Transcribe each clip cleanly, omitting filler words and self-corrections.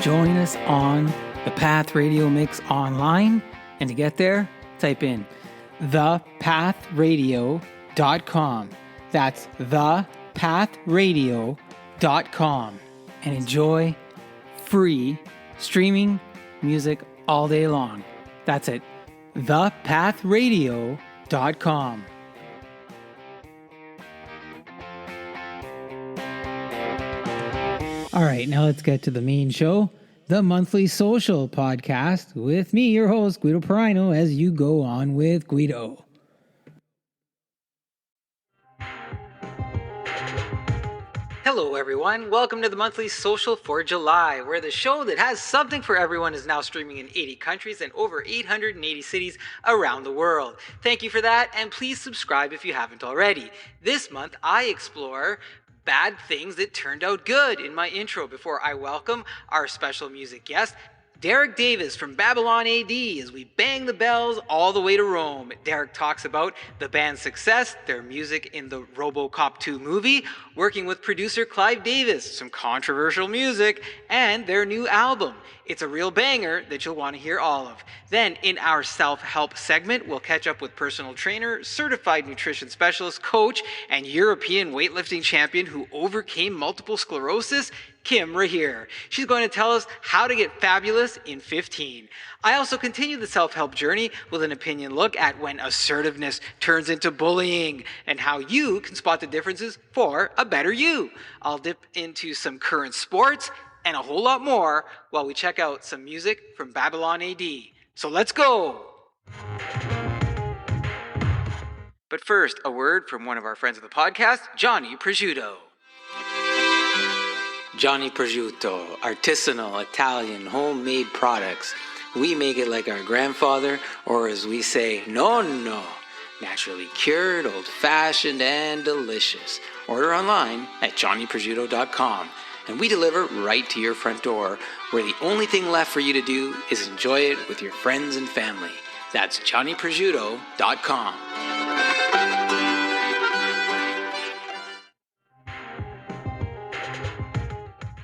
Join us on the Path Radio Mix online. And to get there, type in thepathradio.com. That's thepathradio.com. And enjoy free streaming music all day long. That's it. thepathradio.com. All right, now let's get to the main show, the Monthly Social Podcast, with me, your host, Guido Perino, as you go on with Guido. Hello, everyone. Welcome to the Monthly Social for July, where the show that has something for everyone is now streaming in 80 countries and over 880 cities around the world. Thank you for that, and please subscribe if you haven't already. This month, I explore bad things that turned out good in my intro before I welcome our special music guest, Derek Davis from Babylon AD, as we bang the bells all the way to Rome. Derek talks about the band's success, their music in the RoboCop 2 movie, working with producer Clive Davis, some controversial music, and their new album. It's a real banger that you'll want to hear all of. Then, in our self-help segment, we'll catch up with personal trainer, certified nutrition specialist, coach, and European weightlifting champion who overcame multiple sclerosis, Kim Rahir. She's going to tell us how to get fabulous in 15. I also continue the self-help journey with an opinion look at when assertiveness turns into bullying and how you can spot the differences for a better you. I'll dip into some current sports and a whole lot more while we check out some music from Babylon AD. So let's go! But first, a word from one of our friends of the podcast, Johnny Prosciutto. Johnny Prosciutto, artisanal Italian homemade products. We make it like our grandfather, or as we say, Nonno. Naturally cured, old-fashioned, and delicious. Order online at johnnyprosciutto.com. And we deliver right to your front door, where the only thing left for you to do is enjoy it with your friends and family. That's johnnyprosciutto.com.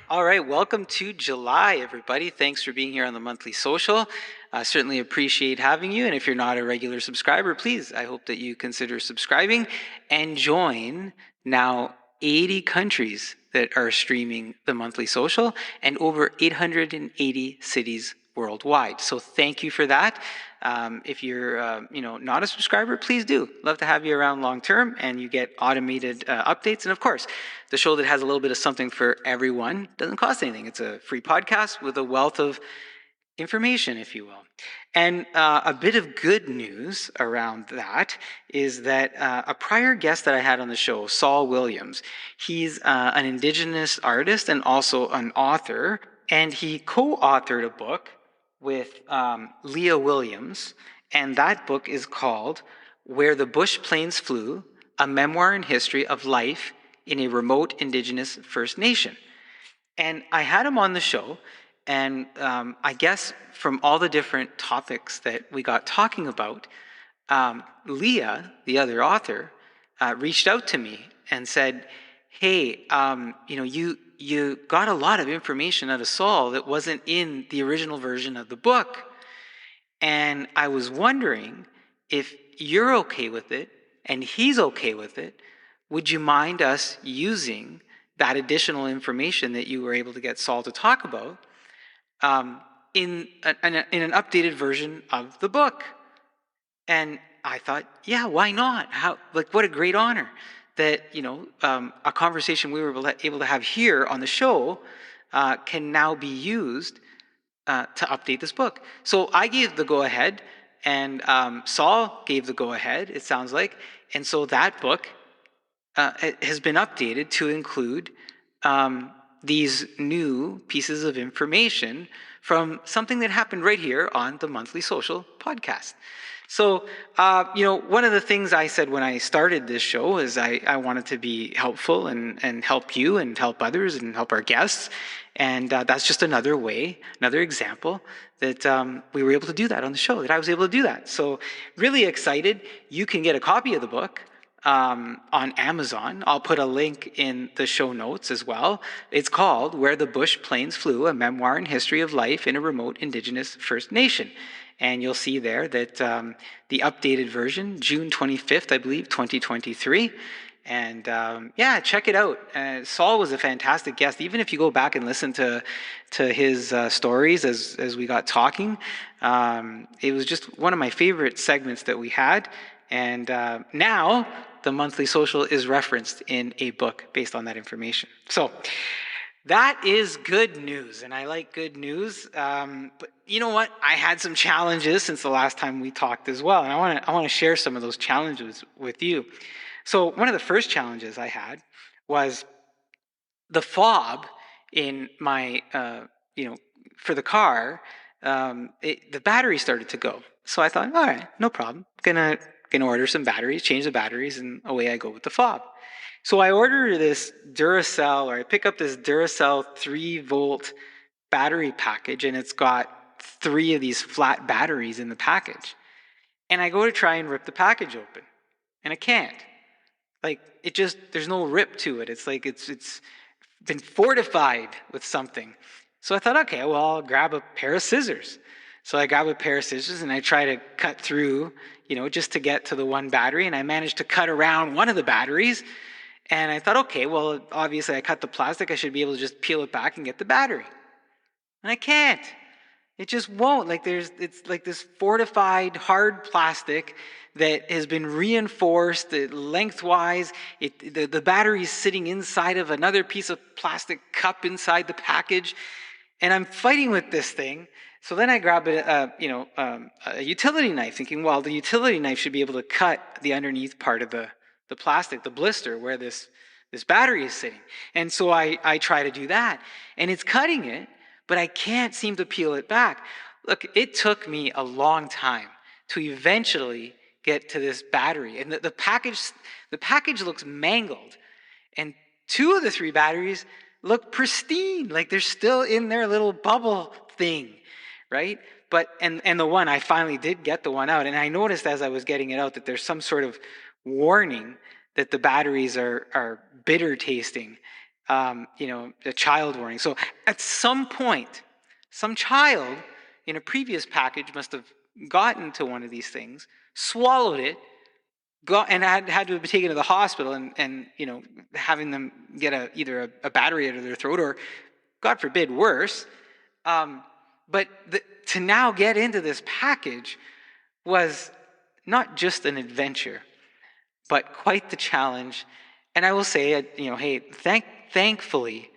All right, welcome to July, everybody. Thanks for being here on the Monthly Social. I certainly appreciate having you. And if you're not a regular subscriber, please, I hope that you consider subscribing and join now 80 countries that are streaming the Monthly Social and over 880 cities worldwide. So thank you for that. If you're not a subscriber, please do. Love to have you around long term, and you get automated updates. And of course, the show that has a little bit of something for everyone doesn't cost anything. It's a free podcast with a wealth of information, if you will. And a bit of good news around that is that a prior guest that I had on the show, Saul Williams, he's an Indigenous artist and also an author, and he co-authored a book with Leah Williams, and that book is called Where the Bush Planes Flew, A Memoir and History of Life in a Remote Indigenous First Nation. And I had him on the show, and I guess from all the different topics that we got talking about, Leah, the other author, reached out to me and said, hey, you got a lot of information out of Saul that wasn't in the original version of the book. And I was wondering if you're okay with it and he's okay with it, would you mind us using that additional information that you were able to get Saul to talk about in an updated version of the book? And I thought, yeah, why not? What a great honor that, a conversation we were able to have here on the show can now be used to update this book. So I gave the go-ahead, and Saul gave the go-ahead, it sounds like. And so that book has been updated to include these new pieces of information from something that happened right here on the Monthly Social podcast. So, one of the things I said when I started this show is I wanted to be helpful and help you and help others and help our guests. And that's just another way, another example that we were able to do that on the show, that I was able to do that. So really excited. You can get a copy of the book on Amazon. I'll put a link in the show notes as well. It's called Where the Bush Planes Flew, a memoir and history of life in a remote Indigenous First Nation. And you'll see there that the updated version, June 25th, I believe, 2023. And yeah, check it out. Saul was a fantastic guest. Even if you go back and listen to his stories as we got talking, it was just one of my favorite segments that we had. And now the monthly social is referenced in a book based on that information. So that is good news, and I like good news. But you know what? I had some challenges since the last time we talked as well, and I want to share some of those challenges with you. So one of the first challenges I had was the fob in my, for the car. The battery started to go. So I thought, all right, no problem. Gonna order some batteries, change the batteries, and away I go with the fob. So I order this Duracell, or I pick up this Duracell 3-volt battery package, and it's got 3 of these flat batteries in the package. And I go to try and rip the package open, and I can't. Like, there's no rip to it. It's like it's been fortified with something. So I thought, okay, well, I'll grab a pair of scissors. So I grab a pair of scissors and I try to cut through, just to get to the one battery. And I managed to cut around one of the batteries. And I thought, okay, well, obviously I cut the plastic. I should be able to just peel it back and get the battery. And I can't. It just won't. It's like this fortified, hard plastic that has been reinforced lengthwise. The battery is sitting inside of another piece of plastic cup inside the package. And I'm fighting with this thing. So then I grab a utility knife, thinking, well, the utility knife should be able to cut the underneath part of the plastic, the blister where this battery is sitting. And so I try to do that. And it's cutting it, but I can't seem to peel it back. Look, it took me a long time to eventually get to this battery. And the package looks mangled. And 2 of the 3 batteries look pristine, like they're still in their little bubble thing, right? But and the one, I finally did get the one out, and I noticed as I was getting it out that there's some sort of warning that the batteries are bitter tasting, a child warning. So at some point, some child in a previous package must have gotten to one of these things, swallowed it, and had to have been taken to the hospital and having them get either a battery out of their throat or, God forbid, worse. But to now get into this package was not just an adventure, but quite the challenge. And I will say, hey, thankfully,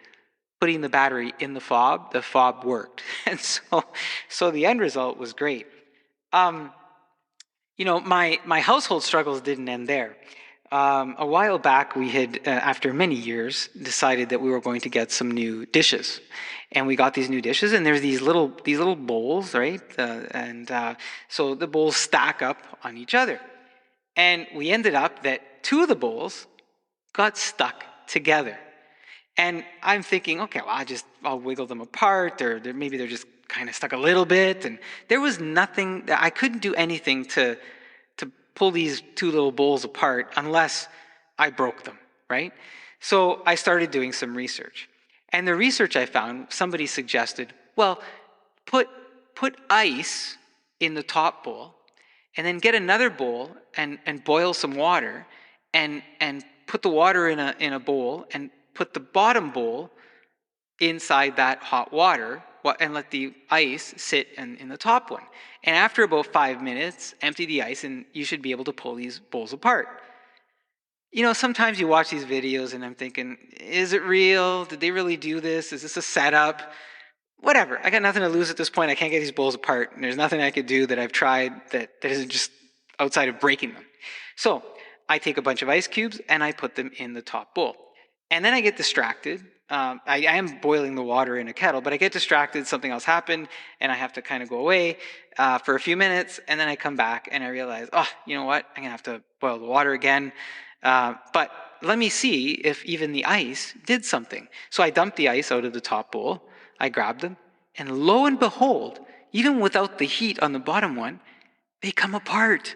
putting the battery in the fob worked. And so the end result was great. My household struggles didn't end there. A while back, we had, after many years, decided that we were going to get some new dishes, and we got these new dishes. And there's these little bowls, right? So the bowls stack up on each other, and we ended up that 2 of the bowls got stuck together. And I'm thinking, okay, well, I'll wiggle them apart, or maybe they're just kind of stuck a little bit. And there was nothing, I couldn't do anything to pull these 2 little bowls apart unless I broke them, right? So I started doing some research. And the research I found, somebody suggested, well, put ice in the top bowl, and then get another bowl and boil some water, and put the water in a bowl, and put the bottom bowl inside that hot water, and let the ice sit in the top one. And after about 5 minutes, empty the ice, and you should be able to pull these bowls apart. Sometimes you watch these videos and I'm thinking, is it real? Did they really do this? Is this a setup? Whatever. I got nothing to lose at this point. I can't get these bowls apart, and there's nothing I could do that I've tried that isn't just outside of breaking them. So I take a bunch of ice cubes and I put them in the top bowl. And then I get distracted. I am boiling the water in a kettle, but I get distracted, something else happened, and I have to kind of go away for a few minutes, and then I come back and I realize, you know what, I'm going to have to boil the water again. But let me see if even the ice did something. So I dumped the ice out of the top bowl, I grabbed them, and lo and behold, even without the heat on the bottom one, they come apart.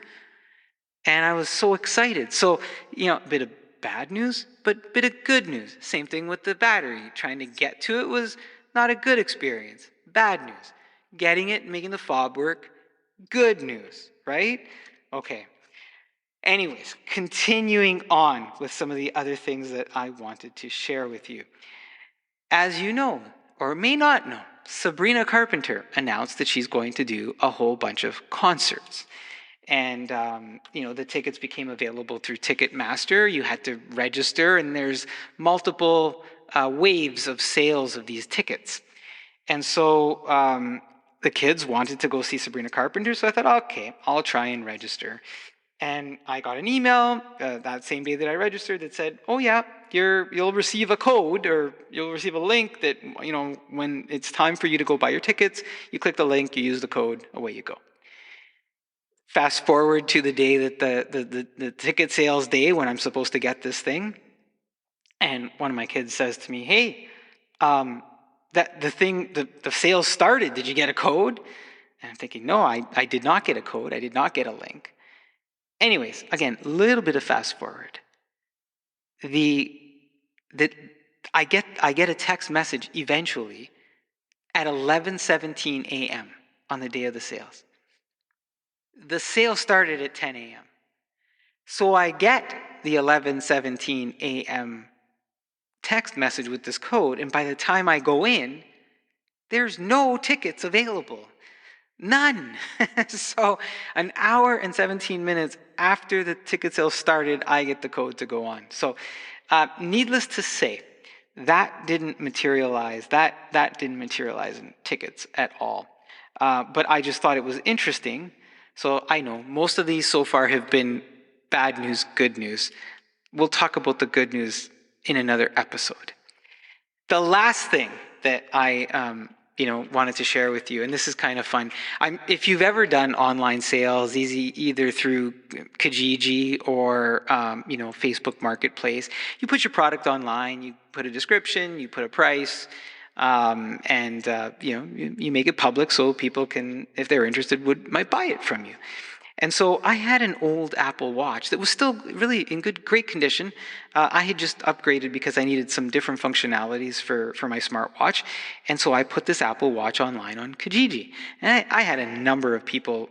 And I was so excited. So, a bit of bad news, but a bit of good news. Same thing with the battery. Trying to get to it was not a good experience. Bad news. Getting it, making the fob work, good news, right? Okay. Anyways, continuing on with some of the other things that I wanted to share with you. As you know, or may not know, Sabrina Carpenter announced that she's going to do a whole bunch of concerts. And, the tickets became available through Ticketmaster. You had to register, and there's multiple waves of sales of these tickets. And so the kids wanted to go see Sabrina Carpenter, so I thought, okay, I'll try and register. And I got an email that same day that I registered that said, oh yeah, you'll receive a code, or you'll receive a link that, when it's time for you to go buy your tickets, you click the link, you use the code, away you go. Fast forward to the day that the ticket sales day when I'm supposed to get this thing. And one of my kids says to me, hey, that the sales started. Did you get a code? And I'm thinking, no, I did not get a code. I did not get a link. Anyways, again, a little bit of fast forward. I get a text message eventually at 11:17 a.m. on the day of the sales. The sale started at 10 a.m. So I get the 11:17 a.m. text message with this code, and by the time I go in, there's no tickets available. None. So an hour and 17 minutes after the ticket sale started, I get the code to go on. So needless to say, that didn't materialize. That didn't materialize in tickets at all. But I just thought it was interesting. So I know most of these so far have been bad news, good news. We'll talk about the good news in another episode. The last thing that I wanted to share with you, and this is kind of fun. If you've ever done online sales, either through Kijiji or Facebook Marketplace, you put your product online, you put a description, you put a price, and you make it public so people can, if they're interested, might buy it from you. And so I had an old Apple Watch that was still really in great condition. I had just upgraded because I needed some different functionalities for my smartwatch. And so I put this Apple Watch online on Kijiji. And I had a number of people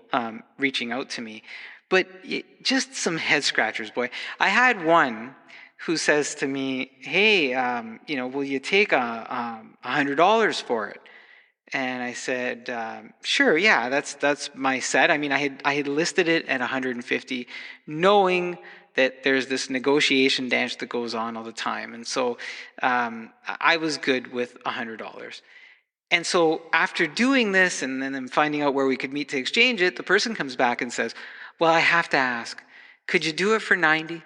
reaching out to me. But just some head scratchers, boy. I had one who says to me, hey, will you take $100 for it? And I said, sure, yeah, that's my set. I mean, I had listed it at 150, knowing that there's this negotiation dance that goes on all the time. And so I was good with $100. And so after doing this and then finding out where we could meet to exchange it, the person comes back and says, well, I have to ask, could you do it for 90?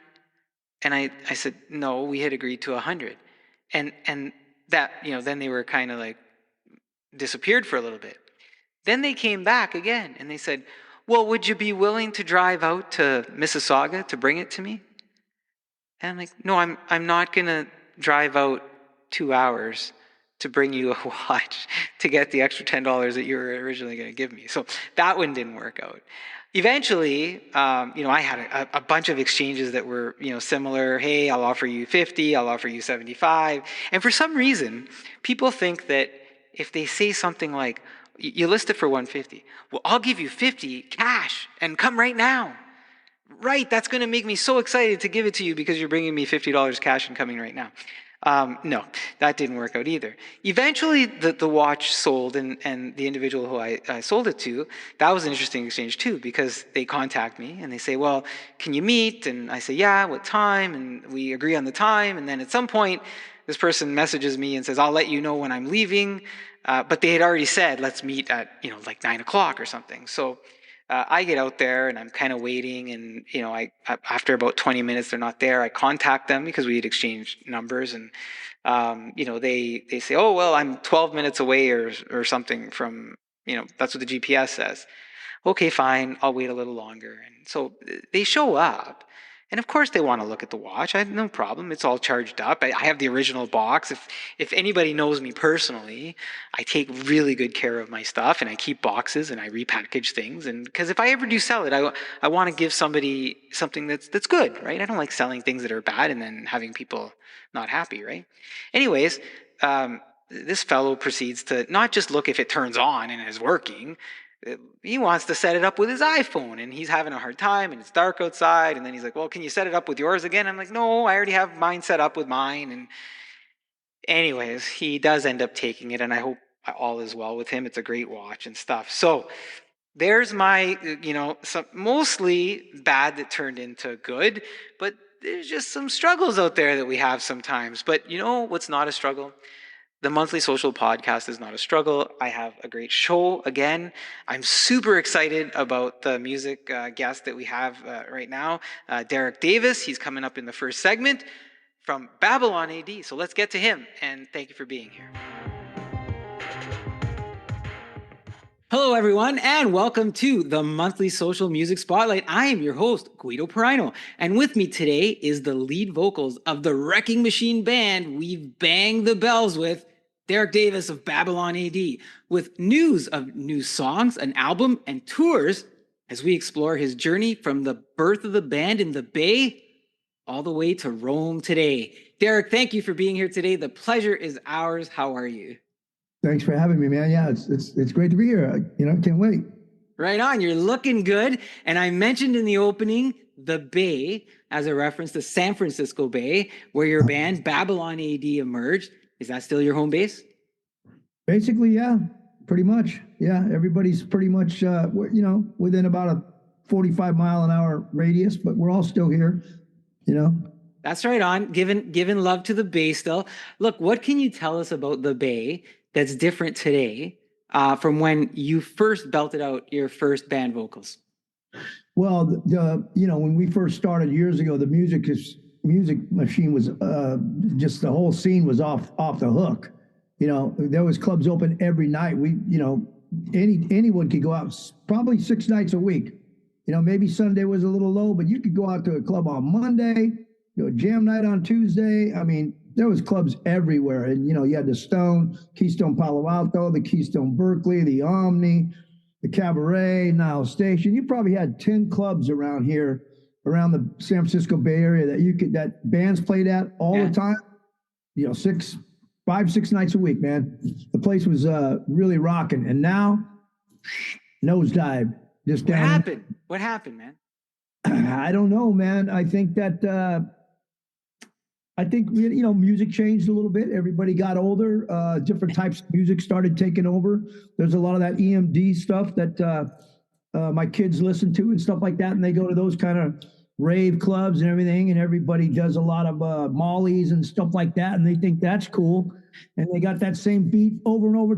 And I said, no, we had agreed to 100. And that, then they were kind of like, disappeared for a little bit. Then they came back again and they said, well, would you be willing to drive out to Mississauga to bring it to me? And I'm like, no, I'm not going to drive out 2 hours to bring you a watch to get the extra $10 that you were originally going to give me. So that one didn't work out. Eventually, I had a bunch of exchanges that were, similar. Hey, I'll offer you 50, I'll offer you 75. And for some reason, people think that if they say something like, you list it for 150, well, I'll give you 50 cash and come right now. Right, that's going to make me so excited to give it to you because you're bringing me $50 cash and coming right now. No, that didn't work out either. Eventually, the watch sold, and the individual who I sold it to, that was an interesting exchange too, because they contact me and they say, well, can you meet? And I say, yeah, what time? And we agree on the time. And then at some point, this person messages me and says, I'll let you know when I'm leaving. But they had already said, let's meet at, like 9 o'clock or something. So I get out there and I'm kind of waiting. And, after about 20 minutes, they're not there. I contact them because we had exchanged numbers. And, they say, oh, well, I'm 12 minutes away or something from, that's what the GPS says. Okay, fine. I'll wait a little longer. And so they show up. And of course they want to look at the watch. I have no problem. It's all charged up. I have the original box. If anybody knows me personally, I take really good care of my stuff, and I keep boxes and I repackage things. And because if I ever do sell it, I want to give somebody something that's good, right? I don't like selling things that are bad and then having people not happy, right? Anyways, this fellow proceeds to not just look if it turns on and is working. He wants to set it up with his iPhone, and he's having a hard time, and it's dark outside. And then he's like, well, can you set it up with yours again? I'm like, no, I already have mine set up with mine. And anyways, he does end up taking it, and I hope all is well with him. It's a great watch and stuff. So there's my, some mostly bad that turned into good, but there's just some struggles out there that we have sometimes. But you know what's not a struggle? The Monthly Social podcast is not a struggle. I have a great show again. I'm super excited about the music guest that we have right now, Derek Davis. He's coming up in the first segment from Babylon AD. So let's get to him, and thank you for being here. Hello, everyone, and welcome to the Monthly Social Music Spotlight. I am your host, Guido Perino, and with me today is the lead vocals of the Wrecking Machine band we've banged the bells with, Derek Davis of Babylon AD, with news of new songs, an album, and tours as we explore his journey from the birth of the band in the Bay all the way to Rome today. Derek, thank you for being here today. The pleasure is ours. How are you? Thanks for having me, man. Yeah, it's great to be here. Can't wait. Right on. You're looking good. And I mentioned in the opening the Bay as a reference to San Francisco Bay, where your band Babylon AD emerged. Is that still your home base? Basically, yeah, pretty much. Yeah, everybody's pretty much, within about a 45-mile-an-hour radius, but we're all still here, That's right on. Giving love to the Bay still. Look, what can you tell us about the Bay that's different today from when you first belted out your first band vocals? Well, when we first started years ago, the music machine was just the whole scene was off the hook. There was clubs open every night. Anyone could go out probably 6 nights a week. Maybe Sunday was a little low, but you could go out to a club on Monday, a jam night on Tuesday. I mean, there was clubs everywhere. And, you had the Keystone Palo Alto, the Keystone Berkeley, the Omni, the Cabaret, Nile Station. You probably had 10 clubs around here, around the San Francisco Bay Area that bands played at all the time. 5-6 nights a week, man. The place was really rocking. And now, nosedive. What happened, man? I don't know, man. I think that music changed a little bit. Everybody got older. Different types of music started taking over. There's a lot of that EMD stuff that my kids listen to and stuff like that, and they go to those kind of rave clubs and everything, and everybody does a lot of mollies and stuff like that, and they think that's cool. And they got that same beat over and over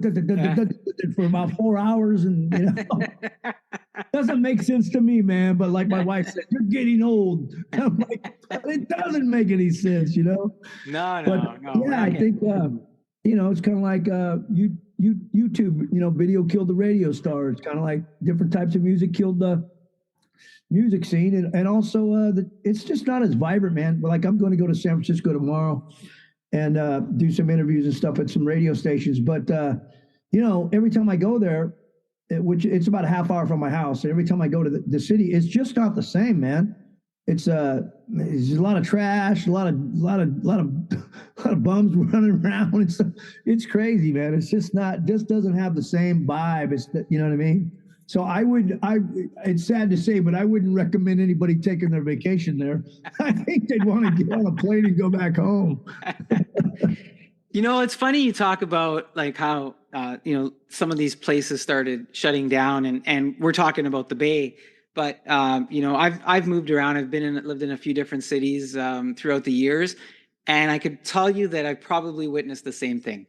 for about 4 hours, and doesn't make sense to me, man. But like my wife said, you're getting old. I'm like, it doesn't make any sense, No. Yeah, I think it's kind of like YouTube. Video killed the radio star. It's kind of like different types of music killed the music scene, and also it's just not as vibrant, man. But like, I'm going to go to San Francisco tomorrow and do some interviews and stuff at some radio stations. But every time I go there, which it's about a half hour from my house, and every time I go to the city, it's just not the same, man. It's a lot of trash, a lot of bums running around and stuff. It's crazy, man. It's just doesn't have the same vibe. You know what I mean? So it's sad to say, but I wouldn't recommend anybody taking their vacation there. I think they'd want to get on a plane and go back home. It's funny you talk about like how, some of these places started shutting down, and we're talking about the Bay, but, I've moved around. I've lived in a few different cities throughout the years, and I could tell you that I probably witnessed the same thing.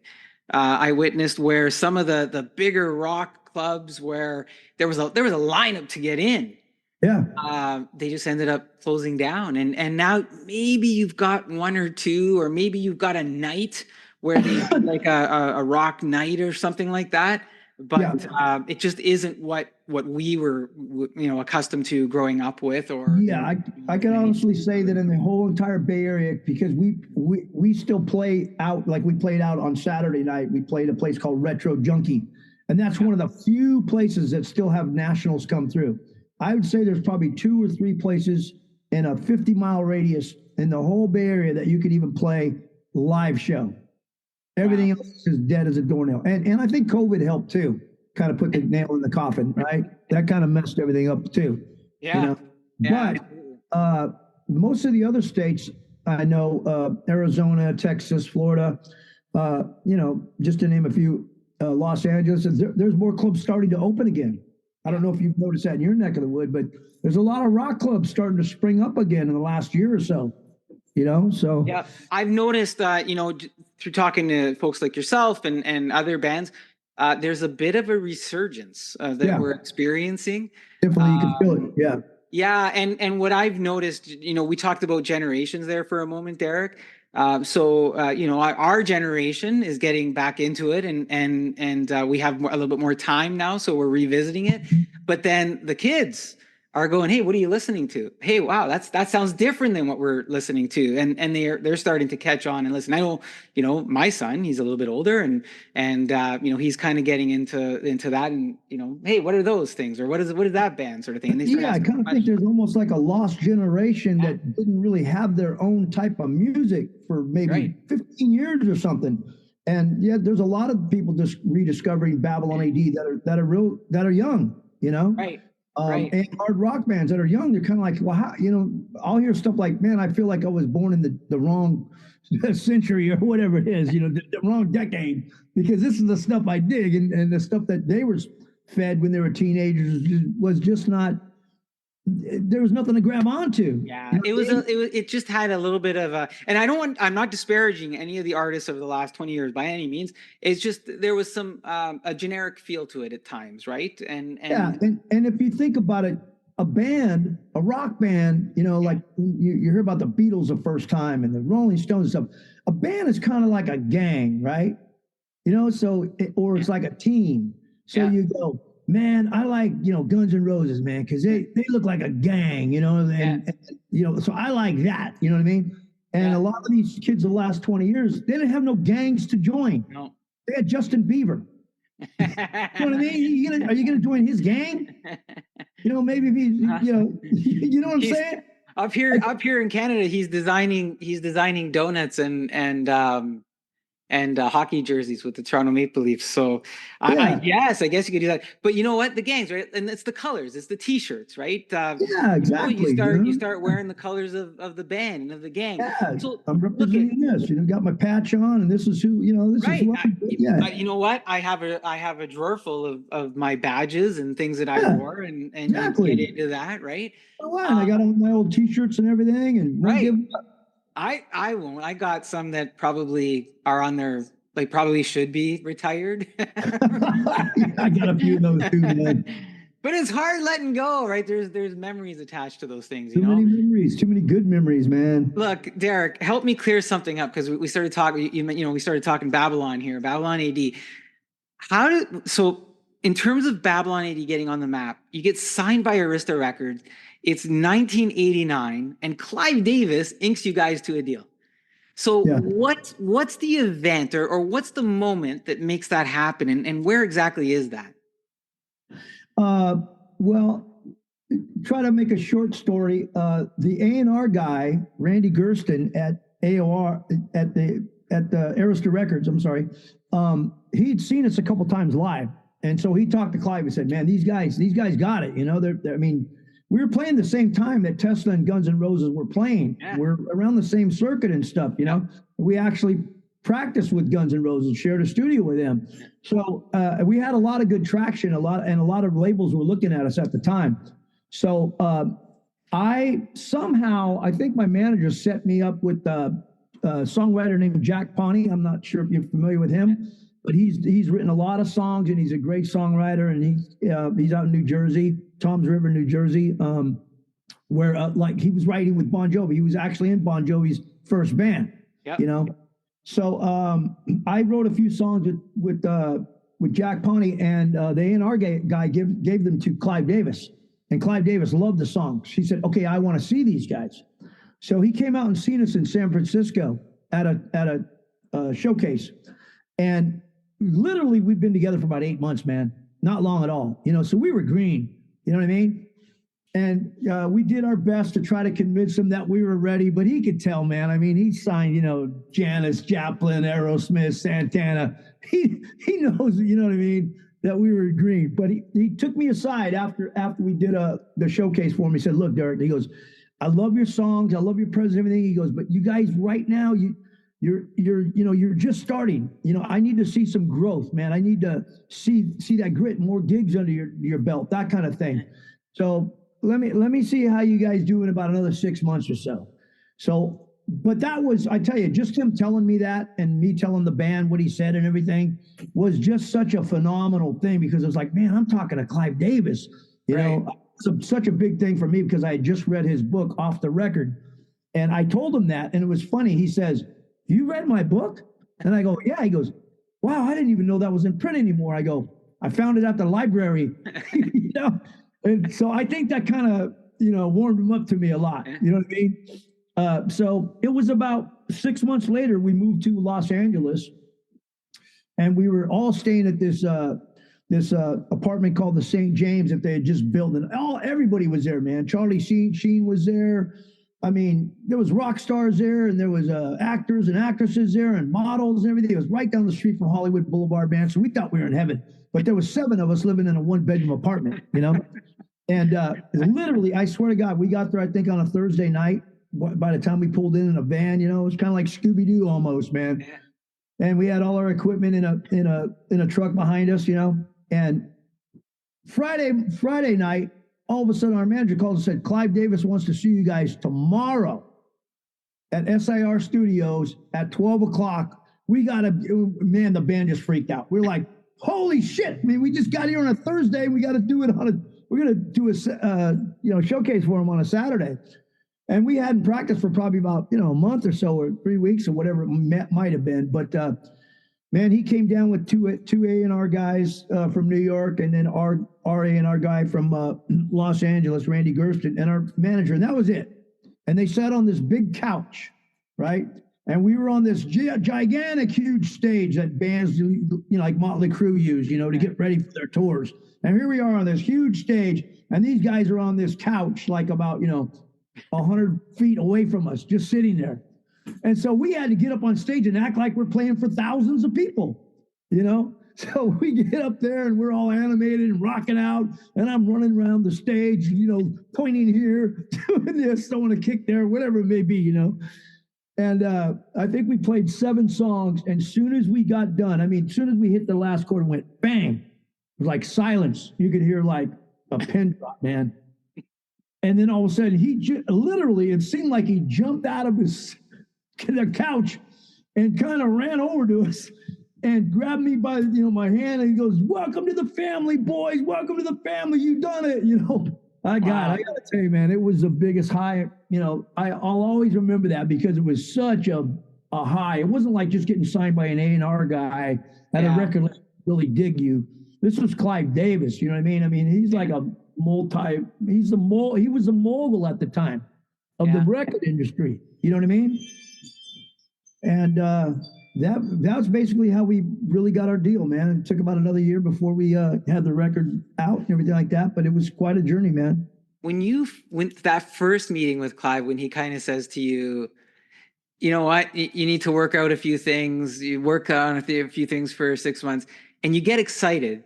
I witnessed where some of the bigger rock clubs where there was a lineup to get in. Yeah. They just ended up closing down, and now maybe you've got one or two, or maybe you've got a night where they like a rock night or something like that. Yeah. but it just isn't what we were, accustomed to growing up with, or Yeah, I can honestly say that in the whole entire Bay Area, because we still play out like we played out on Saturday night. We played a place called Retro Junkie, and that's one of the few places that still have nationals come through. I would say there's probably 2 or 3 places in a 50-mile radius in the whole Bay Area that you could even play live show. Everything else is dead as a doornail, and I think COVID helped too. Kind of put the nail in the coffin, right? That kind of messed everything up too. You Yeah, know, yeah, but most of the other states I know, Arizona, Texas, Florida, just to name a few, Los Angeles, there's more clubs starting to open again. I don't know if you've noticed that in your neck of the wood, but there's a lot of rock clubs starting to spring up again in the last year or so. So yeah. I've noticed that, through talking to folks like yourself and other bands, there's a bit of a resurgence that yeah, we're experiencing. definitely you can feel it. Um, Yeah, Yeah, and what I've noticed, we talked about generations there for a moment, Derek. So our generation is getting back into it, and we have a little bit more time now, so we're revisiting it. But then the kids are going, "Hey, what are you listening to? Hey, wow, that sounds different than what we're listening to," and they're starting to catch on and listen. I know, my son, he's a little bit older, and he's kind of getting into that, and hey, what are those things, or what is that band, sort of thing, and they start yeah. I asking kind of think questions. there's almost like a lost generation Yeah, that didn't really have their own type of music for maybe right, 15 years or something. And yet there's a lot of people just rediscovering Babylon AD that are young, right, right. and hard rock bands that are young. They're kind of like, well, how, I'll hear stuff like, man, I feel like I was born in the wrong century or whatever it is, the wrong decade, because this is the stuff I dig, and the stuff that they were fed when they were teenagers was just not. There was nothing to grab onto. Yeah, it just had a little bit of a, and I'm not disparaging any of the artists of the last 20 years by any means. It's just there was some a generic feel to it at times, right? And Yeah, and and if you think about it, a rock band, yeah, like you hear about the Beatles the first time and the Rolling Stones and stuff. A band is kind of like a gang, right? Or yeah, it's like a team. So yeah, you go, man, I like Guns N' Roses, man, because they look like a gang, yeah, so I like that, you know what I mean? And yeah. a lot of these kids the last 20 years, they didn't have no gangs to join. No. They had Justin Bieber. You know what I mean? Are you gonna join his gang? Maybe if he's, you know what I'm He's saying? up here in Canada. He's designing donuts and hockey jerseys with the Toronto Maple Leafs. So I Yeah, guess you could do that. But you know what? The gangs, right? And it's the colors, it's the T-shirts, right? yeah, You exactly. start wearing the colors of the band and of the gang. Yeah, So I'm look at representing this. Got my patch on, and this is who, this is right. who I'm. Yeah, You know what? I have a drawer full of my badges and things that I yeah, wore, and you get exactly. into that, right? So what? I Um, got all my old T-shirts and everything, and won't right. give I won't. I got some that probably are on their, like, probably should be retired. I got a few of those too, man. But it's hard letting go, right? There's memories attached to those things, Too many memories, too many good memories, man. Look, Derek, help me clear something up, because we started talking. We started talking Babylon here, Babylon AD. So in terms of Babylon AD getting on the map, you get signed by Arista Records. It's 1989, and Clive Davis inks you guys to a deal. So Yeah. what's the event, or what's the moment that makes that happen, and where exactly is that? Uh, well, try to make a short story. The A&R guy, Randy Gersten at AOR at the Arista Records. I'm sorry. He'd seen us a couple times live, and so he talked to Clive and said, "Man, these guys got it. I mean, we were playing the same time that Tesla and Guns N' Roses were playing. Yeah. We're around the same circuit and stuff. We actually practiced with Guns N' Roses, shared a studio with them. So we had a lot of good traction, a lot of labels were looking at us at the time. So I think my manager set me up with a songwriter named Jack Pawnee. I'm not sure if you're familiar with him, but he's written a lot of songs, and he's a great songwriter, and he's out in New Jersey, Toms River, New Jersey, where like he was writing with Bon Jovi. He was actually in Bon Jovi's first band. Yep. So I wrote a few songs with with Jack Pawnee, and the A&R guy gave them to Clive Davis, and Clive Davis loved the songs. He said, "Okay, I want to see these guys." So he came out and seen us in San Francisco at a showcase, and literally we've been together for about 8 months, man. Not long at all, you know. So we were green, you know what I mean? And we did our best to try to convince him that we were ready, but he could tell, man. I mean, he signed, you know, Janis Joplin, Aerosmith, Santana. He knows, you know what I mean, that we were green. But he took me aside after we did the showcase for him. He said, "Look, Derek," he goes, "I love your songs, I love your presence, everything." He goes, "But you guys right now, you're just starting. You know, I need to see some growth, man. I need to see that grit, more gigs under your belt, that kind of thing. So let me see how you guys do in about another 6 months or so." So, but that was, I tell you, just him telling me that and me telling the band what he said and everything was just such a phenomenal thing, because it was like, man, I'm talking to Clive Davis, you know. It's such a big thing for me because I had just read his book Off the Record, and I told him that, and it was funny. He says, "You read my book?" And I go, "Yeah." He goes, "Wow, I didn't even know that was in print anymore." I go, "I found it at the library." You know. And so I think that kind of, you know, warmed him up to me a lot. You know what I mean? So it was about 6 months later, we moved to Los Angeles, and we were all staying at this apartment called the St. James that they had just built. And everybody was there, man. Charlie Sheen was there. I mean, there was rock stars there, and there was actors and actresses there, and models and everything. It was right down the street from Hollywood Boulevard, man. So we thought we were in heaven. But there was 7 of us living in a 1-bedroom apartment, you know? And literally, I swear to God, we got there, I think, on a Thursday night. By the time we pulled in a van, you know, it was kind of like Scooby-Doo almost, man. And we had all our equipment in a truck behind us, you know. And Friday night, all of a sudden, our manager called and said, "Clive Davis wants to see you guys tomorrow at SIR Studios at 12 o'clock. We got to," man, the band just freaked out. We're like, holy shit. I mean, we just got here on a Thursday. We got to do it we're going to do a showcase for him on a Saturday. And we hadn't practiced for probably about, you know, a month or so, or 3 weeks or whatever it might have been. But, man, he came down with two A&R guys from New York, and then our A&R guy from Los Angeles, Randy Gersten, and our manager, and that was it. And they sat on this big couch, right? And we were on this gigantic, huge stage that bands, you know, like Motley Crue use, you know, to get ready for their tours. And here we are on this huge stage, and these guys are on this couch, like about, you know, 100 feet away from us, just sitting there. And so we had to get up on stage and act like we're playing for thousands of people, you know? So we get up there and we're all animated and rocking out, and I'm running around the stage, you know, pointing here, doing this, throwing a kick there, whatever it may be, you know? And I think we played 7 songs, and as soon as we got done, I mean, as soon as we hit the last chord and went bang, it was like silence. You could hear like a pin drop, man. And then all of a sudden, he literally, it seemed like he jumped out of the couch and kind of ran over to us and grabbed me by, you know, my hand, and he goes, "Welcome to the family, boys. Welcome to the family. You done it." You know, I got to tell you, man, it was the biggest high. You know, I'll always remember that because it was such a high. It wasn't like just getting signed by an A&R guy at a record label really dig you. This was Clive Davis. You know what I mean? I mean, he's like he was a mogul at the time of the record industry. You know what I mean? And that's basically how we really got our deal, man. It took about another year before we had the record out and everything like that, but it was quite a journey, man. When you went to that first meeting with Clive, when he kind of says to you, "You know what, you need to work out a few things, you work on a few things for 6 months," and you get excited,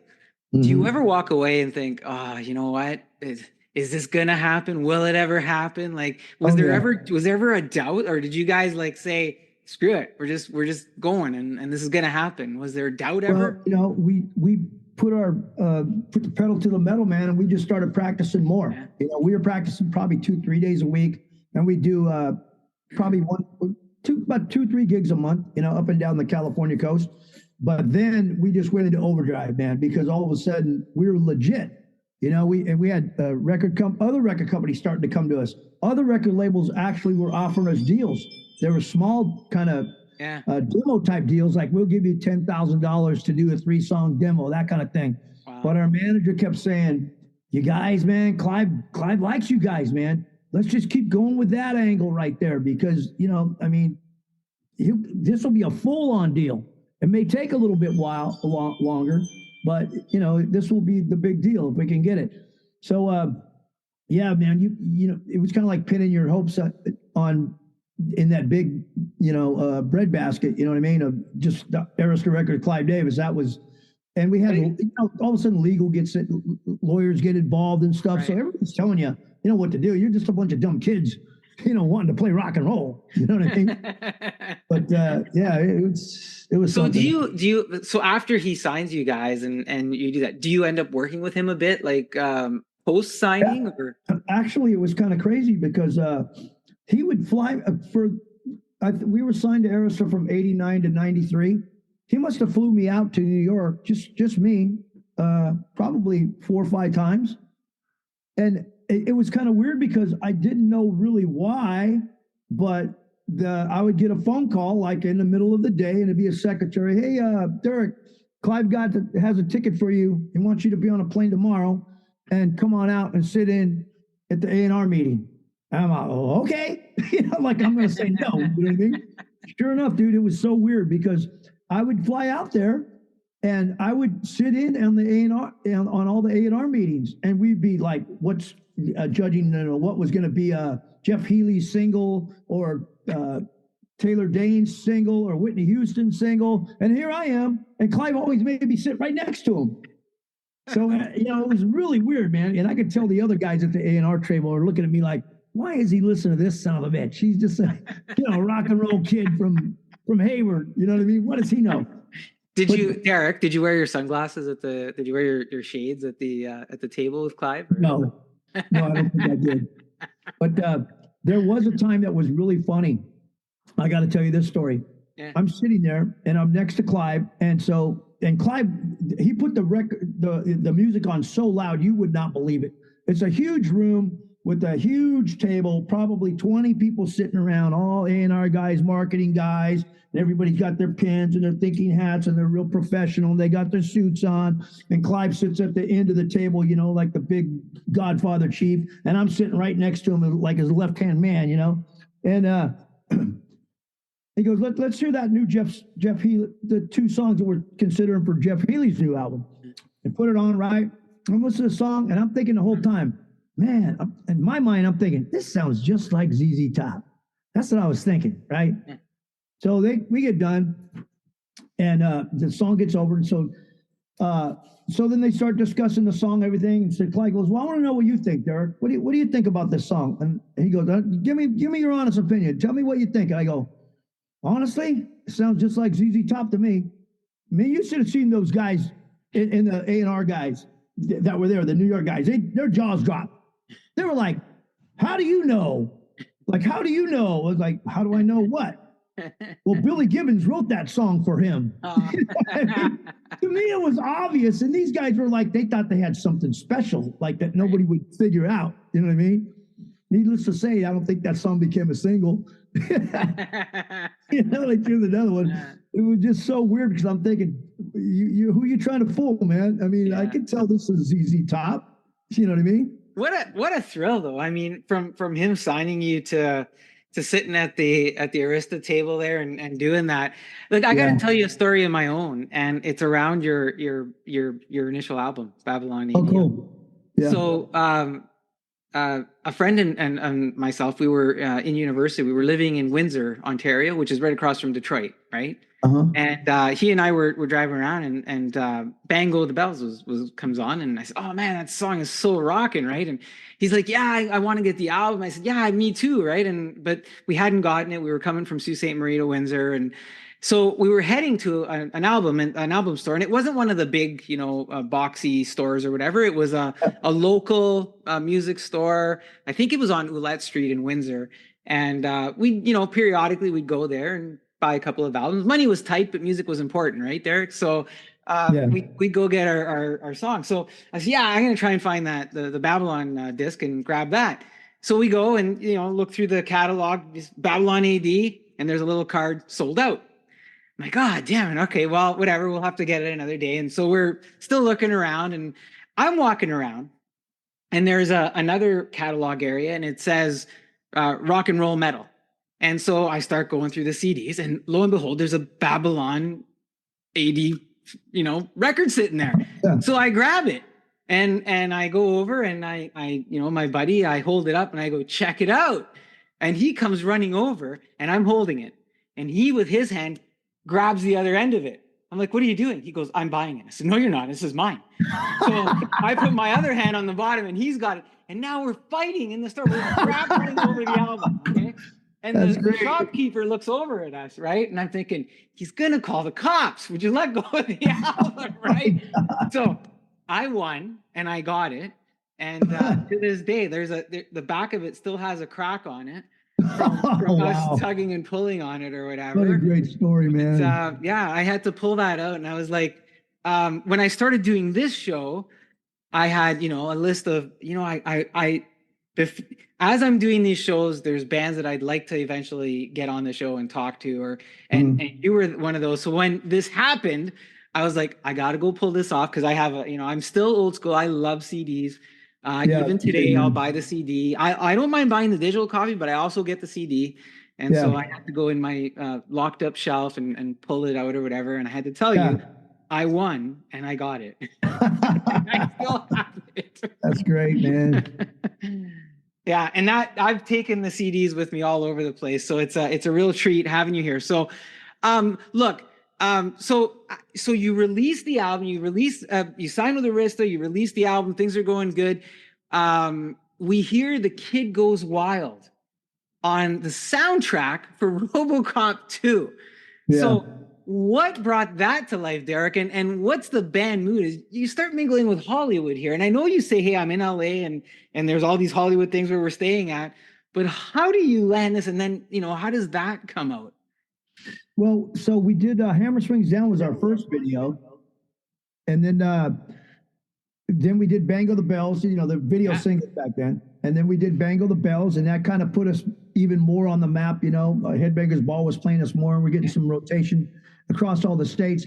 do you ever walk away and think, "Oh, you know what? Is this gonna happen? Will it ever happen?" Like, was there ever a doubt, or did you guys like say, "Screw it, we're just going, and this is gonna happen"? Was there a doubt ever? Well, you know, we put the pedal to the metal, man, and we just started practicing more. Yeah. You know, we were practicing probably 2-3 days a week, and we do probably about 2-3 gigs a month, you know, up and down the California coast. But then we just went into overdrive, man, because all of a sudden we were legit. You know, we had other record companies starting to come to us. Other record labels actually were offering us deals. There were small kind of Yeah. demo type deals, like we'll give you $10,000 to do a 3-song demo, that kind of thing. Wow. But our manager kept saying, "You guys, man, Clive likes you guys, man. Let's just keep going with that angle right there because I mean, this will be a full-on deal. It may take a little bit longer, but this will be the big deal if we can get it." So yeah, man, it was kind of like pinning your hopes on in that big bread basket. You know what I mean? Of just the Arista record, Clive Davis. That was, and we had all of a sudden legal gets it, lawyers get involved and stuff. Right. So everybody's telling you what to do. You're just a bunch of dumb kids wanting to play rock and roll. You know what I mean? But yeah, it was so something. So after he signs you guys and you do that, do you end up working with him a bit, like post signing? Or actually, it was kind of crazy because he would fly we were signed to Arista from 89 to 93. He must have flew me out to New York, just me, probably 4 or 5 times. And it was kind of weird because I didn't know really why, but I would get a phone call like in the middle of the day, and it'd be a secretary. "Hey, Derek, Clive has a ticket for you. He wants you to be on a plane tomorrow and come on out and sit in at the A&R meeting." And I'm like, "Oh, okay." Like I'm going to say no. You know what I mean? Sure enough, dude, it was so weird because I would fly out there and I would sit in on the A&R on all the A&R meetings, and we'd be like, what's judging what was going to be a Jeff Healey's single or Taylor Dane's single or Whitney Houston's single, and here I am, and Clive always made me sit right next to him. So it was really weird, man. And I could tell the other guys at the A&R table are looking at me like, "Why is he listening to this son of a bitch? He's just a rock and roll kid from Hayward. You know what I mean? What does he know?" Derek, did you wear your sunglasses did you wear your shades at the table with Clive? Or? No, I don't think I did. But there was a time that was really funny. I got to tell you this story. Yeah. I'm sitting there and I'm next to Clive. And Clive, he put the music on so loud, you would not believe it. It's a huge room with a huge table, probably 20 people sitting around, all A&R guys, marketing guys, and everybody's got their pins and their thinking hats and they're real professional. They got their suits on, and Clive sits at the end of the table, like the big Godfather chief, and I'm sitting right next to him like his left-hand man, and he goes, let's hear that new Jeff Healey, the 2 songs that we're considering for Jeff Healey's new album, and put it on, right? I'm listening to the song, and I'm thinking the whole time, man, in my mind, I'm thinking, this sounds just like ZZ Top. That's what I was thinking, right? Yeah. So we get done, and the song gets over, and so then they start discussing the song, everything. And so Clyde goes, "Well, I want to know what you think, Derek. What do you think about this song?" And he goes, "Give me your honest opinion. Tell me what you think." And I go, "Honestly, it sounds just like ZZ Top to me." I mean, you should have seen those guys in the A&R guys that were there, the New York guys. Their jaws dropped. They were like, "How do you know? Like, how do you know?" I was like, "How do I know what?" "Well, Billy Gibbons wrote that song for him." I mean, to me, it was obvious. And these guys were like, they thought they had something special, like that nobody would figure out. You know what I mean? Needless to say, I don't think that song became a single. They chose another one. It was just so weird because I'm thinking, who you trying to fool, man? I mean, I could tell this is ZZ Top. You know what I mean? What a thrill, though. I mean, from him signing you to sitting at the Arista table there and doing that. Like, I got to tell you a story of my own, and it's around your initial album, Babylon AD. Oh, cool. Yeah. So a friend and myself, we were in university. We were living in Windsor, Ontario, which is right across from Detroit, right? Uh-huh. And he and I were driving around, and Bango the Bells comes on, and I said, "Oh man, that song is so rocking, right?" And he's like, "Yeah, I want to get the album." I said, "Yeah, me too, right?" But we hadn't gotten it. We were coming from Sault Ste. Marie to Windsor, and so we were heading to an album store, and it wasn't one of the big, boxy stores or whatever. It was a local music store. I think it was on Ouellette Street in Windsor, and we, periodically we'd go there and buy a couple of albums. Money was tight, but music was important, right, Derek? So we'd go get our songs. So I said, "Yeah, I'm gonna try and find that the Babylon disc and grab that." So we go and look through the catalog, Babylon AD. and there's a little card, sold out. I'm like, God damn it. Okay, well, whatever. We'll have to get it another day. And so we're still looking around, and I'm walking around, and there's another catalog area, and it says rock and roll metal. And so I start going through the CDs, and lo and behold, there's a Babylon 80, record sitting there. Yeah. So I grab it, and I go over, and I my buddy, I hold it up, and I go, check it out. And he comes running over, and I'm holding it, and he with his hand grabs the other end of it. I'm like, what are you doing? He goes, I'm buying it. I said, no, you're not. This is mine. So I put my other hand on the bottom, and he's got it. And now we're fighting in the store. We're grappling over the album. Okay. And the shopkeeper looks over at us, right? And I'm thinking, he's going to call the cops. Would you let go of the album, right? So I won, and I got it. And to this day, the back of it still has a crack on it from us tugging and pulling on it or whatever. What a great story, man. Yeah, I had to pull that out. And I was like, when I started doing this show, I had, a list of, as I'm doing these shows, there's bands that I'd like to eventually get on the show and talk to, and you were one of those. So when this happened, I was like, I got to go pull this off, because I have I'm still old school. I love CDs. Even today, I'll buy the CD. I don't mind buying the digital copy, but I also get the CD. And so I had to go in my locked up shelf and pull it out or whatever. And I had to tell you, I won, and I got it. I still have it. That's great, man. Yeah, and that I've taken the CDs with me all over the place, so it's a real treat having you here. So, look, so you released the album, you signed with Arista, you released the album, things are going good. We hear The Kid Goes Wild on the soundtrack for RoboCop 2. Yeah. So what brought that to life, Derek? And what's the band mood? Is you start mingling with Hollywood here. And I know you say, hey, I'm in LA and there's all these Hollywood things where we're staying at, but how do you land this? And then, how does that come out? Well, so we did Hammer Swings Down was our first video. And then we did Bango the Bells, the video singles back then. And then we did Bango the Bells, and that kind of put us even more on the map. Headbangers Ball was playing us more, and we're getting some rotation across all the states.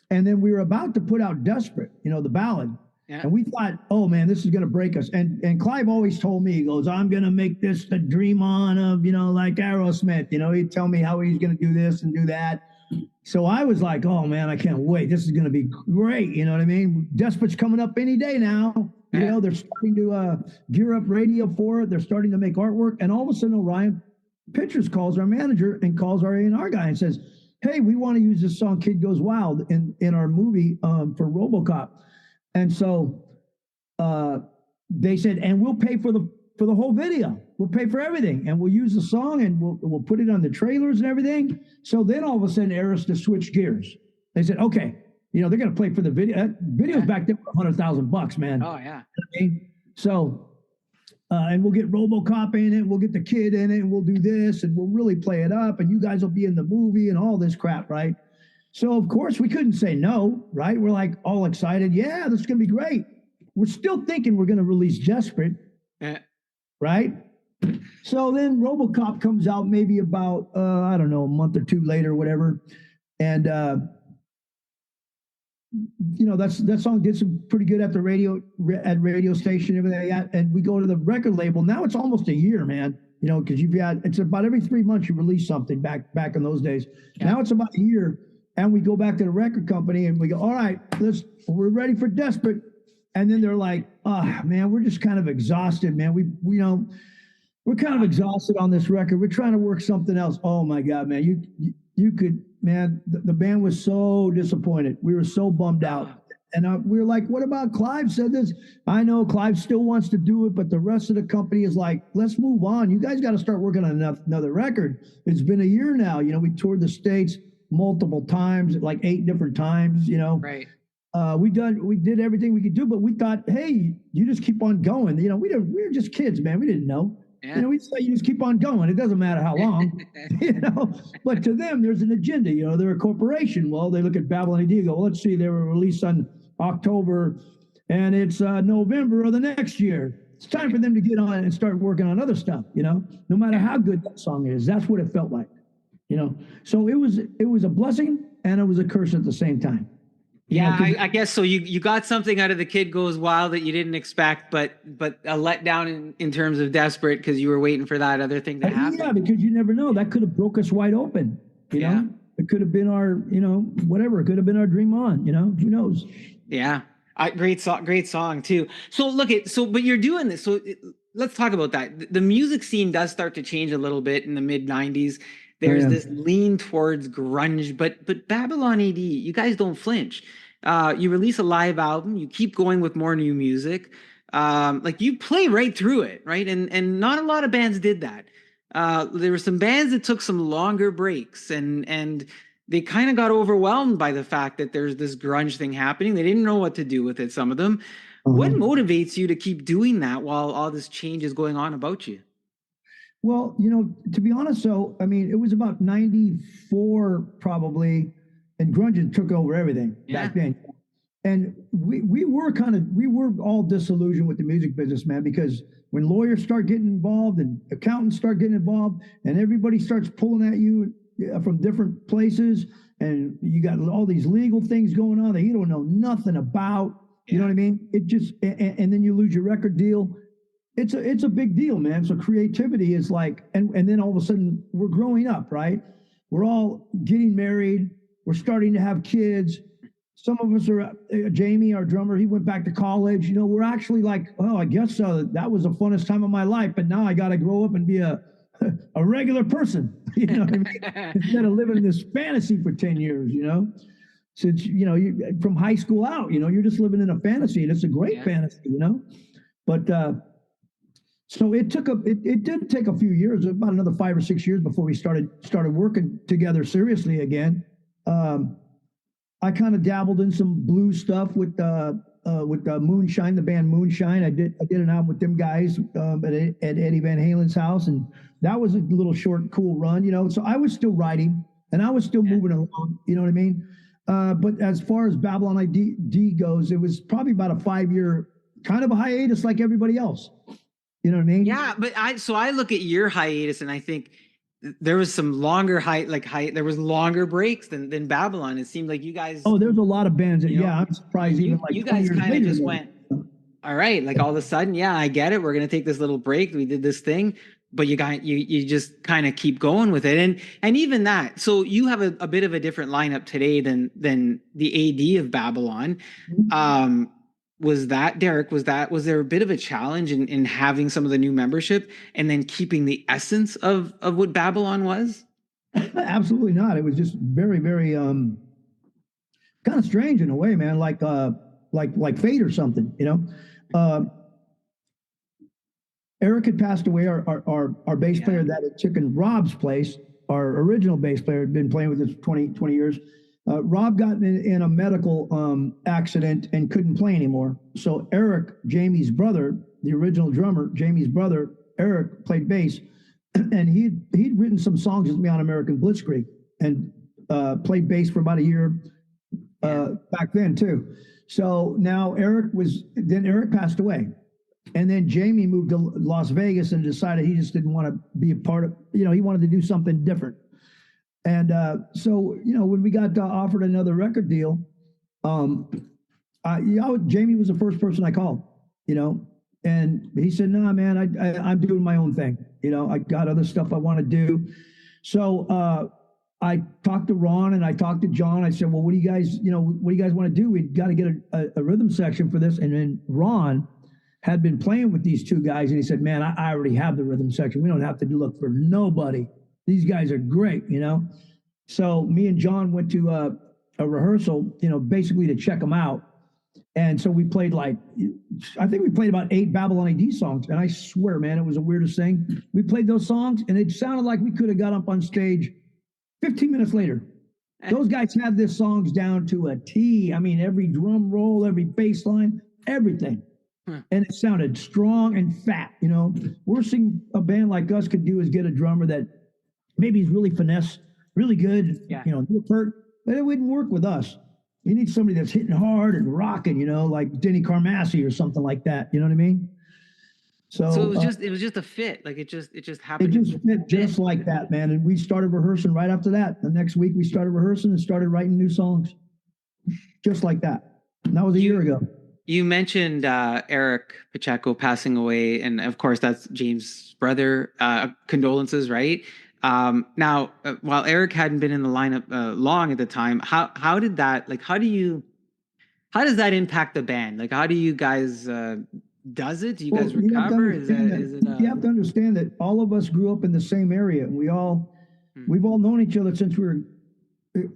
And then we were about to put out Desperate, the ballad. Yeah. And we thought, oh man, this is going to break us. And Clive always told me, he goes, I'm going to make this the dream on of, like Aerosmith. He'd tell me how he's going to do this and do that. So I was like, oh man, I can't wait. This is going to be great. You know what I mean? Desperate's coming up any day now. They're starting to gear up radio for it. They're starting to make artwork. And all of a sudden, Orion Pictures calls our manager and calls our A&R guy and says, hey, we want to use this song Kid Goes Wild in our movie for RoboCop. And so they said, and we'll pay for the whole video. We'll pay for everything, and we'll use the song, and we'll put it on the trailers and everything. So then all of a sudden, Arista switched gears. They said, okay, they're going to play for the video. Videos back then were $100,000, man. Oh yeah. So, and we'll get RoboCop in it. We'll get the kid in it, and we'll do this, and we'll really play it up. And you guys will be in the movie and all this crap, right? So of course we couldn't say no, right? We're like all excited. Yeah, this is going to be great. We're still thinking we're going to release Desperate, right? So then RoboCop comes out maybe about, I don't know, a month or two later, whatever. And, that song did some pretty good at the radio station, everything like that. And we go to the record label. Now it's almost a year, man, because it's about every 3 months you release something back in those days. Yeah. Now it's about a year. And we go back to the record company and we go, all right, we're ready for Desperate. And then they're like, oh man, we're just kind of exhausted, man. We're kind of exhausted on this record. We're trying to work something else. Oh my God, man, you could, man, the band was so disappointed. We were so bummed out. And we were like, what about Clive said this? I know Clive still wants to do it, but the rest of the company is like, let's move on. You guys got to start working on another record. It's been a year now. We toured the States multiple times, like 8 different times, Right. We did everything we could do, but we thought, hey, you just keep on going. We were just kids, man. We didn't know. Yeah. We say you just keep on going. It doesn't matter how long, But to them, there's an agenda. They're a corporation. Well, they look at Babylon AD and go, well, let's see, they were released on October, and it's November of the next year. It's time for them to get on and start working on other stuff. No matter how good that song is. That's what it felt like. you know. So it was a blessing and it was a curse at the same time, you know, Yeah, because I guess so. You got something out of the Kid Goes Wild that you didn't expect, but a letdown in terms of desperate because you were waiting for that other thing to yeah, happen. because you never know, that could have broke us wide open, you Yeah, know. It could have been our, you know, whatever. It could have been our dream on, you know. Who knows? yeah. Great song too. So look at so, but you're doing this. Let's talk about that. The music scene does start to change a little bit in the mid '90s. Oh There's yeah. this lean towards grunge, but Babylon AD, you guys don't flinch. You release a live album. You keep going with more new music. Like you play right through it, right? And not a lot of bands did that. There were some bands that took some longer breaks, and they kind of got overwhelmed by the fact that there's this grunge thing happening. They didn't know what to do with it, some of them. What Uh-huh. motivates you to keep doing that while all this change is going on about you? Well, you know, to be honest, so I mean, it was about '94 probably, and grunge took over everything Yeah. back then. And we were all disillusioned with the music business, man, because when lawyers start getting involved and accountants start getting involved, and everybody starts pulling at you from different places, and you got all these legal things going on that you don't know nothing about. You know Yeah. what I mean? It just and then you lose your record deal. It's a big deal, man. So creativity is like, and then all of a sudden we're growing up, right? We're all getting married. We're starting to have kids. Some of us are, Jamie, our drummer, he went back to college. You know, we're actually like, oh, I guess that was the funnest time of my life, but now I got to grow up and be a regular person. You know what I mean? Instead of living in this fantasy for 10 years, you know? Since, you know, from high school out, you know, you're just living in a fantasy, and it's a great Yeah. fantasy, you know? But, so it did take a few years, about another 5 or 6 years before we started working together seriously again. Um, I kind of dabbled in some blues stuff with Moonshine, the band Moonshine. I did an album with them guys at Eddie Van Halen's house, and that was a little short, cool run, you know. So I was still writing and I was still Yeah. moving along, you know what I mean? But as far as Babylon ID goes, it was probably about a 5 year kind of a hiatus, like everybody else. You know what I mean? Yeah, but I look at your hiatus and I think there was some longer there was longer breaks than Babylon. It seemed like you guys, Oh, there's a lot of bands that, you know, yeah, I'm surprised even like you 20 guys years kind of later. just went, all right, like all of a sudden, yeah, I get it. We're gonna take this little break. We did this thing, but you just kind of keep going with it. And even that, so you have a bit of a different lineup today than the AD of Babylon. Um, was that Derek? Was there a bit of a challenge in having some of the new membership and then keeping the essence of what Babylon was? Absolutely not. It was just very, very kind of strange in a way, man, like fate or something, you know. Uh, Eric had passed away, our bass Yeah. player that had taken Rob's place. Our original bass player had been playing with us 20 years. Rob got in a medical accident and couldn't play anymore. So Eric, Jamie's brother, the original drummer, Jamie's brother, Eric played bass, and he'd written some songs with me on American Blitzkrieg, and played bass for about a year back then too. So now Eric passed away. And then Jamie moved to Las Vegas and decided he just didn't want to be a part of, you know, he wanted to do something different. And so, you know, when we got offered another record deal, Jamie was the first person I called, you know, and he said, "Nah, man, I'm doing my own thing. You know, I got other stuff I want to do." So I talked to Ron and I talked to John. I said, "Well, what do you guys want to do? We got to get a rhythm section for this." And then Ron had been playing with these two guys, and he said, "Man, I already have the rhythm section. We don't have to look for nobody. These guys are great, you know." So me and John went to a rehearsal, you know, basically to check them out. And so we played I think we played about 8 Babylon AD songs. And I swear, man, it was the weirdest thing. We played those songs, and it sounded like we could have got up on stage 15 minutes later. Those guys had their songs down to a T. I mean, every drum roll, every bass line, everything. And it sounded strong and fat, you know. Worst thing a band like us could do is get a drummer that maybe is really finesse, really good, Yeah. you know, but it wouldn't work with us. You need somebody that's hitting hard and rocking, you know, like Denny Carmassi or something like that. You know what I mean? So So it was just a fit. Like it just it happened to just fit fit. just like that, man. And we started rehearsing right after that. The next week we started rehearsing and started writing new songs, just like that. And that was a year You ago. you mentioned Eric Pacheco passing away, and of course that's James' brother. Condolences, right? Now, while Eric hadn't been in the lineup long at the time, how did that like how does that impact the band? Like, how do you guys does it? Do you guys Well, you have to recover? understand that Is it you have to understand that all of us grew up in the same area, and hmm, we've all known each other since we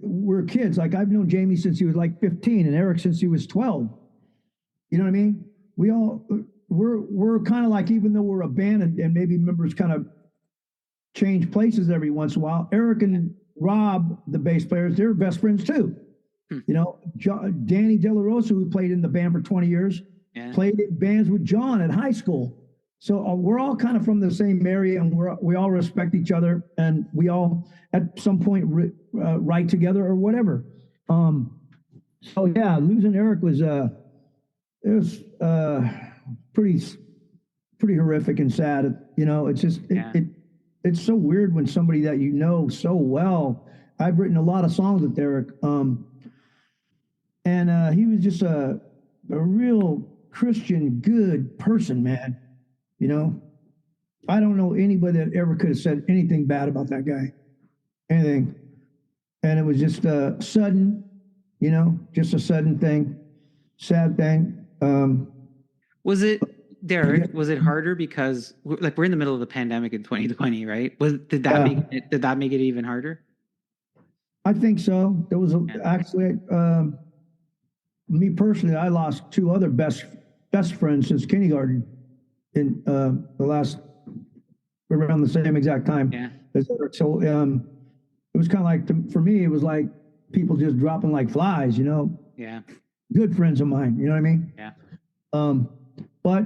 were kids. Like I've known Jamie since he was like 15, and Eric since he was 12. You know what I mean? We all we're kind of like, even though we're a band and maybe members kind of change places every once in a while. Eric and Rob, the bass players, they're best friends too. hmm, You know, Danny De La Rosa, who played in the band for 20 years, yeah, played in bands with John at high school. So we're all kind of from the same area, and we all respect each other, and we all at some point write together or whatever. So yeah, losing Eric was it was pretty pretty horrific and sad. You know, it's just yeah. it's so weird when somebody that you know so well. I've written a lot of songs with Eric, and he was just a real Christian, good person, man. You know, I don't know anybody that ever could have said anything bad about that guy, anything. And it was just sudden, you know, just a sudden thing, sad thing. Was it Yeah, Derek? Was it harder because like we're in the middle of the pandemic in 2020, right? Was did that make it even harder? I think so. There was Yeah, actually, me personally, I lost two other best friends since kindergarten in the last around the same exact time. yeah, So it was kind of like for me, it was like people just dropping like flies. You know, yeah, good friends of mine. You know what I mean? yeah, Um, but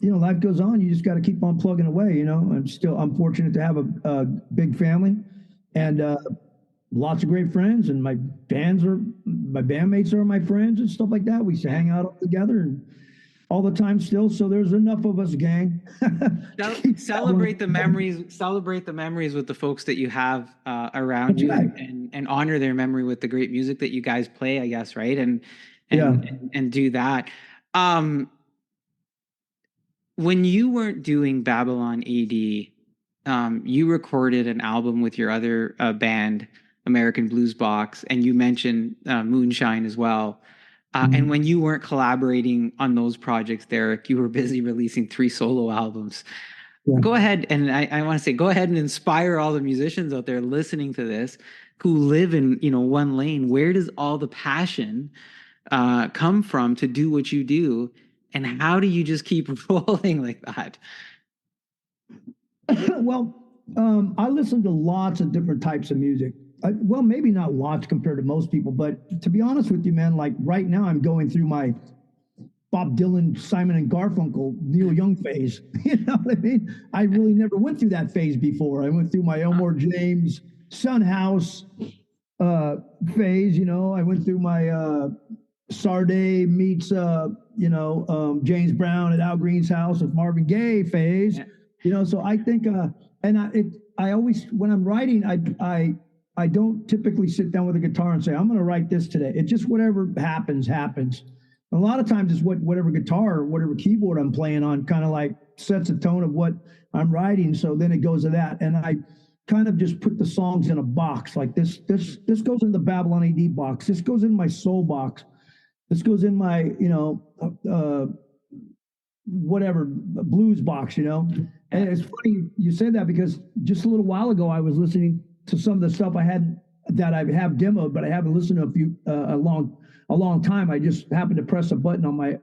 you know, life goes on. You just got to keep on plugging away. You know, I'm fortunate to have a big family, yeah. and lots of great friends, and my bandmates are my friends and stuff like that. We used to Yeah. hang out all together and all the time still. So there's enough of us, gang, to keep that one going. Celebrate the memories with the folks that you have around That's you, right. and honor their memory with the great music that you guys play, I guess, right? Yeah. And do that. Um, when you weren't doing Babylon AD, you recorded an album with your other band, American Blues Box, and you mentioned Moonshine as well. And when Mhm. you weren't collaborating on those projects, Derek, you were busy releasing 3 solo albums. Yeah. Go ahead, and I want to say, go ahead and inspire all the musicians out there listening to this who live in, one lane. Where does all the passion come from to do what you do, and how do you just keep rolling like that? Well, I listen to lots of different types of music. Well, maybe not lots compared to most people, but to be honest with you, man, like right now I'm going through my Bob Dylan, Simon and Garfunkel, Neil Young phase. You know what I mean? I really never went through that phase before. I went through my Elmore James, Son House uh, phase. You know, I went through my Sade meets James Brown at Al Green's house with Marvin Gaye phase. Yeah, You know, so I think and I always when I'm writing I don't typically sit down with a guitar and say I'm going to write this today. It just whatever happens. A lot of times it's whatever guitar or whatever keyboard I'm playing on kind of like sets a tone of what I'm writing. So then it goes to that, and I kind of just put the songs in a box like this goes in the Babylon AD box. This goes in my soul box. This goes in my, whatever blues box, you know. yeah, And it's funny you said that because just a little while ago I was listening to some of the stuff that I have demoed, but I haven't listened to a long time. I just happened to press a button on my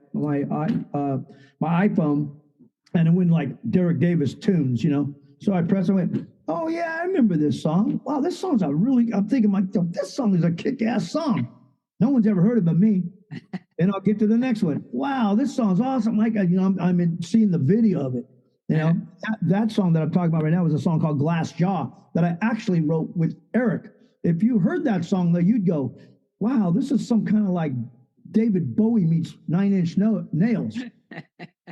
iPhone, and it went like Derek Davis tunes, you know. So I pressed. I went, oh yeah, I remember this song. Wow, this song's a really. I'm thinking myself, this song is a kick-ass song. No one's ever heard it but me. And I'll get to the next one. Wow, this song's awesome. Like, I'm seeing the video of it. You yeah. know, that song that I'm talking about right now is a song called Glass Jaw that I actually wrote with Eric. If you heard that song, though, you'd go, wow, this is some kind of like David Bowie meets Nine Inch Nails.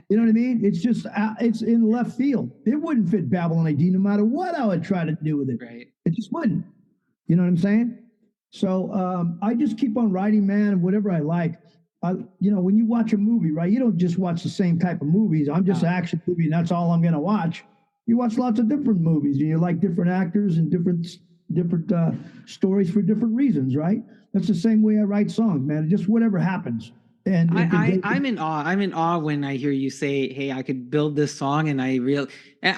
You know what I mean? It's just it's in left field. It wouldn't fit Babylon AD no matter what I would try to do with it. Right. It just wouldn't. You know what I'm saying? So I just keep on writing, man, and whatever I like. When you watch a movie, right? You don't just watch the same type of movies. I'm just No. an action movie, and that's all I'm going to watch. You watch lots of different movies, and you like different actors and different stories for different reasons, right? That's the same way I write songs, man. Just whatever happens, and if it goes, I'm in awe. I'm in awe when I hear you say, "Hey, I could build this song," and and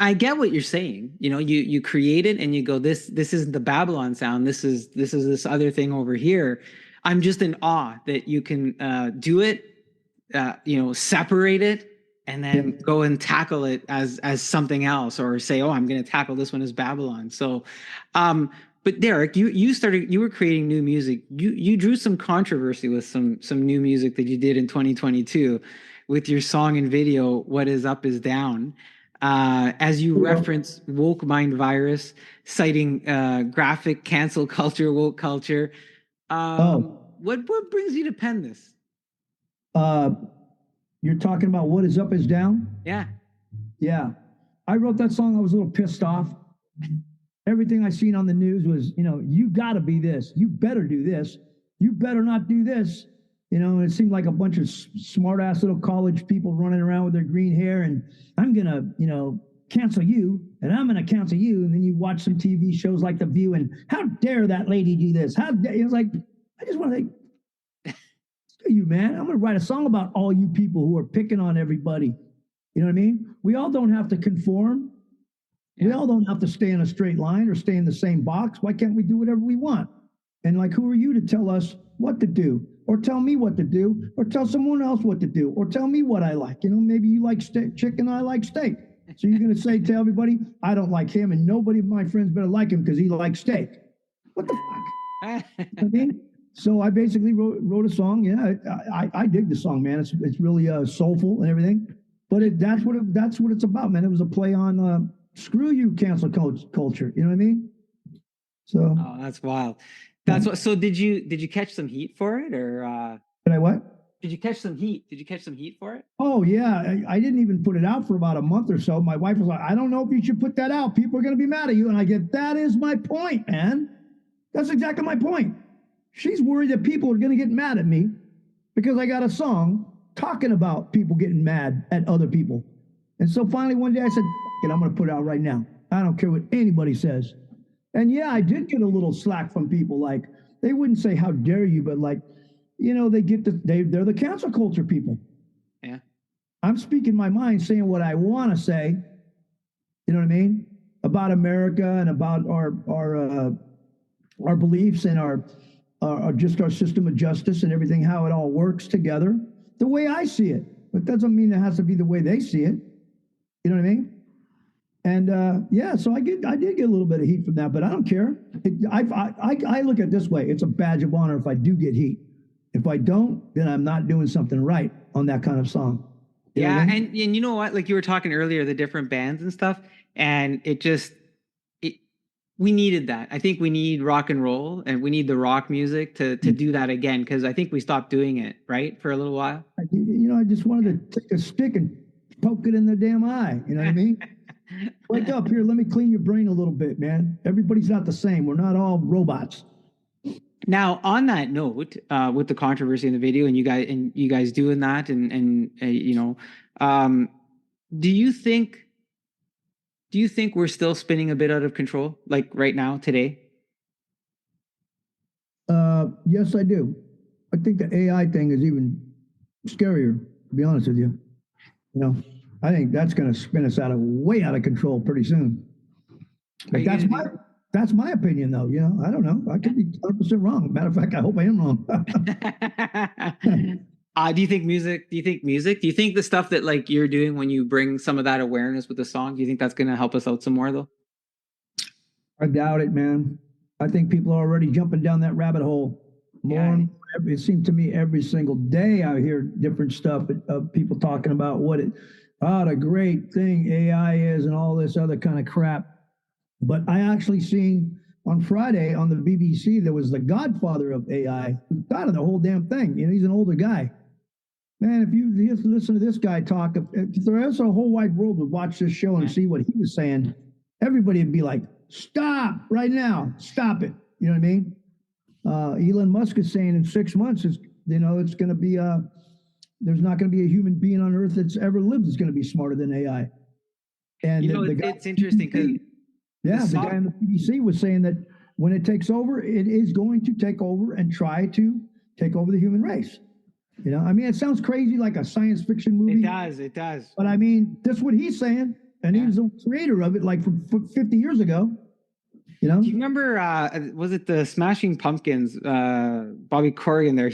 I get what you're saying. You create it and you go, "This isn't the Babylon sound. This is this other thing over here." I'm just in awe that you can do it, separate it, and yeah, then go and tackle it as something else, or say, "Oh, I'm going to tackle this one as Babylon." So, but Derek, you were creating new music. You drew some controversy with some new music that you did in 2022 with your song and video, "What Is Up Is Down." As you reference woke mind virus, citing graphic cancel culture, woke culture. oh, What brings you to pen this? uh, you're talking about what is up is down. Yeah. Yeah, I wrote that song. I was a little pissed off. Everything I seen on the news was, you got to be this. You better do this. You better not do this. And it seemed like a bunch of smart ass little college people running around with their green hair. And I'm going to, cancel you and I'm going to cancel you. And then you watch some TV shows like The View and how dare that lady do this? How dare, it's like, I just want to say, screw you, man. I'm going to write a song about all you people who are picking on everybody. You know what I mean? We all don't have to conform. We all don't have to stay in a straight line or stay in the same box. Why can't we do whatever we want? And like, who are you to tell us what to do, or tell me what to do, or tell someone else what to do, or tell me what I like? Maybe you like chicken, I like steak. So you're going to say to everybody, I don't like him, and nobody of my friends better like him because he likes steak. What the fuck? I mean, so I basically wrote a song. Yeah, I dig the song, man. It's really soulful and everything. But that's what it's about, man. It was a play on screw you, cancel culture. You know what I mean? So, Oh, that's wild. That's what. So did you catch some heat for it, or did I what? did you catch some heat? Did you catch some heat for it? Oh yeah, I didn't even put it out for about a month or so. My wife was like, "I don't know if you should put that out. People are going to be mad at you." And I get, that is my point, man. That's exactly my point. She's worried that people are going to get mad at me because I got a song talking about people getting mad at other people. And so finally one day I said, "F it, I'm going to put it out right now. I don't care what anybody says." And yeah, I did get a little slack from people. Like, they wouldn't say "how dare you," but like, they're the cancel culture people. Yeah. I'm speaking my mind, saying what I want to say. You know what I mean? About America and about our beliefs and our system of justice and everything, how it all works together, the way I see it. But that doesn't mean it has to be the way they see it. You know what I mean? And yeah, so I did get a little bit of heat from that, but I don't care. I look at it this way: it's a badge of honor if I do get heat. If I don't, then I'm not doing something right on that kind of song. You know what Yeah, I mean? and you know what? Like you were talking earlier, the different bands and stuff, and it we needed that. I think we need rock and roll, and we need the rock music to do that again, because I think we stopped doing it, right, for a little while. I just wanted to take a stick and poke it in their damn eye. You know what I mean? Wake up here. Let me clean your brain a little bit, man. Everybody's not the same. We're not all robots. Now, on that note, with the controversy in the video, and you guys doing that, and um, do you think we're still spinning a bit out of control, like right now today? Yes, I do. I think the AI thing is even scarier, to be honest with you. You know, I think that's going to spin us way out of control pretty soon. Are But you gonna do? that's my opinion, though. I don't know. I could be 100% wrong. Matter of fact, I hope I am wrong. Do you think music? Do you think music? Do you think the stuff that like you're doing when you bring some of that awareness with the song? Do you think that's going to help us out some more though? I doubt it, man. I think people are already jumping down that rabbit hole more Yeah. and more. It seems to me every single day I hear different stuff of people talking about the great thing AI is and all this other kind of crap. But I actually seen on Friday on the BBC, there was the godfather of AI who thought of the whole damn thing. He's an older guy. Man, if you just listen to this guy talk, if the rest of the whole wide world would watch this show and Yeah. see what he was saying, everybody would be like, "Stop right now! Stop it!" You know what I mean? Elon Musk is saying in 6 months, it's going to be there's not going to be a human being on Earth that's ever lived that's going to be smarter than AI. And the guy, It's interesting because the guy in the PDC was saying that when it takes over, it is going to take over and try to take over the human race. I mean, it sounds crazy like a science fiction movie. It does. But I mean, that's what he's saying. And he was the creator of it like from 50 years ago. Do you remember, was it the Smashing Pumpkins, Bobby Corrigan there?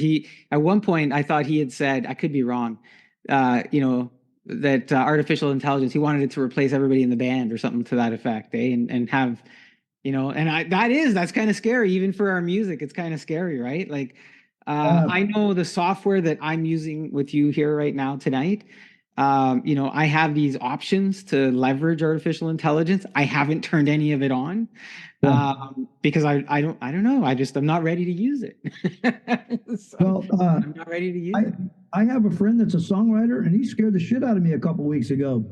At one point, I thought he had said, I could be wrong, that artificial intelligence, he wanted it to replace everybody in the band or something to that effect, and have, that's kind of scary, even for our music. It's kind of scary, right? Like, I know the software that I'm using with you here right now tonight. I have these options to leverage artificial intelligence. I haven't turned any of it on because I don't know. I'm not ready to use it. I'm not ready to use it. I have a friend that's a songwriter, and he scared the shit out of me a couple weeks ago.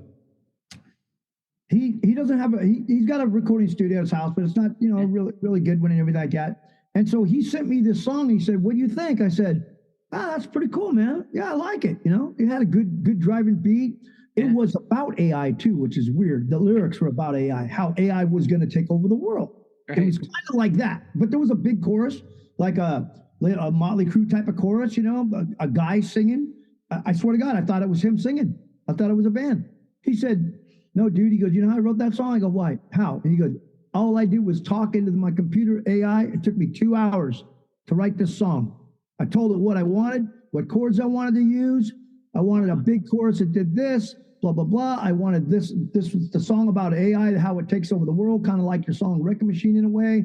He doesn't have he's got a recording studio at his house, but it's not really really good one and everything like that. And so he sent me this song. He said, "What do you think?" I said, "That's pretty cool, man. Yeah, I like it. It had a good driving beat. It was about AI too, which is weird. The lyrics were about AI, how AI was going to take over the world. Right. It was kind of like that, but there was a big chorus, like a Motley Crue type of chorus, a guy singing. I swear to God, I thought it was him singing. I thought it was a band." He said, "No, dude." He goes, "You know how I wrote that song?" I go, "Why? How?" And he goes, "All I did was talk into my computer AI. It took me 2 hours to write this song. I told it what I wanted, what chords I wanted to use. I wanted a big chorus that did this, blah, blah, blah. I wanted this. This was the song about AI, how it takes over the world, kind of like your song Wrecking Machine in a way.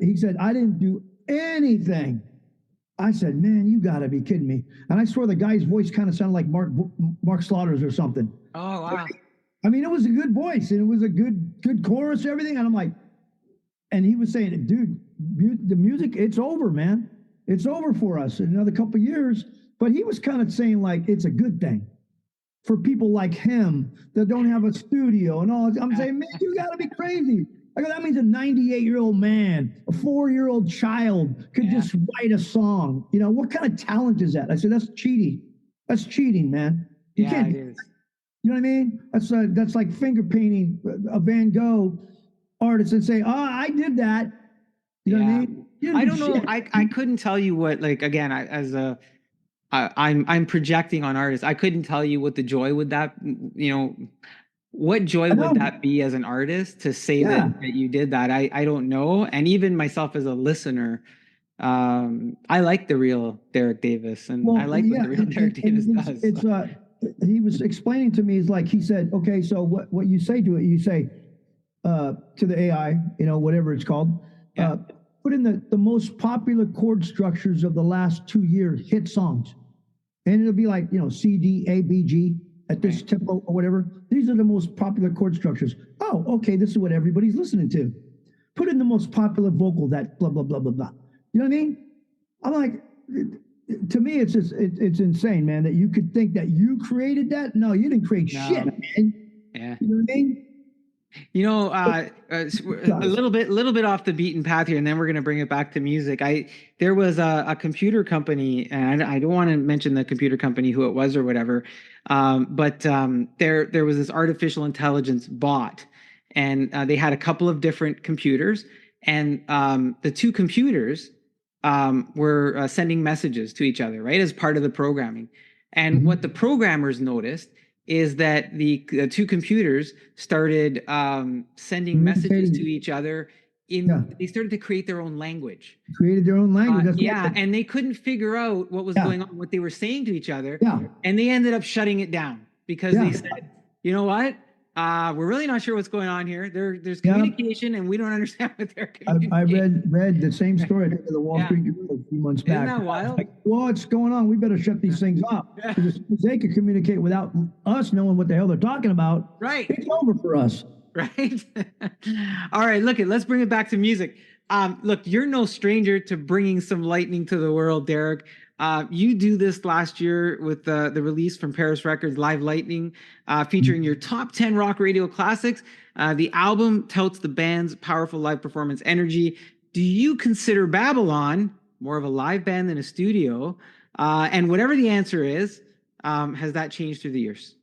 He said, "I didn't do anything." I said, "Man, you got to be kidding me." And I swear the guy's voice kind of sounded like Mark Slaughter's or something. Oh, wow. I mean, it was a good voice, and it was a good chorus, everything. And I'm like, and he was saying, "Dude, the music, it's over, man. It's over for us in another couple of years." But he was kind of saying like it's a good thing for people like him that don't have a studio and all. I'm saying, man, you got to be crazy. I go, that means a 98-year-old man, a 4-year-old child could just write a song. What kind of talent is that? I said, that's cheating. That's cheating, man. You can't. It is. You know what I mean? That's like finger painting a Van Gogh artist and say, "Oh, I did that." You know what I mean? I don't know. I couldn't tell you what, like, again, I'm projecting on artists. I couldn't tell you what the joy would what joy would that be as an artist to say that you did that? I don't know. And even myself as a listener, I like the real Derek Davis, and I like what the real Derek Davis does. He was explaining to me, he said, "Okay, so what you say to it, you say to the AI, whatever it's called, put in the most popular chord structures of the last 2 years, hit songs." And it'll be like, C, D, A, B, G at this tempo or whatever. These are the most popular chord structures. Oh, okay, this is what everybody's listening to. Put in the most popular vocal, that blah, blah, blah, blah, blah. You know what I mean? I'm like, to me, it's just, it's insane, man, that you could think that you created that. No, you didn't create shit, man. Yeah. You know what I mean? A little bit off the beaten path here, and then we're going to bring it back to music. There was a computer company, and I don't want to mention the computer company, who it was or whatever, but there was this artificial intelligence bot, and they had a couple of different computers, and the two computers were sending messages to each other, right, as part of the programming. And what the programmers noticed is that the two computers started sending messages to each other. They started to create their own language. Created their own language. And they couldn't figure out what was going on, what they were saying to each other. And they ended up shutting it down because they said, "You know what? We're really not sure what's going on here. There's communication, and we don't understand what they're communicating." I read the same story at the Wall Street Journal a few months back. Isn't that wild? Like, what's going on? We better shut these things off. Because they could communicate without us knowing what the hell they're talking about. Right. It's over for us. Right. All right. Let's bring it back to music. Look, you're no stranger to bringing some lightning to the world, Derek. You do this last year with the release from Paris Records, Live Lightning, featuring your top 10 rock radio classics. The album touts the band's powerful live performance energy. Do you consider Babylon more of a live band than a studio? And whatever the answer is, has that changed through the years?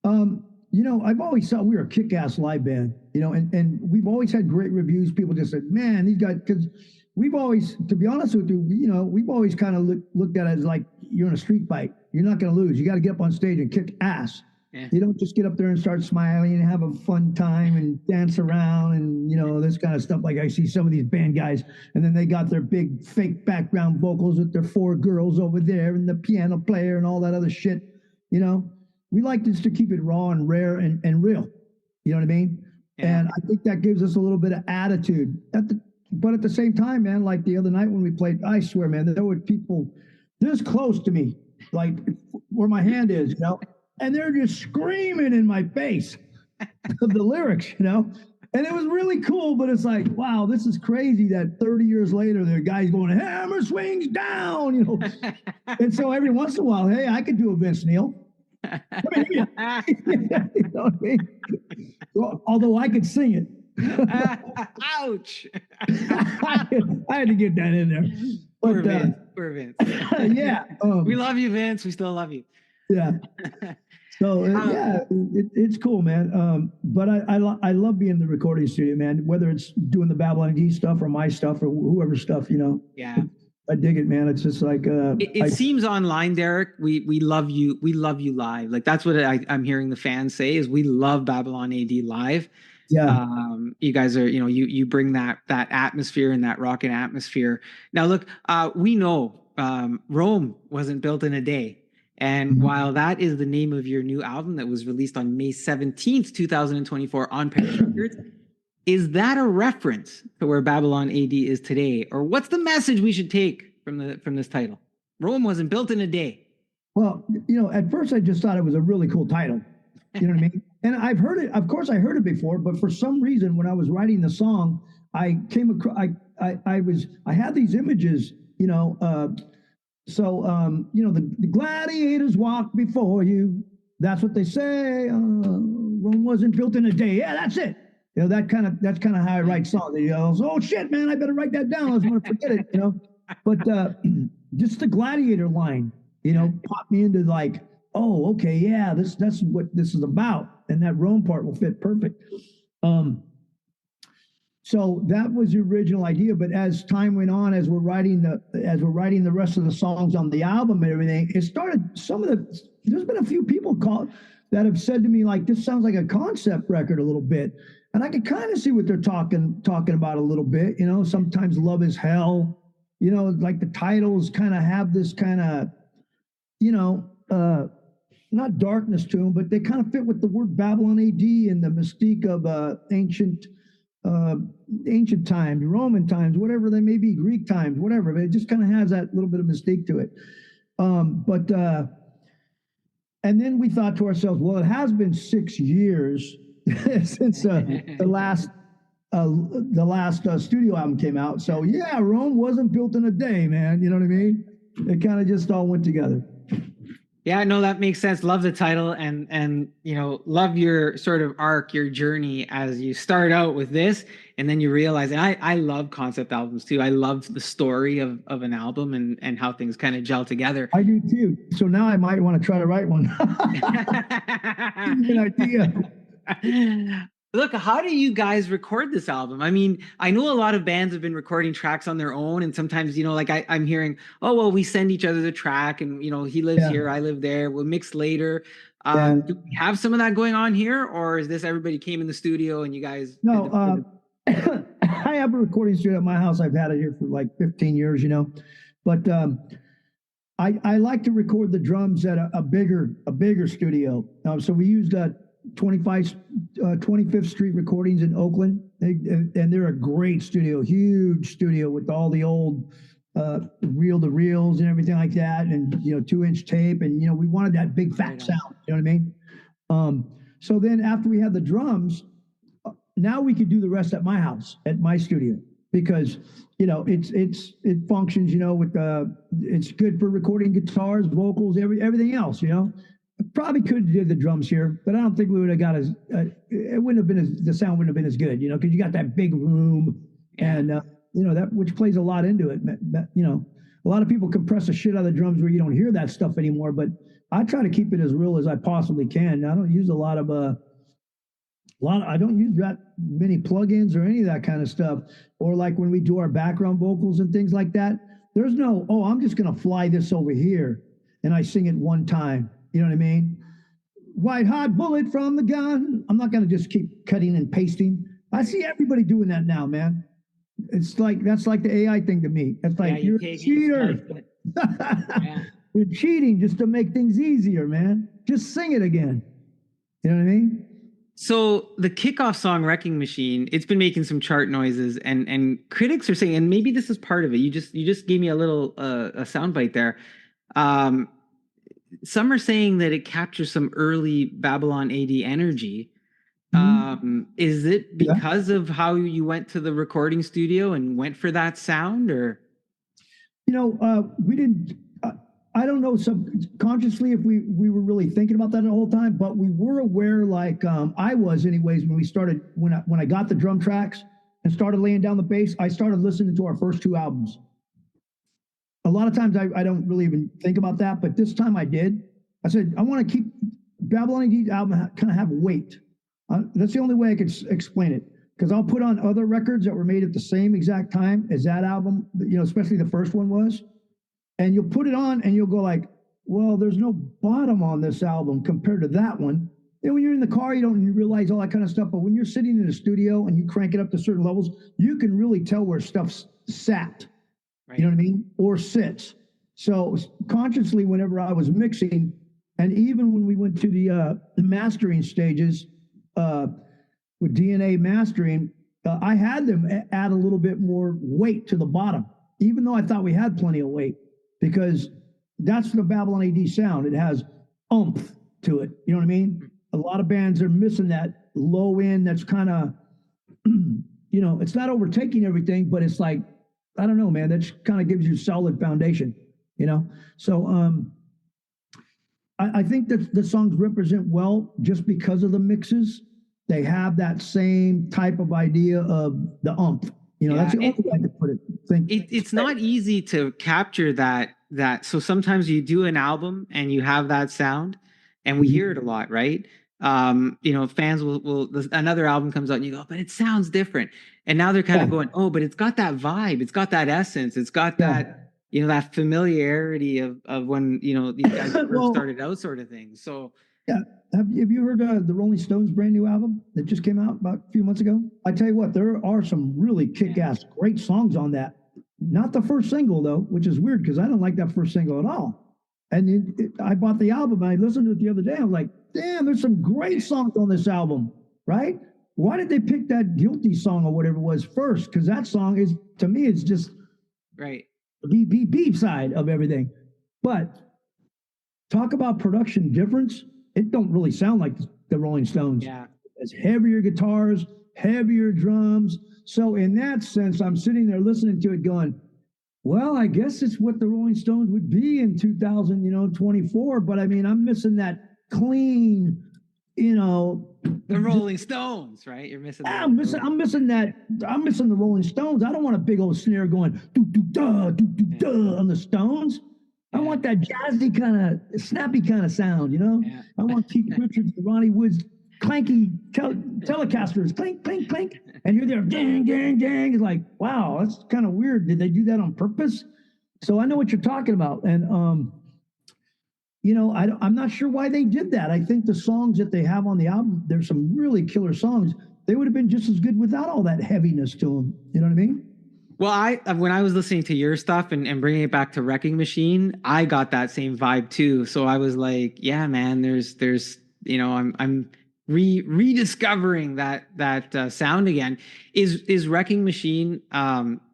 I've always thought we were a kick-ass live band, and we've always had great reviews. People just said, man, these guys, because we've always, to be honest with you, we've always kind of looked at it as like you're in a street fight. You're not going to lose. You got to get up on stage and kick ass. Yeah. You don't just get up there and start smiling and have a fun time and dance around and, this kind of stuff. Like I see some of these band guys, and then they got their big fake background vocals with their 4 girls over there and the piano player and all that other shit, We like just to keep it raw and rare and real. You know what I mean? Yeah. And I think that gives us a little bit of attitude. But at the same time, man, like the other night when we played, I swear, man, there were people this close to me, like where my hand is, and they're just screaming in my face of the lyrics, And it was really cool, but it's like, wow, this is crazy that 30 years later, there are guys going, hammer swings down, And so every once in a while, hey, I could do a Vince Neil. You know what I mean? Well, although I could sing it. Ouch. I had to get that in there. But, poor Vince. Yeah. We love you, Vince. We still love you. Yeah. So, it's cool, man. But I love being in the recording studio, man, whether it's doing the Babylon AD stuff or my stuff or whoever's stuff, Yeah. I dig it, man. It's just like it seems online, Derek. We love you. We love you live. Like that's what I'm hearing the fans say is we love Babylon AD live. Yeah. You guys are, you bring that atmosphere and that rockin' atmosphere. Now, look, we know Rome wasn't built in a day. And while that is the name of your new album that was released on May 17th, 2024 on Paris Records, is that a reference to where Babylon AD is today? Or what's the message we should take from this title? Rome wasn't built in a day. Well, at first I just thought it was a really cool title. You know what I mean? And I've heard it, of course I heard it before, but for some reason when I was writing the song, I came across, I had these images, the gladiators walk before you. That's what they say. Rome wasn't built in a day. Yeah, that's it. That's kind of how I write songs. Oh shit, man, I better write that down. I was going to forget it. But just the gladiator line, popped me into like, oh, okay, yeah, that's what this is about, and that Rome part will fit perfect. So that was the original idea. But as time went on, as we're writing the rest of the songs on the album and everything, it started. There's been a few people that have said to me like, this sounds like a concept record a little bit, and I can kind of see what they're talking about a little bit. Sometimes love is hell. Like the titles kind of have this kind of, not darkness to them, but they kind of fit with the word Babylon AD and the mystique of ancient times, Roman times, whatever they may be, Greek times, whatever. But it just kind of has that little bit of mystique to it. And then we thought to ourselves, well, it has been 6 years since the last studio album came out. So yeah, Rome wasn't built in a day, man. You know what I mean? It kind of just all went together. Yeah, no, that makes sense. Love the title and love your sort of arc, your journey as you start out with this and then you realize, and I love concept albums too. I love the story of an album and how things kind of gel together. I do too. So now I might want to try to write one. Good idea. Look, how do you guys record this album? I mean, I know a lot of bands have been recording tracks on their own, and sometimes, like I'm hearing, oh, well, we send each other the track, and he lives here, I live there, we'll mix later. Do we have some of that going on here, or is this everybody came in the studio and you guys? No, I have a recording studio at my house. I've had it here for like 15 years, but I like to record the drums at a bigger studio. So we used 25th Street Recordings in Oakland, and they're a great studio, huge studio with all the old reel-to-reels and everything like that, and 2-inch tape, and we wanted that big fat sound. You know what I mean? So then after we had the drums, now we could do the rest at my house, at my studio. because it functions, with it's good for recording guitars, vocals, everything else. Probably could have did the drums here, but I don't think we would have got it wouldn't have been the sound wouldn't have been as good, because you got that big room and that which plays a lot into it. A lot of people compress the shit out of the drums where you don't hear that stuff anymore, but I try to keep it as real as I possibly can. I don't use I don't use that many plugins or any of that kind of stuff. Or like when we do our background vocals and things like that, there's no, I'm just going to fly this over here and I sing it one time. You know what I mean? White hot bullet from the gun. I'm not going to just keep cutting and pasting. I see everybody doing that now, man. It's like, that's like the AI thing to me. It's like, you're a cheater. You're cheating just to make things easier, man. Just sing it again. You know what I mean? So the kickoff song "Wrecking Machine," it's been making some chart noises, and critics are saying, and maybe this is part of it. You just gave me a little a soundbite there. Some are saying that it captures some early Babylon AD energy. Is it because of how you went to the recording studio and went for that sound, or? We didn't. I don't know subconsciously if we were really thinking about that the whole time, but we were aware, like I was, anyways, when we started when I got the drum tracks and started laying down the bass. I started listening to our first two albums. A lot of times I don't really even think about that, but this time I did. I said I want to keep Babylon AD's album kind of have weight. That's the only way I could explain it, because I'll put on other records that were made at the same exact time as that album, especially the first one was. And you'll put it on and you'll go like, well, there's no bottom on this album compared to that one. And when you're in the car, you don't realize all that kind of stuff. But when you're sitting in a studio and you crank it up to certain levels, you can really tell where stuff's sat. Right. You know what I mean? Or sits. So consciously, whenever I was mixing, and even when we went to the mastering stages with DNA mastering, I had them add a little bit more weight to the bottom, even though I thought we had plenty of weight. Because that's the Babylon AD sound. It has oomph to it. You know what I mean? A lot of bands are missing that low end. That's kind of, it's not overtaking everything, but it's like, I don't know, man. That kind of gives you solid foundation, So I think that the songs represent well just because of the mixes. They have that same type of idea of the oomph. That's the only way I could put it. It's not easy to capture that. So sometimes you do an album and you have that sound, and we hear it a lot, right? Fans will another album comes out and you go, but it sounds different. And now they're kind of going, oh, but it's got that vibe, it's got that essence, it's got that, that familiarity of when these guys first started out, sort of thing. So Have you heard the Rolling Stones' brand new album that just came out about a few months ago? I tell you what, there are some really kick-ass, great songs on that. Not the first single, though, which is weird because I don't like that first single at all. And I bought the album, and I listened to it the other day. I was like, damn, there's some great songs on this album, right? Why did they pick that Guilty song or whatever it was first? Because that song is, to me, it's just right the beep side of everything. But talk about production difference. It don't really sound like the Rolling Stones. Yeah. It's heavier guitars, heavier drums. So in that sense, I'm sitting there listening to it going, well, I guess it's what the Rolling Stones would be in 2024. But I mean, I'm missing that clean, the Rolling Stones, right? You're missing that. I'm missing that. I'm missing the Rolling Stones. I don't want a big old snare going do duh on the Stones. I want that jazzy kind of, snappy kind of sound, Yeah. I want Keith Richards, the Ronnie Woods, clanky Telecasters, clink, clink, clink. And you're there, dang, dang, dang. It's like, wow, that's kind of weird. Did they do that on purpose? So I know what you're talking about. And, I'm not sure why they did that. I think the songs that they have on the album, there's some really killer songs. They would have been just as good without all that heaviness to them. You know what I mean? Well, when I was listening to your stuff and bringing it back to Wrecking Machine, I got that same vibe too. So I was like, yeah, man, there's I'm rediscovering that sound again. Is Wrecking Machine,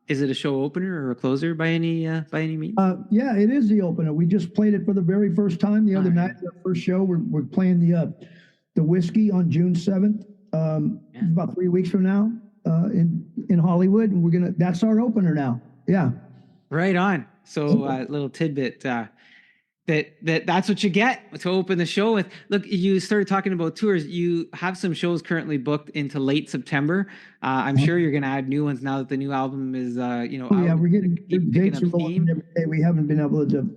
is it a show opener or a closer by any means? Yeah, it is the opener. We just played it for the very first time the other night. Our first show. We're playing the Whiskey on June 7th. About 3 weeks from now. in Hollywood, and that's our opener now. Yeah. Right on. So, little tidbit. That's what you get to open the show with. Look, you started talking about tours. You have some shows currently booked into late September. I'm sure you're going to add new ones now that the new album is, Oh yeah, out. we're getting Keep picking dates up are rolling steam. in every day. We haven't been able to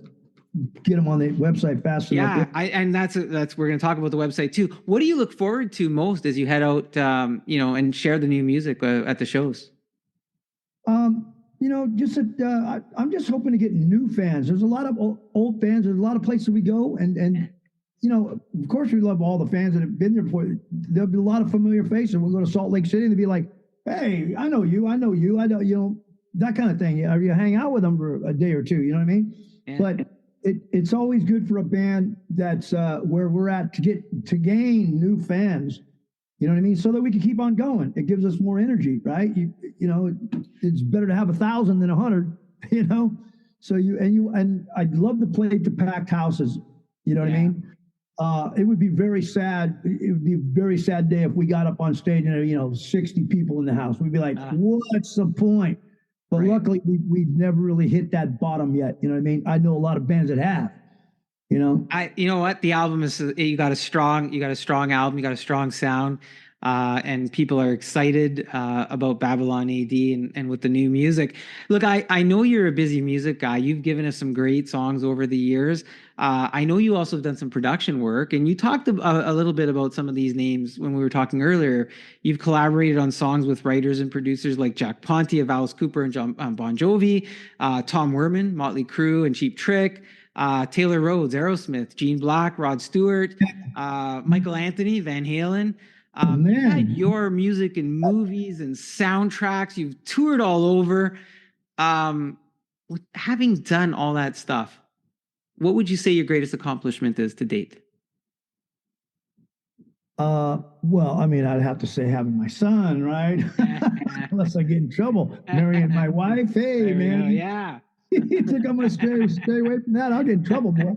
get them on the website fast enough. Yeah, and that's we're going to talk about the website too. What do you look forward to most as you head out, and share the new music at the shows? Just I'm just hoping to get new fans. There's a lot of old fans. There's a lot of places we go, and of course we love all the fans that have been there before. There'll be a lot of familiar faces. We'll go to Salt Lake City and they'll be like, "Hey, I know you. I know you. I know that kind of thing." You hang out with them for a day or two. You know what I mean? Yeah. But it's always good for a band that's where we're at to gain new fans. You know what I mean? So that we can keep on going. It gives us more energy, right? It's better to have 1,000 than 100. So and I'd love to play to packed houses. You know what I mean? It would be very sad. It would be a very sad day if we got up on stage and 60 people in the house. We'd be like, what's the point? But Right. luckily, we've never really hit that bottom yet. You know what I mean? I know a lot of bands that have. You know what? The album is, you got a strong album, you got a strong sound, and people are excited about Babylon AD and with the new music. Look, I know you're a busy music guy. You've given us some great songs over the years. I know you also have done some production work, and you talked a little bit about some of these names when we were talking earlier. You've collaborated on songs with writers and producers like Jack Ponti of Alice Cooper and Bon Jovi, Tom Werman, Motley Crue, and Cheap Trick. Taylor Rhodes, Aerosmith, Gene Black, Rod Stewart, Michael Anthony, Van Halen. You've had your music in movies and soundtracks. You've toured all over. Having done all that stuff, what would you say your greatest accomplishment is to date? Well, I mean, I'd have to say having my son, right? Unless I get in trouble. Marrying my wife. Hey, man. Yeah. You think I'm going to stay away from that? I'll get in trouble, boy.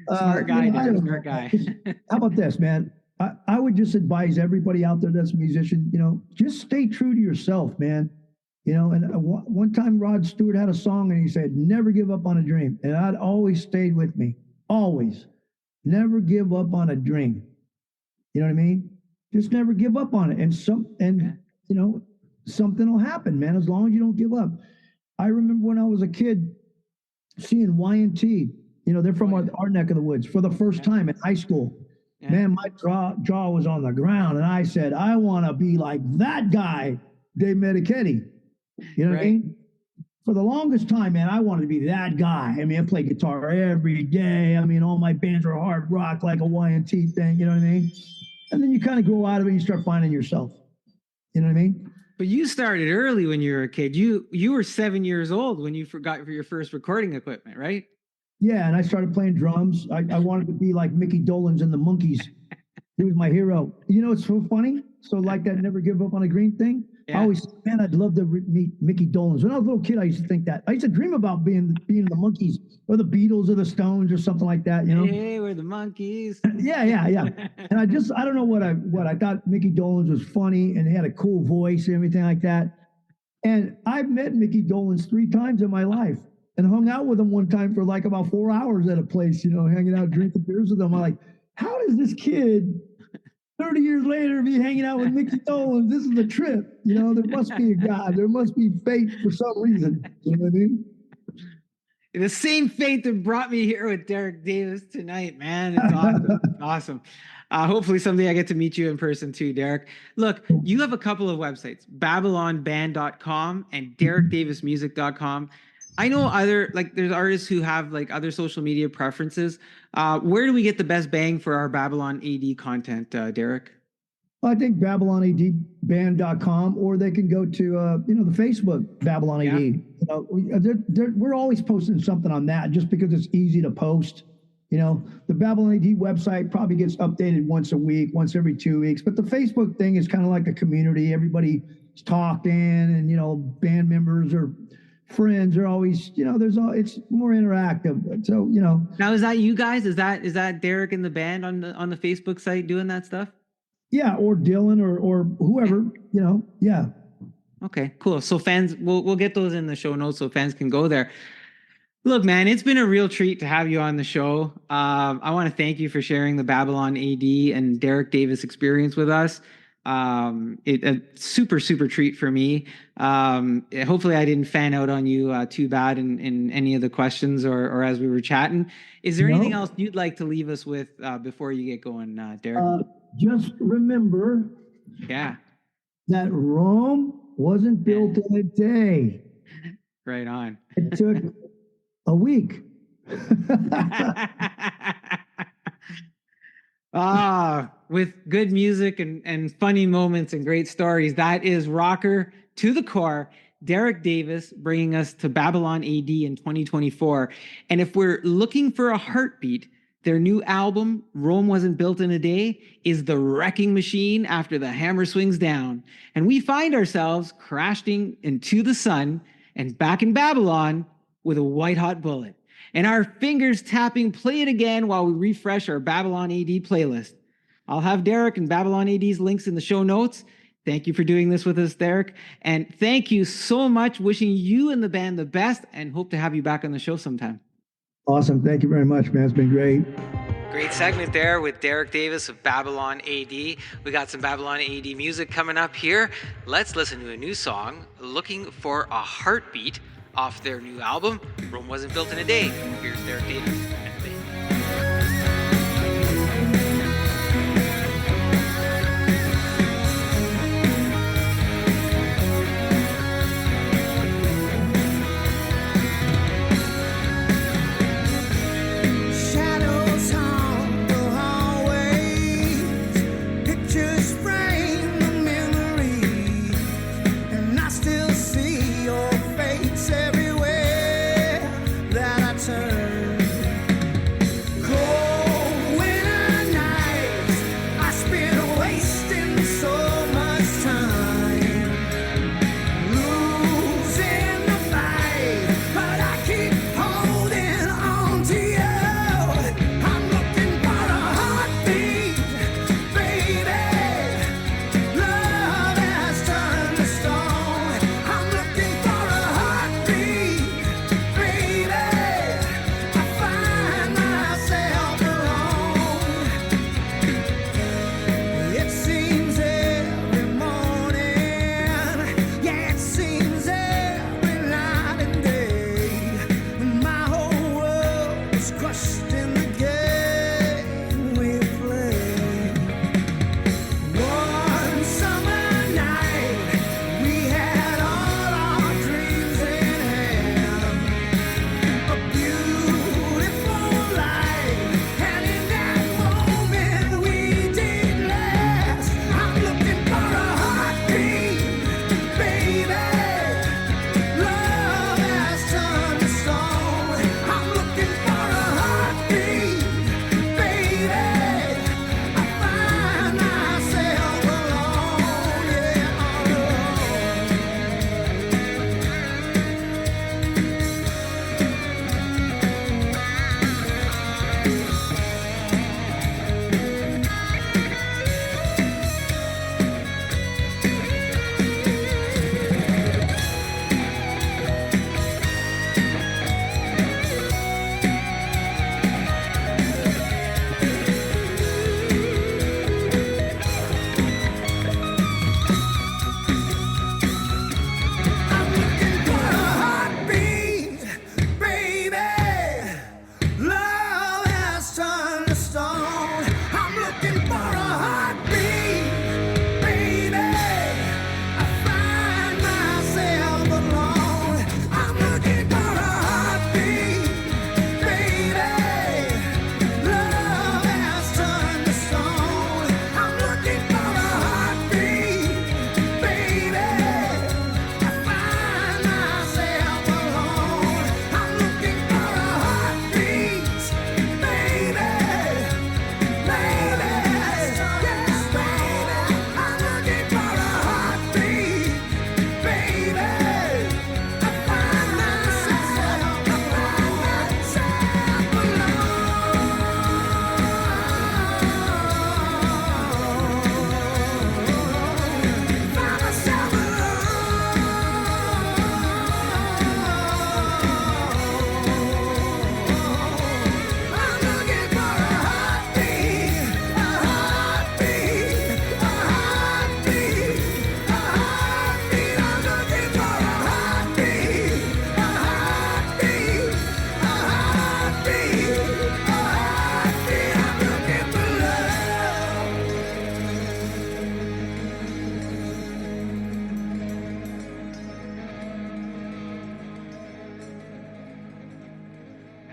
Smart guy, smart guy. How about this, man? I would just advise everybody out there that's a musician, just stay true to yourself, man. And one time Rod Stewart had a song and he said, "Never give up on a dream." And that always stayed with me. Always. Never give up on a dream. You know what I mean? Just never give up on it. And something will happen, man, as long as you don't give up. I remember when I was a kid seeing Y&T, they're from our neck of the woods for the first time in high school. Yeah. Man, my jaw was on the ground. And I said, I want to be like that guy, Dave Medichetti. You know what I mean? For the longest time, man, I wanted to be that guy. I mean, I play guitar every day. I mean, all my bands are hard rock, like a Y&T thing. You know what I mean? And then you kind of grow out of it and you start finding yourself. You know what I mean? But you started early when you were a kid. You were 7 years old when you forgot for your first recording equipment, right? Yeah, and I started playing drums. I wanted to be like Mickey Dolenz and the Monkees. He was my hero. It's so funny. So like that never give up on a dream thing. Yeah. I always, man, I'd love to meet Mickey Dolenz. When I was a little kid, I used to think that. I used to dream about being the Monkees or the Beatles or the Stones or something like that. Hey, we're the Monkees. Yeah. And I don't know what I thought Mickey Dolenz was funny and he had a cool voice and everything like that. And I've met Mickey Dolenz 3 times in my life and hung out with him one time for like about 4 hours at a place, hanging out, drinking beers with him. I'm like, how does this kid 30 years later be hanging out with Mickey Dolenz? This is a trip. There must be a God. There must be fate for some reason. You know what I mean? The same fate that brought me here with Derek Davis tonight, man. It's awesome. Awesome. Hopefully someday I get to meet you in person too, Derek. Look, you have a couple of websites, babylonband.com and derekdavismusic.com. I know there's artists who have like other social media preferences. Where do we get the best bang for our Babylon AD content, Derek? I think babylonadband.com, or they can go to the Facebook Babylon AD. We're always posting something on that just because it's easy to post. The Babylon AD website probably gets updated once a week, once every 2 weeks. But the Facebook thing is kind of like a community. Everybody's talking, and band members or friends are always, it's more interactive. So Now, is that you guys? Is that Derek and the band on the Facebook site doing that stuff? Yeah, or Dylan or whoever, yeah. Okay, cool. So fans, we'll get those in the show notes so fans can go there. Look, man, it's been a real treat to have you on the show. I want to thank you for sharing the Babylon AD and Derek Davis experience with us. It a super treat for me. Hopefully, I didn't fan out on you too bad in any of the questions or as we were chatting. Is there anything else you'd like to leave us with before you get going, Derek? Just remember, Yeah, that Rome wasn't built in a day. right on. It took a week. With good music and funny moments and great stories. That is rocker to the core. Derek Davis bringing us to Babylon AD in 2024. And if we're looking for a heartbeat, their new album, Rome Wasn't Built in a Day, is the wrecking machine after the hammer swings down. And we find ourselves crashing into the sun and back in Babylon with a white hot bullet. And our fingers tapping play it again while we refresh our Babylon AD playlist. I'll have Derek and Babylon AD's links in the show notes. Thank you for doing this with us, Derek. And thank you so much. Wishing you and the band the best and hope to have you back on the show sometime. Awesome. Thank you very much, man. It's been great. Great segment there with Derek Davis of Babylon AD. We got some Babylon AD music coming up here. Let's listen to a new song, Looking for a Heartbeat, off their new album, Rome Wasn't Built in a Day. Here's Derek Davis and the band. Everywhere that I turn,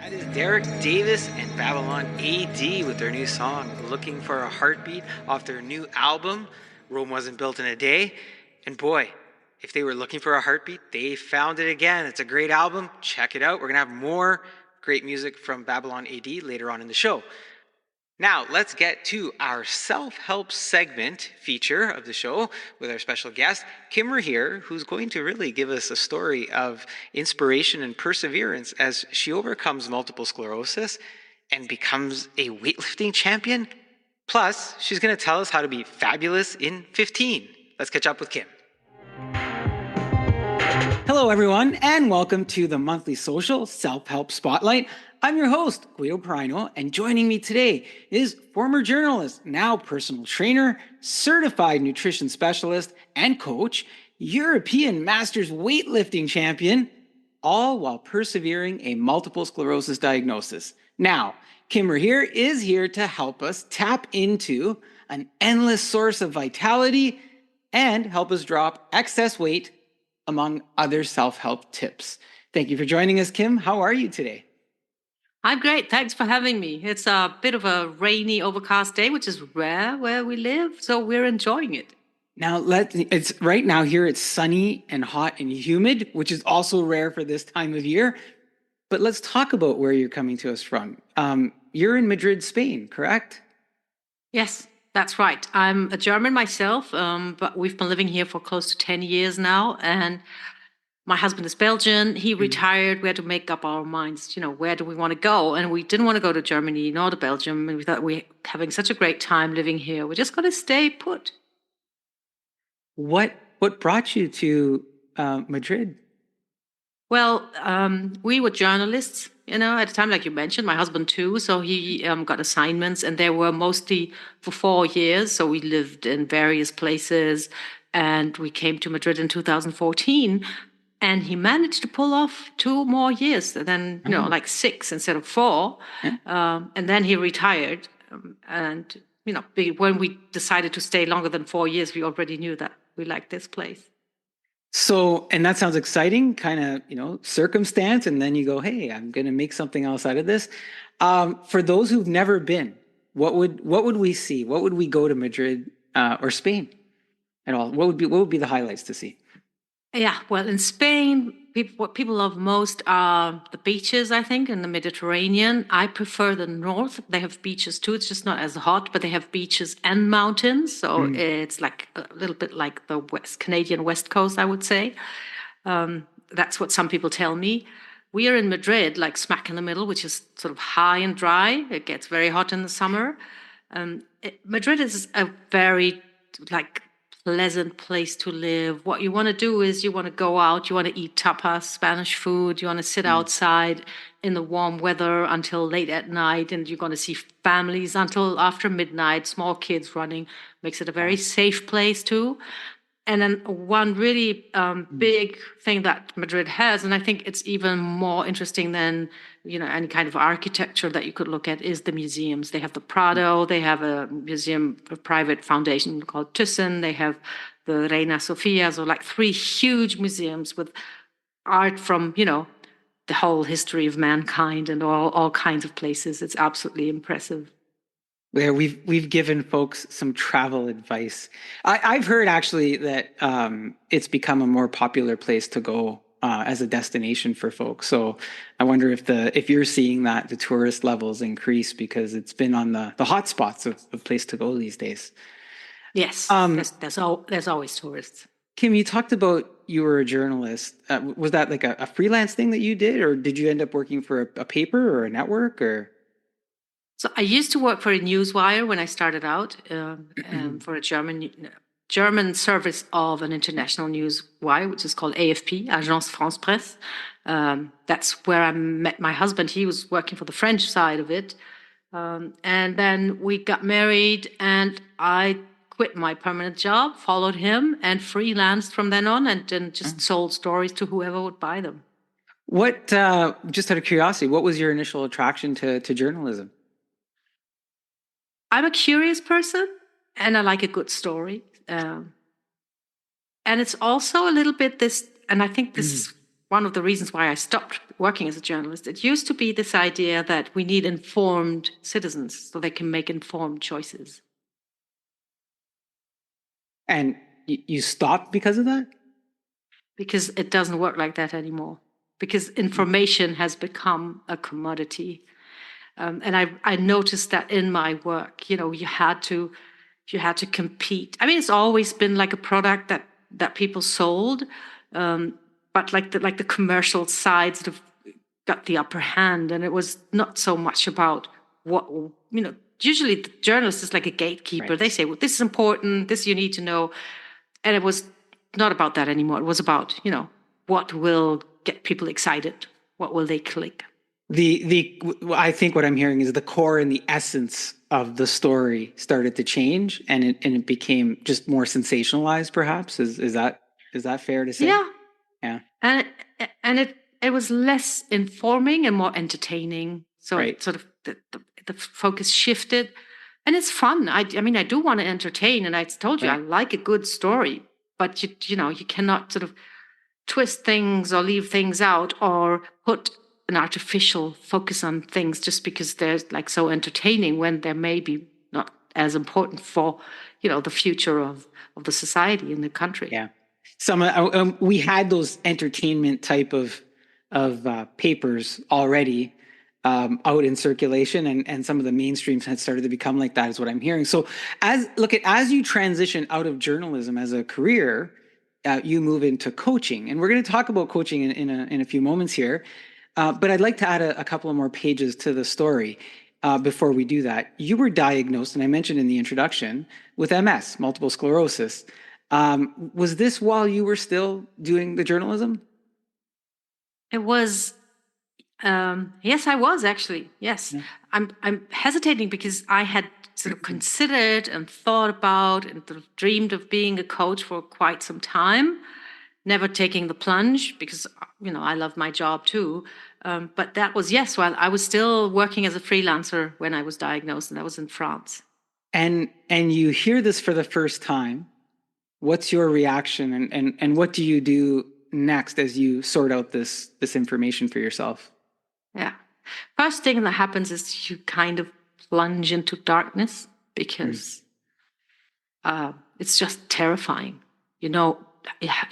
That is Derek Davis and Babylon AD with their new song, Looking for a Heartbeat, off their new album, Rome Wasn't Built in a Day. And boy, if they were looking for a heartbeat, they found it again. It's a great album. Check it out. We're going to have more great music from Babylon AD later on in the show. Now, let's get to our self-help segment feature of the show with our special guest, Kim Rahir, who's going to really give us a story of inspiration and perseverance as she overcomes multiple sclerosis and becomes a weightlifting champion. Plus, she's going to tell us how to be fabulous in 15. Let's catch up with Kim. Hello, everyone, and welcome to the monthly social self-help spotlight. I'm your host, Guido Perino, and joining me today is former journalist, now personal trainer, certified nutrition specialist, and coach, European Masters weightlifting champion, all while persevering a multiple sclerosis diagnosis. Now, Kim Rahir is here to help us tap into an endless source of vitality and help us drop excess weight, among other self-help tips. Thank you for joining us, Kim. How are you today? I'm great. Thanks for having me. It's a bit of a rainy, overcast day, which is rare where we live, so we're enjoying it. Now, it's right now here, it's sunny and hot and humid, which is also rare for this time of year. But let's talk about where you're coming to us from. You're in Madrid, Spain, correct? Yes, that's right. I'm a German myself, but we've been living here for close to 10 years now. And my husband is Belgian. He retired. We had to make up our minds, where do we want to go? And we didn't want to go to Germany nor to Belgium. And we thought we're having such a great time living here. We're just going to stay put. What brought you to Madrid? Well, we were journalists, at a time, like you mentioned, my husband too. So he got assignments, and they were mostly for 4 years. So we lived in various places, and we came to Madrid in 2014. And he managed to pull off 2 more years, then, like 6 instead of 4. Yeah. And then he retired. And, when we decided to stay longer than 4 years, we already knew that we liked this place. So, and that sounds exciting, kind of, circumstance. And then you go, hey, I'm going to make something else out of this. For those who've never been, what would we see? What would we go to Madrid or Spain at all? What would be the highlights to see? Yeah, well, in Spain, what people love most are the beaches, I think, in the Mediterranean. I prefer the north. They have beaches too. It's just not as hot, but they have beaches and mountains. So it's like a little bit like the Canadian West Coast, I would say. That's what some people tell me. We are in Madrid, like smack in the middle, which is sort of high and dry. It gets very hot in the summer. Madrid is a very, pleasant place to live. What you want to do is you want to go out, you want to eat tapas, Spanish food, you want to sit outside in the warm weather until late at night, and you're going to see families until after midnight, small kids running. Makes it a very safe place too. And then one really big thing that Madrid has, and I think it's even more interesting than any kind of architecture that you could look at, is the museums. They have the Prado, they have a museum, a private foundation called Thyssen, they have the Reina Sofia, so like 3 huge museums with art from the whole history of mankind and all kinds of places. It's absolutely impressive. Where we've given folks some travel advice. I've heard actually that it's become a more popular place to go as a destination for folks. So I wonder if you're seeing that the tourist levels increase because it's been on the hot spots of place to go these days. Yes, there's always tourists. Kim, you talked about you were a journalist. Was that like a freelance thing that you did, or did you end up working for a paper or a network or? So I used to work for a newswire when I started out for a German service of an international newswire, which is called AFP, Agence France Presse. That's where I met my husband. He was working for the French side of it. And then we got married, and I quit my permanent job, followed him, and freelanced from then on, and then just sold stories to whoever would buy them. What, just out of curiosity, what was your initial attraction to journalism? I'm a curious person, and I like a good story. And it's also a little bit this, and I think this is one of the reasons why I stopped working as a journalist, it used to be this idea that we need informed citizens so they can make informed choices. And you stopped because of that? Because it doesn't work like that anymore. Because information has become a commodity. And I noticed that in my work, you had to compete. I mean, it's always been like a product that people sold, but like the commercial side sort of got the upper hand, and it was not so much about what. Usually the journalist is like a gatekeeper. Right. They say, well, this is important, this you need to know, and it was not about that anymore. It was about what will get people excited, what will they click. I think what I'm hearing is the core and the essence of the story started to change, and it became just more sensationalized. Perhaps is that fair to say? Yeah, yeah. And it was less informing and more entertaining. So Right. It sort of the focus shifted, and it's fun. I mean, I do want to entertain, and I told you Right. I like a good story, but you cannot sort of twist things or leave things out or put an artificial focus on things just because they're like so entertaining when they may be not as important for the future of the society and the country. Yeah, we had those entertainment type of papers already out in circulation, and some of the mainstreams had started to become like that, is what I'm hearing. So as you transition out of journalism as a career, you move into coaching, and we're going to talk about coaching in a few moments here. But I'd like to add a couple of more pages to the story. Before we do that, you were diagnosed, and I mentioned in the introduction, with MS, multiple sclerosis. Was this while you were still doing the journalism? It was, yes, I was actually. Yes, yeah. I'm hesitating because I had sort of considered and thought about and sort of dreamed of being a coach for quite some time, never taking the plunge because I love my job too. But that was, yes, while I was still working as a freelancer when I was diagnosed, and that was in France. And you hear this for the first time. What's your reaction, and what do you do next as you sort out this information for yourself? Yeah. First thing that happens is you kind of plunge into darkness because it's just terrifying. You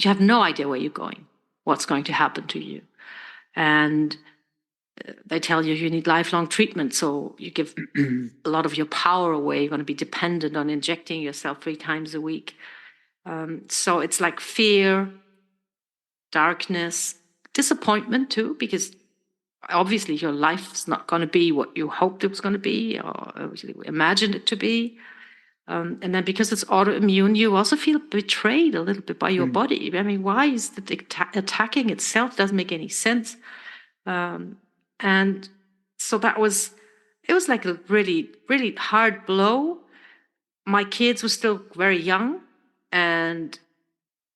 have no idea where you're going, what's going to happen to you. And they tell you need lifelong treatment, so you give a lot of your power away. You're going to be dependent on injecting yourself 3 times a week. So it's like fear, darkness, disappointment too, because obviously your life's not going to be what you hoped it was going to be or imagined it to be. And then because it's autoimmune, you also feel betrayed a little bit by your body. I mean, why is it attacking itself? Doesn't make any sense. And so it was like a really, really hard blow. My kids were still very young, and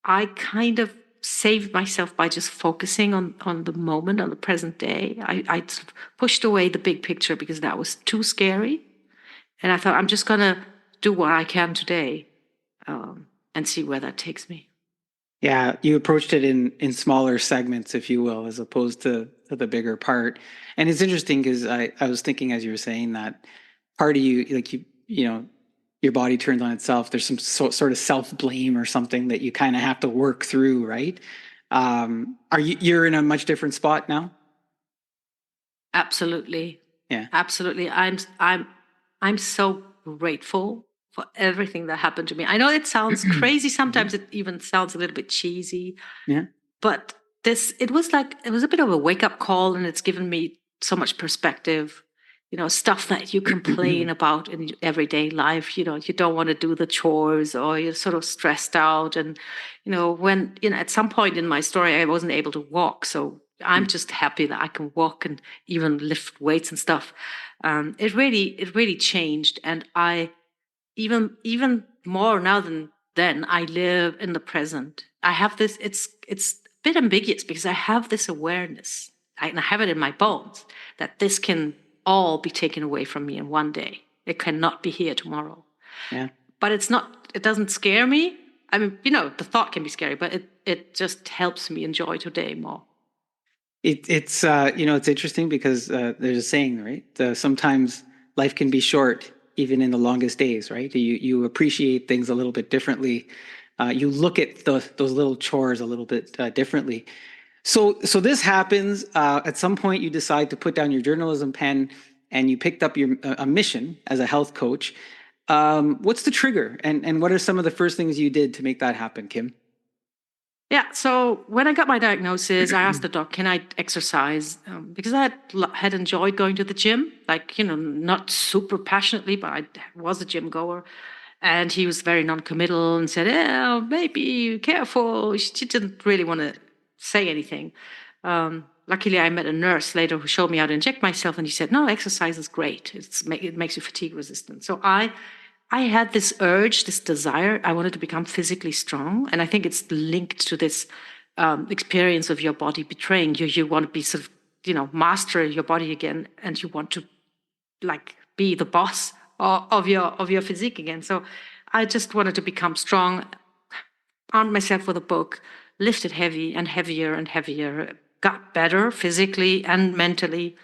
I kind of saved myself by just focusing on the moment, on the present day. I sort of pushed away the big picture because that was too scary. And I thought, I'm just going to do what I can today and see where that takes me. Yeah, you approached it in smaller segments, if you will, as opposed to the bigger part. And it's interesting because I was thinking as you were saying that part of you, like your body turns on itself. There's some sort of self-blame or something that you kind of have to work through, right? You're in a much different spot now? Absolutely. Yeah. Absolutely. I'm so grateful for everything that happened to me. I know it sounds crazy. Sometimes it even sounds a little bit cheesy. Yeah. But it was a bit of a wake-up call, and it's given me so much perspective. Stuff that you complain about in everyday life. You don't want to do the chores, or you're sort of stressed out. And, when, at some point in my story, I wasn't able to walk. So I'm just happy that I can walk and even lift weights and stuff. It really changed. And I, even more now than then, I live in the present. I have this, it's a bit ambiguous because I have this awareness, and I have it in my bones, that this can all be taken away from me in one day. It cannot be here tomorrow. Yeah. But it doesn't scare me. I mean, the thought can be scary, but it just helps me enjoy today more. It's interesting because there's a saying, right? Sometimes life can be short, even in the longest days, right? You appreciate things a little bit differently. You look at those little chores a little bit differently. So this happens. At some point, you decide to put down your journalism pen, and you picked up your a mission as a health coach. What's the trigger, and what are some of the first things you did to make that happen, Kim? Yeah, so when I got my diagnosis, I asked the doc, can I exercise? Because I had enjoyed going to the gym, like, not super passionately, but I was a gym goer. And he was very non-committal and said, maybe careful. She didn't really want to say anything. Luckily, I met a nurse later who showed me how to inject myself, and he said, no, exercise is great. It makes you fatigue resistant. So I had this urge, this desire. I wanted to become physically strong. And I think it's linked to this experience of your body betraying you. You want to be sort of, master your body again. And you want to like be the boss of your physique again. So I just wanted to become strong, armed myself with a book, lifted heavy and heavier and heavier, got better physically and mentally.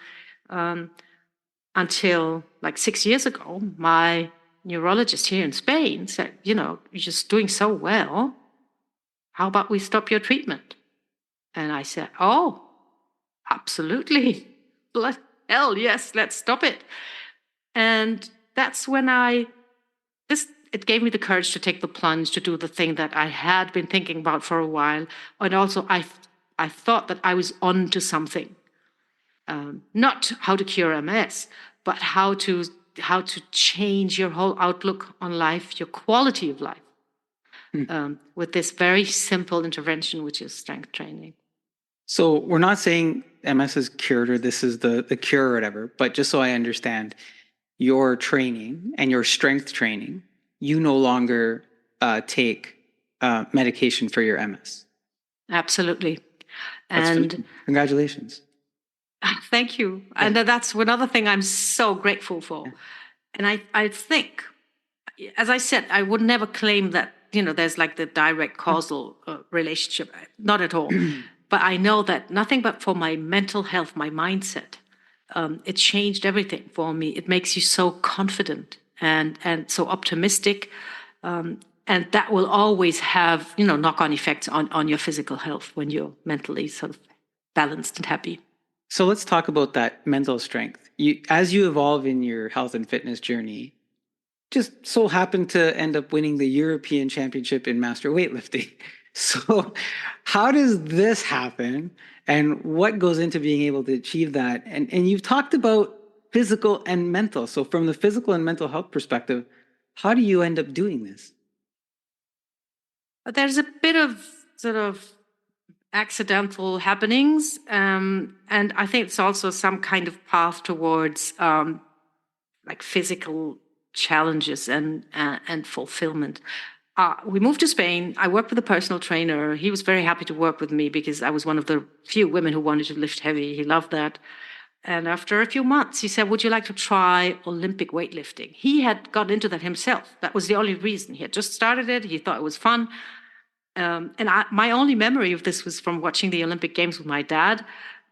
Until like 6 years ago, my neurologist here in Spain said, you're just doing so well. How about we stop your treatment? And I said, oh, absolutely. Blood hell, yes, let's stop it. And that's when it gave me the courage to take the plunge, to do the thing that I had been thinking about for a while. And also I thought that I was on to something. Not how to cure MS, but how to change your whole outlook on life, your quality of life, with this very simple intervention, which is strength training. So we're not saying MS is cured or this is the cure or whatever, but just so I understand, your training and your strength training, you no longer take medication for your MS. Absolutely. And congratulations. Thank you. Yeah. And that's another thing I'm so grateful for. And I think, as I said, I would never claim that, there's like the direct causal relationship. Not at all. But I know that nothing but for my mental health, my mindset, it changed everything for me. It makes you so confident and so optimistic. And that will always have, knock-on effects on your physical health when you're mentally sort of balanced and happy. So let's talk about that mental strength. As you evolve in your health and fitness journey, just so happen to end up winning the European Championship in master weightlifting. So how does this happen, and what goes into being able to achieve that? And you've talked about physical and mental. So from the physical and mental health perspective, how do you end up doing this? There's a bit of sort of accidental happenings, and I think it's also some kind of path towards like physical challenges and fulfillment. We moved to Spain. I worked with a personal trainer. He was very happy to work with me because I was one of the few women who wanted to lift heavy. He loved that. And after a few months, he said, would you like to try Olympic weightlifting? He had got into that himself. That was the only reason. He had just started it. He thought it was fun. My only memory of this was from watching the Olympic Games with my dad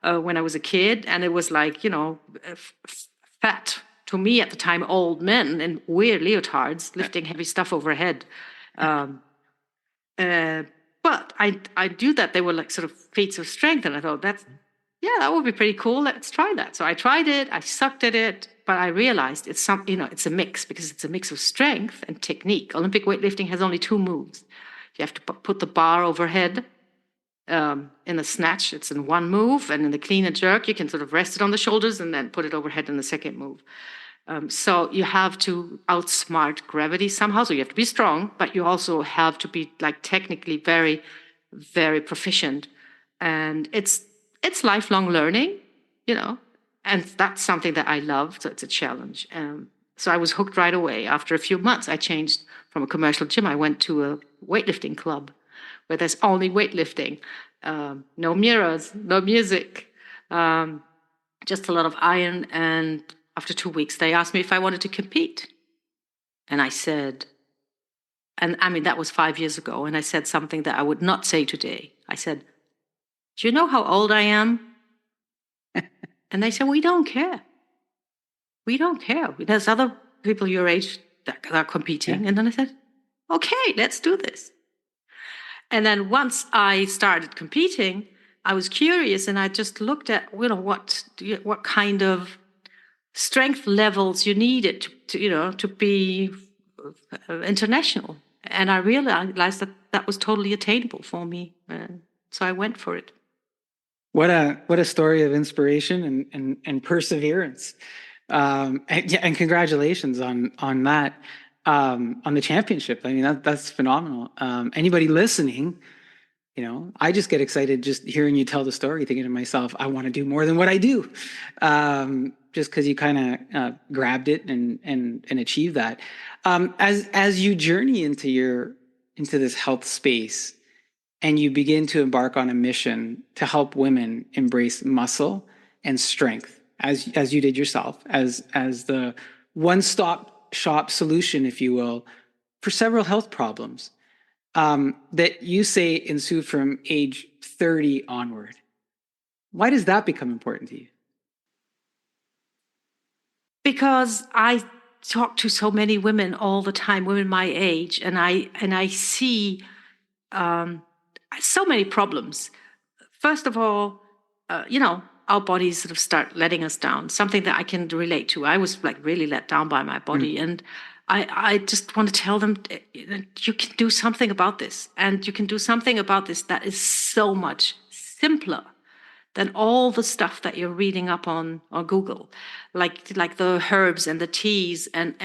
when I was a kid. And it was like, fat, to me at the time, old men in weird leotards lifting heavy stuff overhead. But I knew that they were like sort of feats of strength. And I thought, that would be pretty cool. Let's try that. So I tried it. I sucked at it. But I realized it's a mix, because it's a mix of strength and technique. Olympic weightlifting has only 2 moves. You have to put the bar overhead. In the snatch, it's in 1 move. And in the clean and jerk, you can sort of rest it on the shoulders and then put it overhead in the 2nd move. So you have to outsmart gravity somehow. So you have to be strong, but you also have to be like technically very, very proficient. And it's lifelong learning, and that's something that I love. So it's a challenge. So I was hooked right away. After a few months, I changed from a commercial gym. I went to a weightlifting club where there's only weightlifting, no mirrors, no music, just a lot of iron. And after 2 weeks, they asked me if I wanted to compete. And I said, and I mean, that was 5 years ago. And I said something that I would not say today. I said, do you know how old I am? And they said, we don't care. We don't care. There's other people your age that are competing. Yeah. And then I said, okay, let's do this. And then once I started competing, I was curious, and I just looked at, what kind of strength levels you needed to be international. And I realized that that was totally attainable for me. So I went for it. What a story of inspiration and perseverance. And congratulations on that, on the championship. I mean, that's phenomenal. Anybody listening, I just get excited just hearing you tell the story, thinking to myself, I want to do more than what I do. Just because you kind of grabbed it and achieved that. As you journey into this health space, and you begin to embark on a mission to help women embrace muscle and strength, as you did yourself, as the one-stop shop solution, if you will, for several health problems that you say ensue from age 30 onward. Why does that become important to you? Because I talk to so many women all the time, women my age, and I see so many problems. First of all, our bodies sort of start letting us down, something that I can relate to. I was like really let down by my body. And I just want to tell them, you can do something about this. And you can do something about this that is so much simpler than all the stuff that you're reading up on Google, like the herbs and the teas and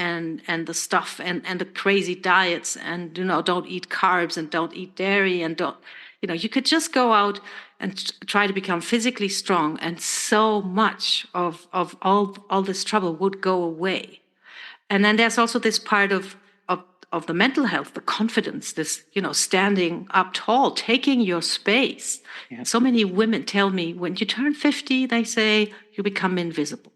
the stuff and the crazy diets and don't eat carbs and don't eat dairy and don't you could just go out and try to become physically strong, and so much of all this trouble would go away. And then there's also this part of the mental health, the confidence, this, standing up tall, taking your space. Yeah. So many women tell me when you turn 50, they say you become invisible.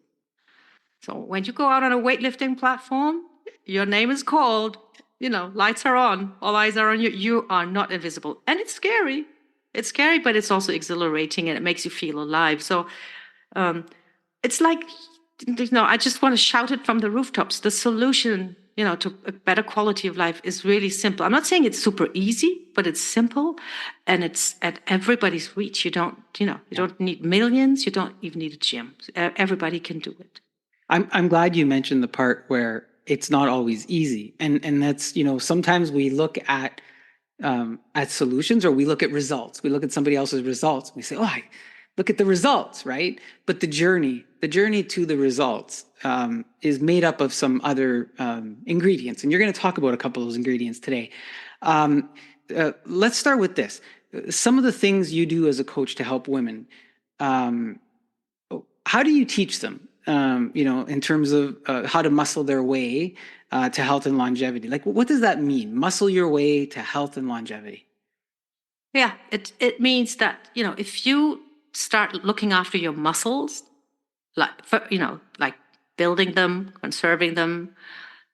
So when you go out on a weightlifting platform, your name is called, lights are on, all eyes are on you. You are not invisible. And it's scary. It's scary, but it's also exhilarating, and it makes you feel alive. So it's like, I just want to shout it from the rooftops. The solution, to a better quality of life is really simple. I'm not saying it's super easy, but it's simple, and it's at everybody's reach. You don't need millions. You don't even need a gym. Everybody can do it. I'm glad you mentioned the part where it's not always easy, and that's sometimes we look at solutions, or we look at results. We look at somebody else's results. And we say, I look at the results, right? But the journey to the results is made up of some other ingredients. And you're going to talk about a couple of those ingredients today. Let's start with this. Some of the things you do as a coach to help women, how do you teach them, in terms of how to muscle their way to health and longevity? Like, what does that mean? Muscle your way to health and longevity. Yeah, it means that, if you start looking after your muscles, like building them, conserving them,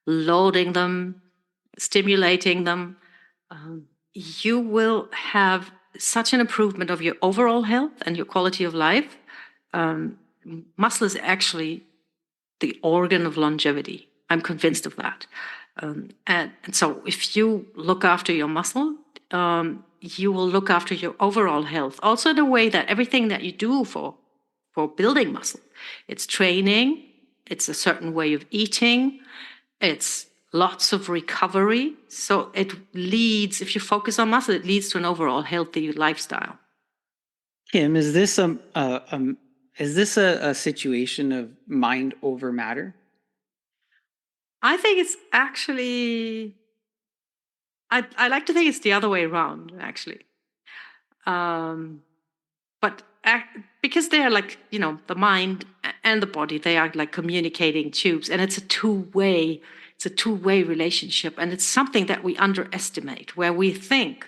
loading them, stimulating them, you will have such an improvement of your overall health and your quality of life. Muscle is actually the organ of longevity. I'm convinced of that. And so if you look after your muscle, you will look after your overall health. Also in a way that everything that you do for building muscle, it's training, it's a certain way of eating, it's lots of recovery. So it leads, if you focus on muscle, it leads to an overall healthy lifestyle. Kim, is this a situation of mind over matter? I think it's actually, I like to think it's the other way around, actually. But because they are like, the mind and the body, they are like communicating tubes, and it's a two-way relationship. And it's something that we underestimate, where we think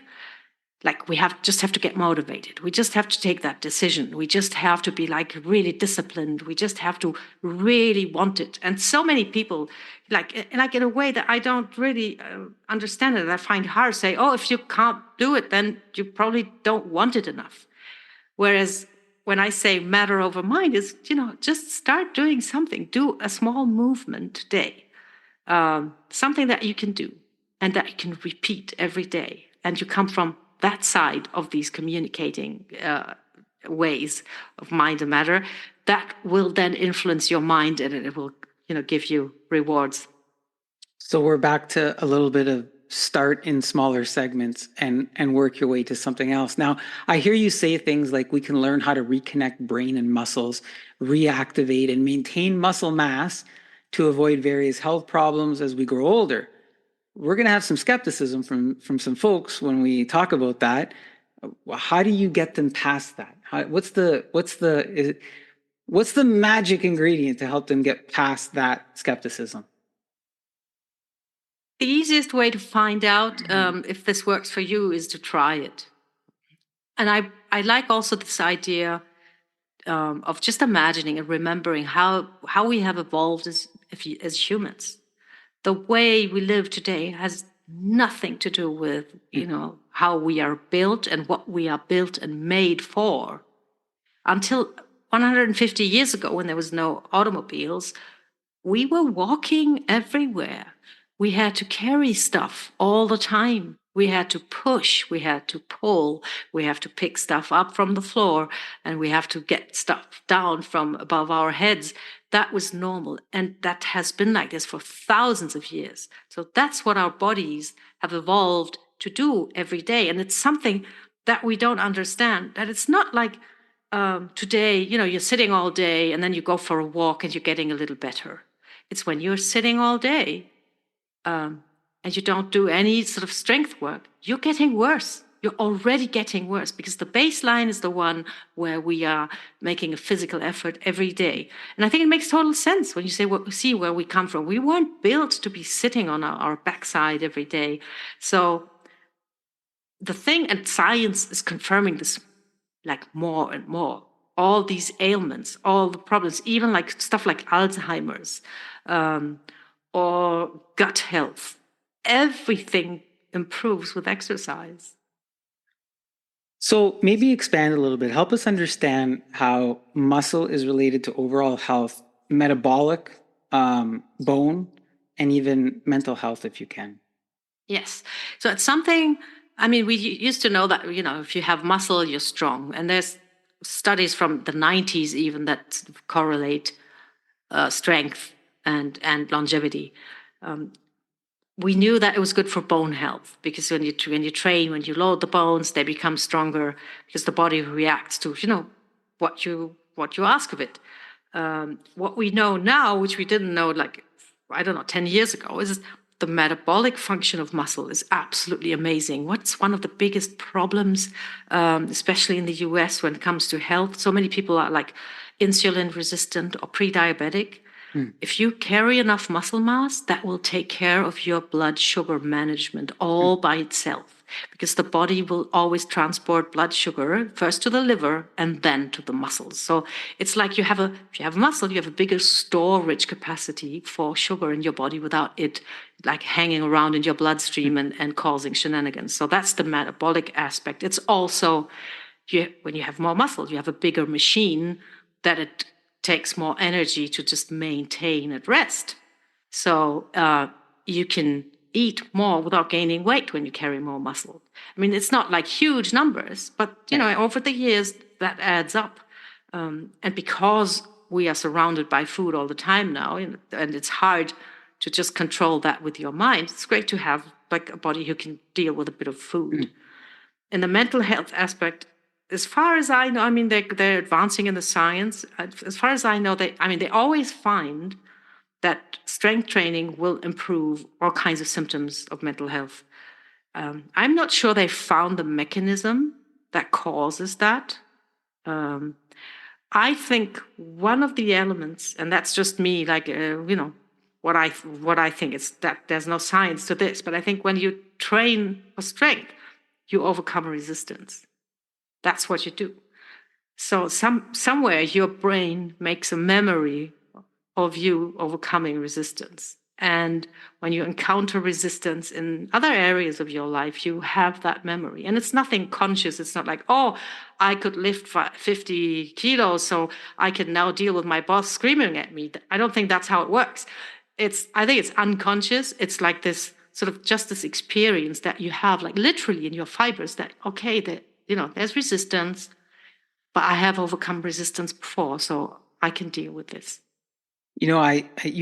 like we just have to get motivated. We just have to take that decision. We just have to be like really disciplined. We just have to really want it. And so many people, like in a way that I don't really understand it. I find hard to say, if you can't do it, then you probably don't want it enough. Whereas when I say matter over mind is, just start doing something. Do a small movement today, something that you can do and that you can repeat every day. And you come from that side of these communicating ways of mind and matter. That will then influence your mind, and it will, give you rewards. So we're back to a little bit of start in smaller segments and work your way to something else. Now, I hear you say things like we can learn how to reconnect brain and muscles, reactivate and maintain muscle mass to avoid various health problems as we grow older. We're going to have some skepticism from some folks when we talk about that. How do you get them past that? What's the magic ingredient to help them get past that skepticism? The easiest way to find out if this works for you is to try it. And I like also this idea of just imagining and remembering how we have evolved as humans. The way we live today has nothing to do with, how we are built and what we are built and made for. Until 150 years ago, when there was no automobiles, we were walking everywhere. We had to carry stuff all the time. We had to push, we had to pull, we have to pick stuff up from the floor, and we have to get stuff down from above our heads. That was normal. And that has been like this for thousands of years. So that's what our bodies have evolved to do every day. And it's something that we don't understand, that it's not like today, you're sitting all day and then you go for a walk and you're getting a little better. It's when you're sitting all day and you don't do any sort of strength work, you're getting worse. You're already getting worse because the baseline is the one where we are making a physical effort every day. And I think it makes total sense when you say, see where we come from. We weren't built to be sitting on our backside every day. So the thing, and science is confirming this like more and more, all these ailments, all the problems, even like stuff like Alzheimer's or gut health, everything improves with exercise. So maybe expand a little bit. Help us understand how muscle is related to overall health, metabolic, bone, and even mental health, if you can. Yes. So it's something, we used to know that, if you have muscle, you're strong. And there's studies from the 90s even that correlate strength and longevity. We knew that it was good for bone health because when you train, when you load the bones, they become stronger because the body reacts to what you ask of it. What we know now, which we didn't know 10 years ago, is the metabolic function of muscle is absolutely amazing. What's one of the biggest problems, especially in the US when it comes to health? So many people are like insulin resistant or pre-diabetic. If you carry enough muscle mass, that will take care of your blood sugar management all by itself, because the body will always transport blood sugar first to the liver and then to the muscles. So it's like if you have muscle, you have a bigger storage capacity for sugar in your body without it like hanging around in your bloodstream and causing shenanigans. So that's the metabolic aspect. It's also, when you have more muscle, you have a bigger machine that it takes more energy to just maintain at rest. So you can eat more without gaining weight when you carry more muscle. It's not like huge numbers, but over the years that adds up. And because we are surrounded by food all the time now, and it's hard to just control that with your mind, it's great to have like a body who can deal with a bit of food. In the mental health aspect, as far as I know, they're advancing in the science. As far as I know, they always find that strength training will improve all kinds of symptoms of mental health. I'm not sure they found the mechanism that causes that. I think one of the elements, and that's just me, what I think is that there's no science to this, but I think when you train for strength, you overcome resistance. That's what you do. So somewhere your brain makes a memory of you overcoming resistance. And when you encounter resistance in other areas of your life, you have that memory. And it's nothing conscious. It's not like, oh, I could lift 50 kilos, so I can now deal with my boss screaming at me. I don't think that's how it works. I think it's unconscious. It's like this sort of just this experience that you have, like literally in your fibers, that, okay, there's resistance, but I have overcome resistance before, so I can deal with this. You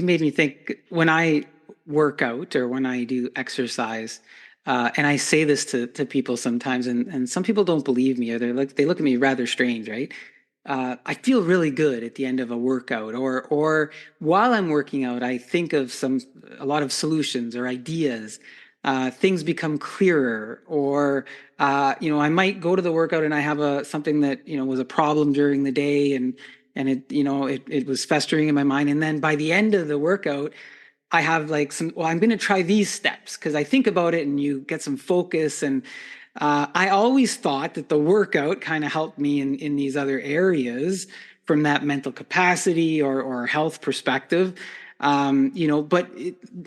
made me think when I work out or when I do exercise, and I say this to people sometimes, and some people don't believe me, or they look at me rather strange, right? I feel really good at the end of a workout, or while I'm working out, I think of a lot of solutions or ideas. Things become clearer, or I might go to the workout and I have something that was a problem during the day, and it was festering in my mind, and then by the end of the workout I have like I'm going to try these steps because I think about it and you get some focus. And I always thought that the workout kind of helped me in these other areas from that mental capacity or health perspective. But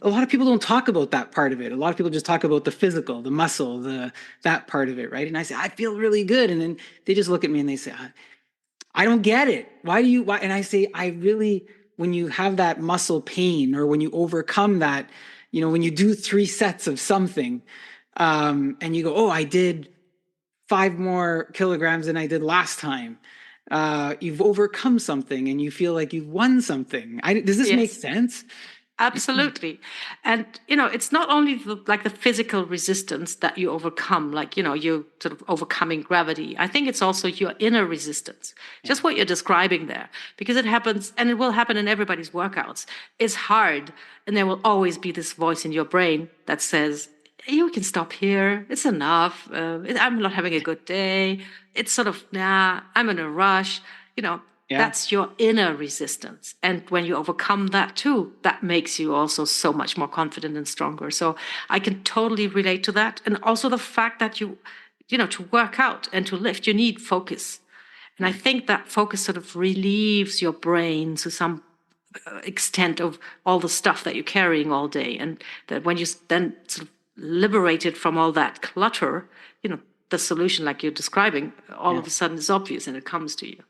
a lot of people don't talk about that part of it. A lot of people just talk about the physical, the muscle, that part of it, right? And I say, I feel really good. And then they just look at me and they say, I don't get it. Why? And I say, when you have that muscle pain or when you overcome that, when you do 3 sets of something, and you go, oh, I did 5 more kilograms than I did last time. You've overcome something and you feel like you've won something. Does this make sense? Absolutely. And, it's not only the physical resistance that you overcome, like, you're sort of overcoming gravity. I think it's also your inner resistance, just what you're describing there, because it happens and it will happen in everybody's workouts. It's hard. And there will always be this voice in your brain that says, you can stop here. It's enough. I'm not having a good day. It's sort of, nah, I'm in a rush. That's your inner resistance. And when you overcome that too, that makes you also so much more confident and stronger. So I can totally relate to that. And also the fact that to work out and to lift, you need focus. And I think that focus sort of relieves your brain to some extent of all the stuff that you're carrying all day. And that when you then sort of liberated from all that clutter, the solution, like you're describing, all of a sudden is obvious and it comes to you.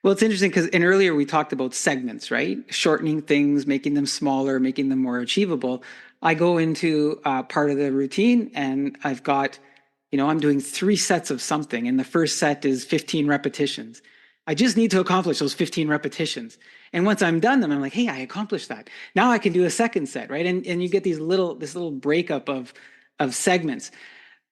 Well, it's interesting because earlier we talked about segments, right? Shortening things, making them smaller, making them more achievable. I go into part of the routine and I've got, I'm doing 3 sets of something. And the first set is 15 repetitions. I just need to accomplish those 15 repetitions. And once I'm done them, I'm like, hey, I accomplished that. Now I can do a second set, right? And you get this little breakup of segments.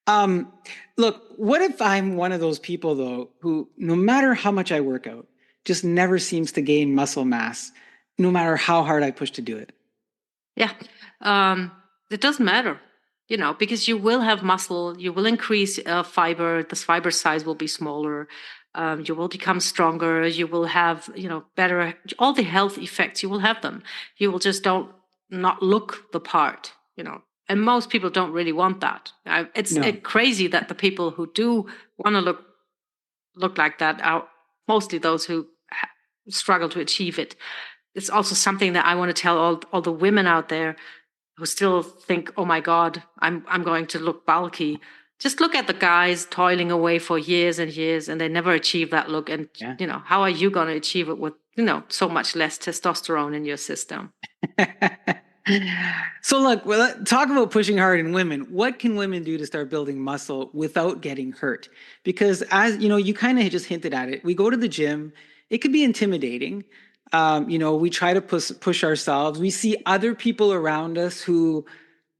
Look, what if I'm one of those people, though, who no matter how much I work out, just never seems to gain muscle mass, no matter how hard I push to do it? Yeah, it doesn't matter, because you will have muscle, you will increase fiber, the fiber size will be smaller, you will become stronger, you will have, better, all the health effects, you will have them. You will just not look the part, and most people don't really want that. It's crazy that the people who do want to look like that are mostly those who struggle to achieve it. It's also something that I want to tell all the women out there who still think, oh my God, I'm going to look bulky. Just look at the guys toiling away for years and years and they never achieve that look. And, how are you going to achieve it with, so much less testosterone in your system? So look, talk about pushing hard in women. What can women do to start building muscle without getting hurt? Because as you kind of just hinted at it, we go to the gym, it could be intimidating. We try to push ourselves. We see other people around us who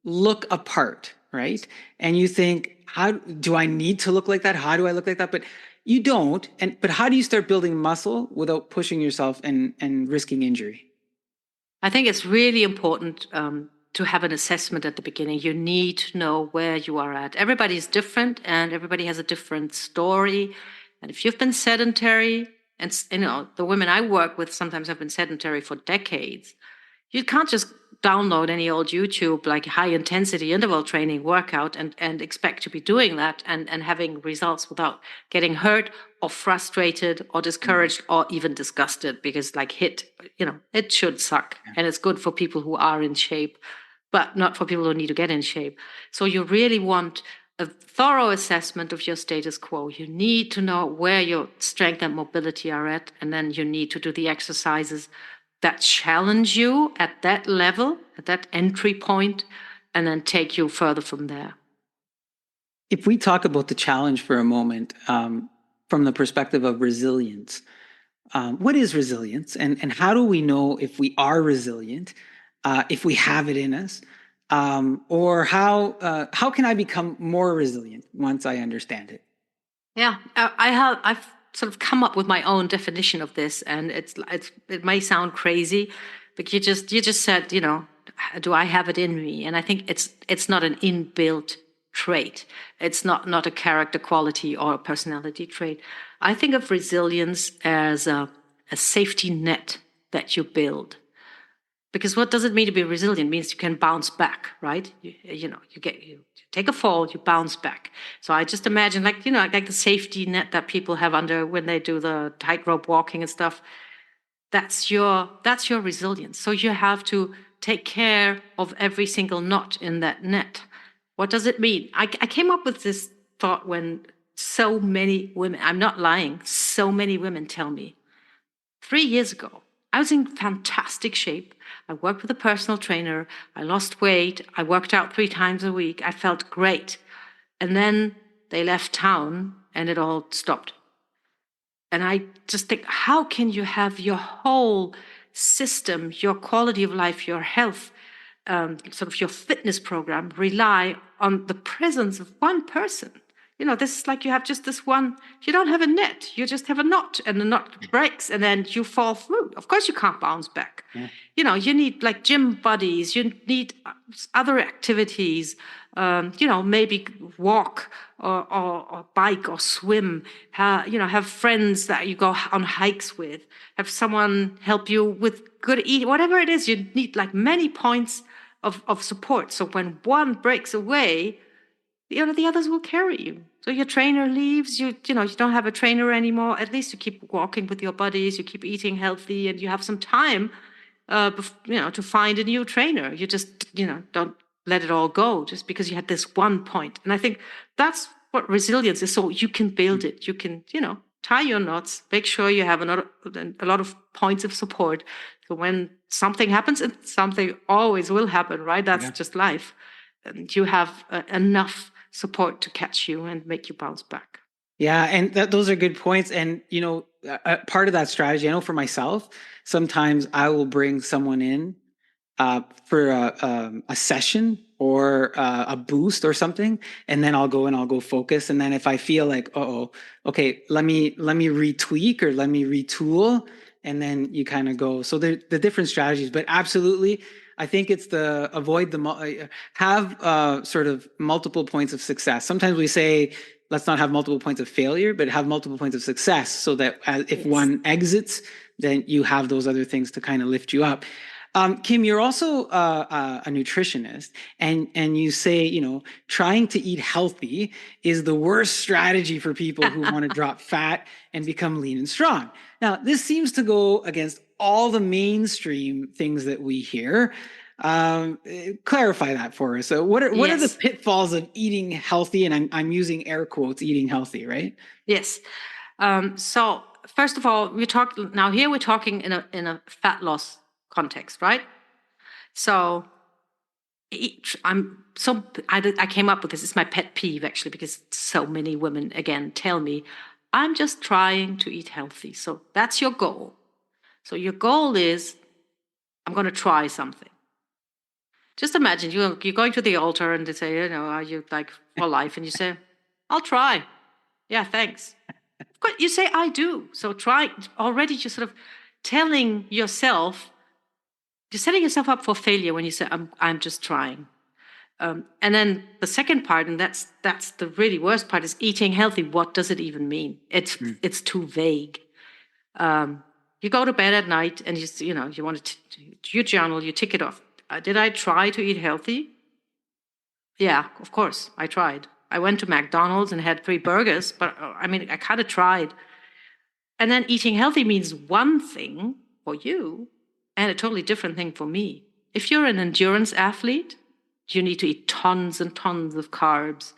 look apart, right? And you think, how do I need to look like that? How do I look like that? But you don't. But how do you start building muscle without pushing yourself and risking injury? I think it's really important to have an assessment at the beginning. You need to know where you are at. Everybody's different and everybody has a different story. And if you've been sedentary, and the women I work with sometimes have been sedentary for decades, You can't just download any old YouTube like high intensity interval training workout and expect to be doing that and having results without getting hurt or frustrated or discouraged or even disgusted, because like it should suck. And it's good for people who are in shape, but not for people who need to get in shape. So you really want a thorough assessment of your status quo. You need to know where your strength and mobility are at, and then you need to do the exercises that challenge you at that level, at that entry point, and then take you further from there. If we talk about the challenge for a moment, from the perspective of resilience, what is resilience, and how do we know if we are resilient, if we have it in us, or how can I become more resilient once I understand it? Yeah, I've sort of come up with my own definition of this, and it may sound crazy, but you just said, do I have it in me? And I think it's not an inbuilt trait. It's not a character quality or a personality trait. I think of resilience as a safety net that you build. Because what does it mean to be resilient? It means you can bounce back, right? You take a fall, you bounce back. So I just imagine like the safety net that people have under when they do the tightrope walking and stuff. That's your resilience. So you have to take care of every single knot in that net. What does it mean? I came up with this thought when so many women, I'm not lying, so many women tell me, 3 years ago, I was in fantastic shape. I worked with a personal trainer. I lost weight. I worked out 3 times a week. I felt great. And then they left town and it all stopped. And I just think, how can you have your whole system, your quality of life, your health, sort of your fitness program rely on the presence of one person? This is like you have just this one, you don't have a net, you just have a knot, and the knot breaks and then you fall through. Of course you can't bounce back. Yeah. You need like gym buddies, you need other activities, maybe walk or bike or swim, have friends that you go on hikes with, have someone help you with good eating, whatever it is, you need like many points of support. So when one breaks away, the others will carry you. So your trainer leaves, you don't have a trainer anymore. At least you keep walking with your buddies, you keep eating healthy, and you have some time, to find a new trainer. You just, don't let it all go just because you had this one point. And I think that's what resilience is. So you can build it. You can, tie your knots, make sure you have a lot of points of support. So when something happens, and something always will happen, right? That's just life. And you have enough support to catch you and make you bounce back. Yeah, and those are good points. And part of that strategy, I know for myself, sometimes I will bring someone in for a session or a boost or something, and then I'll go focus. And then if I feel like, okay, let me retweak or let me retool, and then you kind of go. So the different strategies, but absolutely, I think it's have sort of multiple points of success. Sometimes we say, let's not have multiple points of failure, but have multiple points of success, so that if one exits, then you have those other things to kind of lift you up. Kim, you're also a nutritionist, and you say, trying to eat healthy is the worst strategy for people who want to drop fat and become lean and strong. Now, this seems to go against all the mainstream things that we hear. Clarify that for us. So what are the pitfalls of eating healthy? And I'm using air quotes, eating healthy, right? Yes. So first of all, we're talking in a fat loss context, right? So I came up with this. It's my pet peeve, actually, because so many women, again, tell me, I'm just trying to eat healthy. So that's your goal. So your goal is, I'm going to try something. Just imagine you're going to the altar and they say, are you like for life? And you say, I'll try. Yeah, thanks. You say, I do. So try already. You're sort of telling yourself, you're setting yourself up for failure when you say, I'm just trying. And then the second part, and that's the really worst part, is eating healthy. What does it even mean? It's too vague. You go to bed at night and you want to, you journal, you tick it off. Did I try to eat healthy? Yeah, of course, I tried. I went to McDonald's and had 3 burgers, but I mean, I kind of tried. And then eating healthy means one thing for you and a totally different thing for me. If you're an endurance athlete, you need to eat tons and tons of carbs.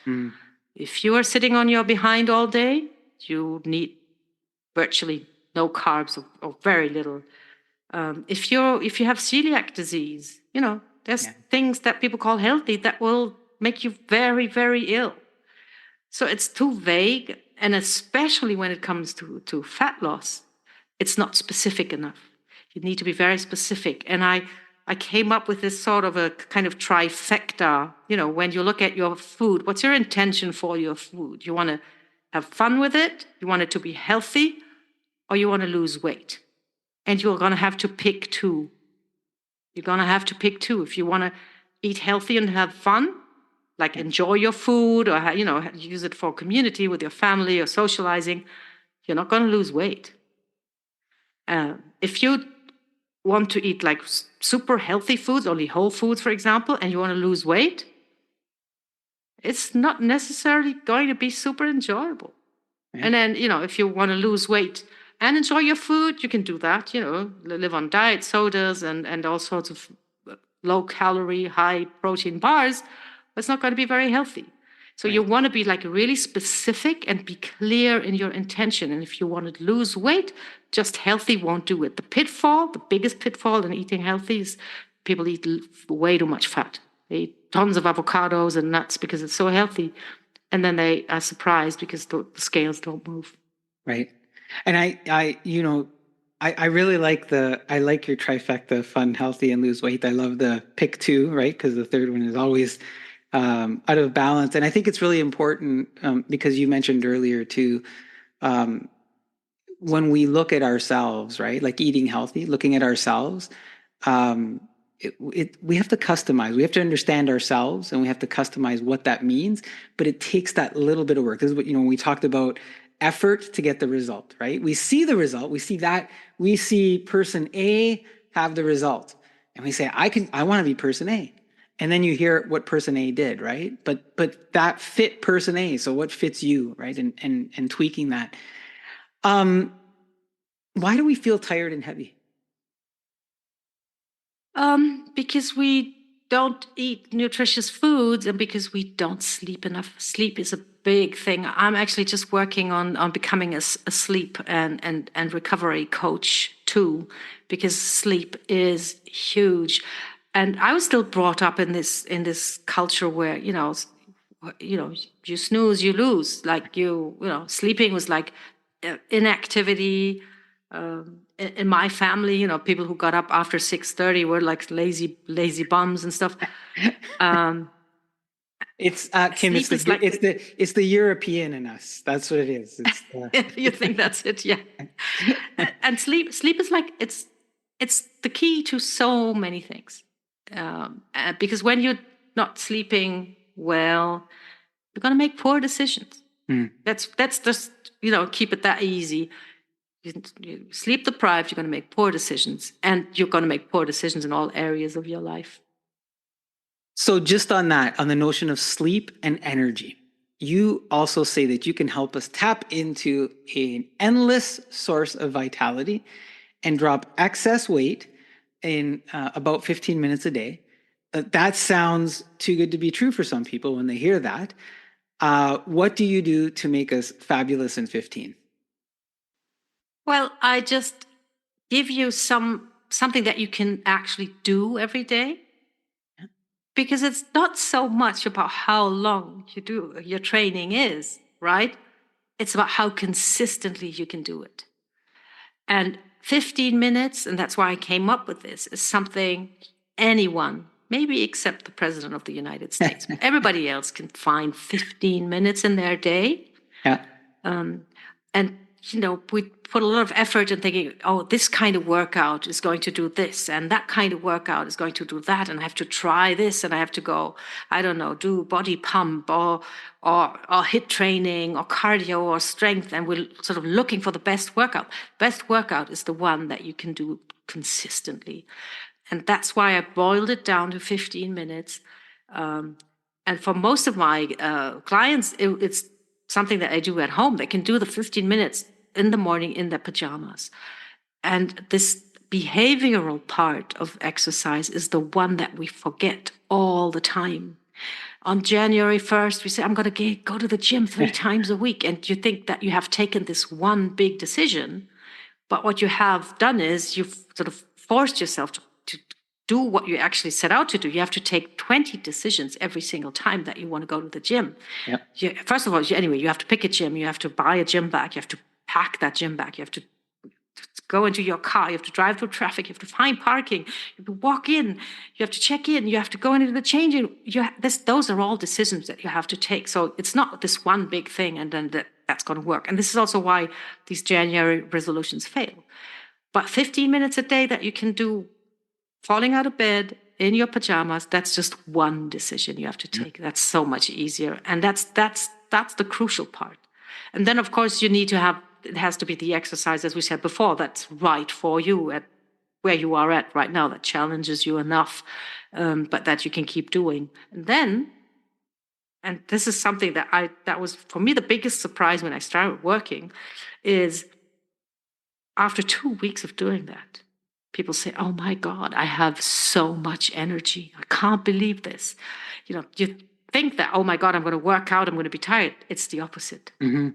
If you are sitting on your behind all day, you need virtually no carbs or very little. If you have celiac disease, there's things that people call healthy that will make you very, very ill. So it's too vague, and especially when it comes to fat loss, it's not specific enough. You need to be very specific. And I came up with this sort of a kind of trifecta. When you look at your food, what's your intention for your food? You want to have fun with it? You want it to be healthy? Or you want to lose weight? And you're going to have to pick two. You're going to have to pick two. If you want to eat healthy and have fun, like enjoy your food or, use it for community with your family or socializing, you're not going to lose weight. If you want to eat like super healthy foods, only whole foods, for example, and you want to lose weight, it's not necessarily going to be super enjoyable. Right. And then, if you want to lose weight and enjoy your food, you can do that, live on diet sodas and all sorts of low calorie, high protein bars. But it's not going to be very healthy. So you want to be like really specific and be clear in your intention. And if you want to lose weight, just healthy won't do it. The biggest pitfall in eating healthy is people eat way too much fat. They eat tons of avocados and nuts because it's so healthy. And then they are surprised because the scales don't move. Right. And I really like your trifecta: fun, healthy, and lose weight. I love the pick two, right? Because the third one is always out of balance. And I think it's really important because you mentioned earlier too, when we look at ourselves, right? Like eating healthy, looking at ourselves, we have to customize. We have to understand ourselves, and we have to customize what that means. But it takes that little bit of work. This is what, when we talked about effort to get the result, right? We see the result. We see person A have the result, and we say, I want to be person A. And then you hear what person A did, right? But that fit person A. So what fits you, right? And tweaking that. Why do we feel tired and heavy? Because we don't eat nutritious foods and because we don't sleep enough. Sleep is a big thing. I'm actually just working on becoming a sleep and recovery coach too, because sleep is huge. And I was still brought up in this culture where, you snooze, you lose. Like sleeping was like inactivity. In my family, people who got up after 6:30 were like lazy bums and stuff. It's Kim. It's the European in us. That's what it is. You think that's it? Yeah. And sleep is like it's the key to so many things. Because when you're not sleeping well, you're going to make poor decisions. That's just keep it that easy. You sleep deprived, you're going to make poor decisions, and you're going to make poor decisions in all areas of your life. So just on the notion of sleep and energy, you also say that you can help us tap into an endless source of vitality and drop excess weight in about 15 minutes a day. That sounds too good to be true for some people when they hear that. What do you do to make us fabulous in 15? Well, I just give you something that you can actually do every day, because it's not so much about how long your training is, right? It's about how consistently you can do it. And 15 minutes, and that's why I came up with this, is something anyone, maybe except the President of the United States, but everybody else can find 15 minutes in their day. Yeah. And we put a lot of effort in thinking, oh, this kind of workout is going to do this, and that kind of workout is going to do that, and I have to try this, and I have to go, I don't know, do body pump or HIIT training or cardio or strength, and we're sort of looking for the best workout. Best workout is the one that you can do consistently. And that's why I boiled it down to 15 minutes. And for most of my clients, it's something that I do at home. They can do the 15 minutes in the morning in their pajamas. And this behavioral part of exercise is the one that we forget all the time. On January 1st, we say, I'm going to go to the gym 3 times a week. And you think that you have taken this one big decision. But what you have done is you've sort of forced yourself to do what you actually set out to do. You have to take 20 decisions every single time that you want to go to the gym. Yep. First of all, anyway, you have to pick a gym. You have to buy a gym bag. You have to pack that gym bag. You have to go into your car. You have to drive through traffic. You have to find parking. You have to walk in. You have to check in. You have to go into the changing. Those are all decisions that you have to take. So it's not this one big thing and then that's going to work. And this is also why these January resolutions fail. But 15 minutes a day that you can do falling out of bed in your pajamas, that's just one decision you have to take. That's so much easier. And that's the crucial part. And then, of course, it has to be the exercise, as we said before, that's right for you at where you are at right now, that challenges you enough, but that you can keep doing. And then, and this is something that was, for me, the biggest surprise when I started working, is after 2 weeks of doing that, people say, oh my God, I have so much energy. I can't believe this. You think that, oh my God, I'm going to work out, I'm going to be tired. It's the opposite. Mm-hmm.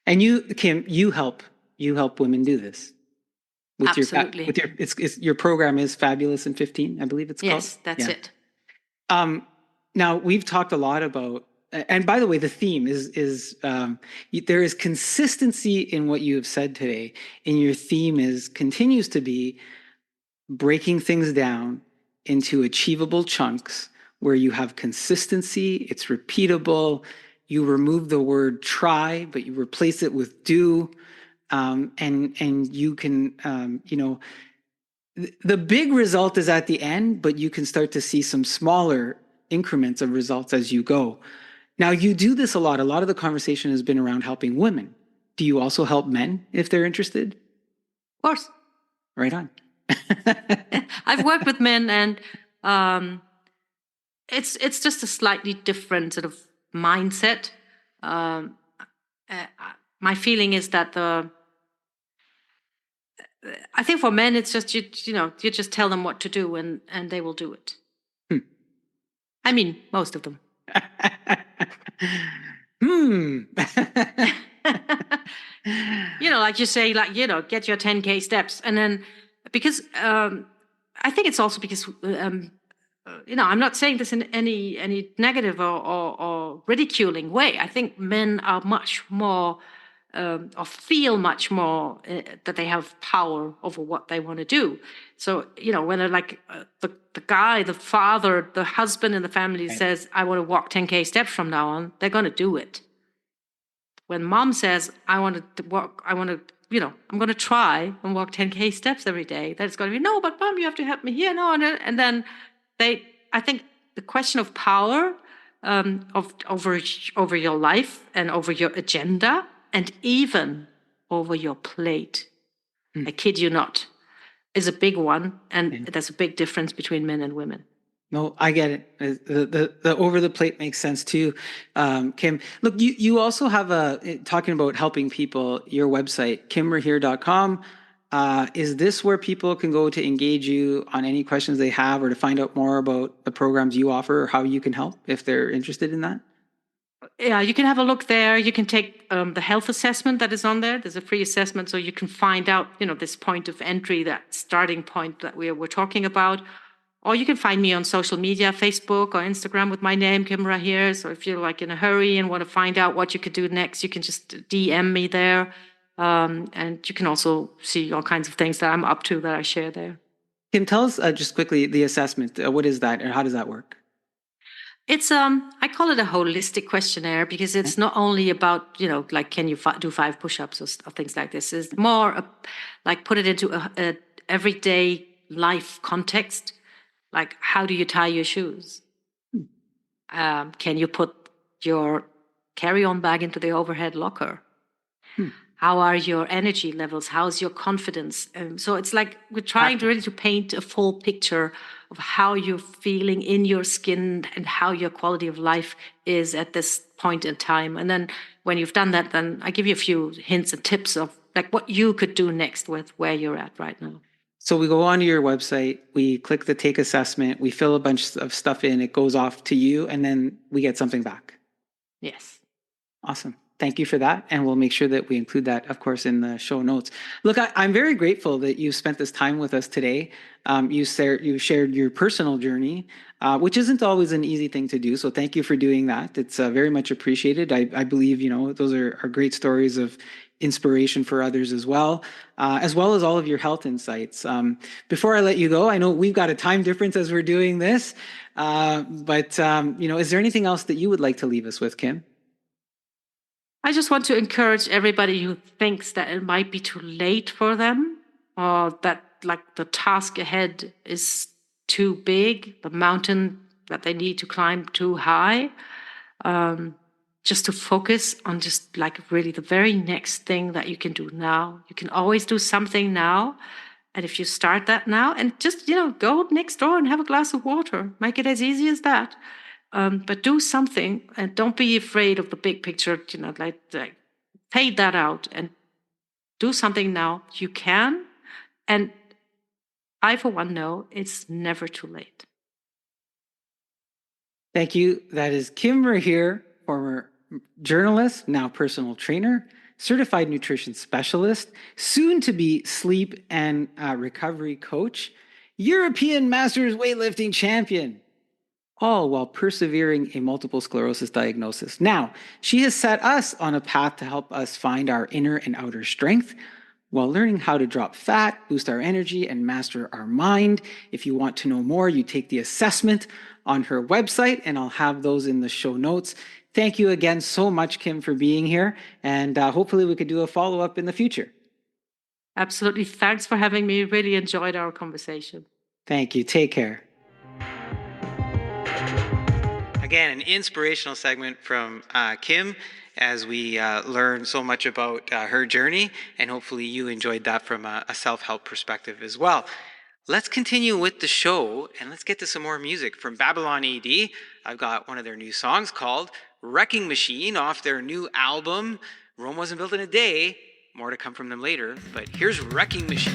And you, Kim, you help women do this. Absolutely. Your program is Fabulous in 15, I believe it's called. Yes, that's it. Now we've talked a lot about, and by the way, the theme is there is consistency in what you have said today, and your theme continues to be breaking things down into achievable chunks where you have consistency, it's repeatable, you remove the word try, but you replace it with do, and you can, the big result is at the end, but you can start to see some smaller increments of results as you go. Now, you do this a lot. A lot of the conversation has been around helping women. Do you also help men if they're interested? Of course. Right on. I've worked with men, and it's just a slightly different sort of mindset. My feeling is that I think for men it's just you just tell them what to do and they will do it. I mean, most of them. Like you say, get your 10K steps, and then because I think it's also because I'm not saying this in any negative or ridiculing way. I think men are much more or feel much more that they have power over what they want to do. So when they're like the guy, the father, the husband in the family says, I want to walk 10K steps from now on, they're going to do it. When mom says, I'm going to try and walk 10K steps every day, that's going to be, no, but mom, you have to help me here. No, and then I think the question of power over your life and over your agenda and even over your plate, I kid you not, is a big one. And there's a big difference between men and women. No, I get it. The over the plate makes sense too. Kim, look, you also have talking about helping people, your website, kimrahir.com. Is this where people can go to engage you on any questions they have or to find out more about the programs you offer or how you can help if they're interested in that? Yeah, you can have a look there. You can take the health assessment that is on there. There's a free assessment, so you can find out, this point of entry, that starting point that we're talking about. Or you can find me on social media, Facebook or Instagram with my name, Kim Rahir. So if you're in a hurry and want to find out what you could do next, you can just DM me there. And you can also see all kinds of things that I'm up to that I share there. Kim, tell us just quickly the assessment. What is that and how does that work? It's I call it a holistic questionnaire because it's not only about, you know, like can you do 5 push-ups or things like this. It's more like put it into a everyday life context. Like, how do you tie your shoes? Can you put your carry-on bag into the overhead locker? How are your energy levels? How's your confidence? So it's like we're trying to really to paint a full picture of how you're feeling in your skin and how your quality of life is at this point in time. And then when you've done that, then I give you a few hints and tips of like what you could do next with where you're at right now. So we go onto your website, we click the take assessment, we fill a bunch of stuff in, it goes off to you, and then we get something back. Yes. Awesome. Thank you for that. And we'll make sure that we include that, of course, in the show notes. Look, I'm very grateful that you spent this time with us today. You shared your personal journey, which isn't always an easy thing to do. So thank you for doing that. It's very much appreciated. I believe, you know, those are great stories of inspiration for others as well as all of your health insights. Before I let you go, I know we've got a time difference as we're doing this, but you know, is there anything else that you would like to leave us with, Kim? I just want to encourage everybody who thinks that it might be too late for them, or that like the task ahead is too big, the mountain that they need to climb too high, just to focus on just like really the very next thing that you can do now. You can always do something now. And if you start that now and just, you know, go next door and have a glass of water, make it as easy as that. But do something and don't be afraid of the big picture, you know, like fade that out and do something now. You can. And I, for one, know it's never too late. Thank you. That is Kim Rahir, former journalist, now personal trainer, certified nutrition specialist, soon to be sleep and recovery coach, European Masters weightlifting champion, all while persevering a multiple sclerosis diagnosis. Now, she has set us on a path to help us find our inner and outer strength while learning how to drop fat, boost our energy, and master our mind. If you want to know more, you take the assessment on her website, and I'll have those in the show notes. Thank you again so much, Kim, for being here, and hopefully we could do a follow-up in the future. Absolutely. Thanks for having me. Really enjoyed our conversation. Thank you. Take care. Again, an inspirational segment from Kim as we learn so much about her journey, and hopefully you enjoyed that from a self-help perspective as well. Let's continue with the show, and let's get to some more music from Babylon AD. I've got one of their new songs called Wrecking Machine off their new album, Rome Wasn't Built in a Day. More to come from them later, but here's Wrecking Machine.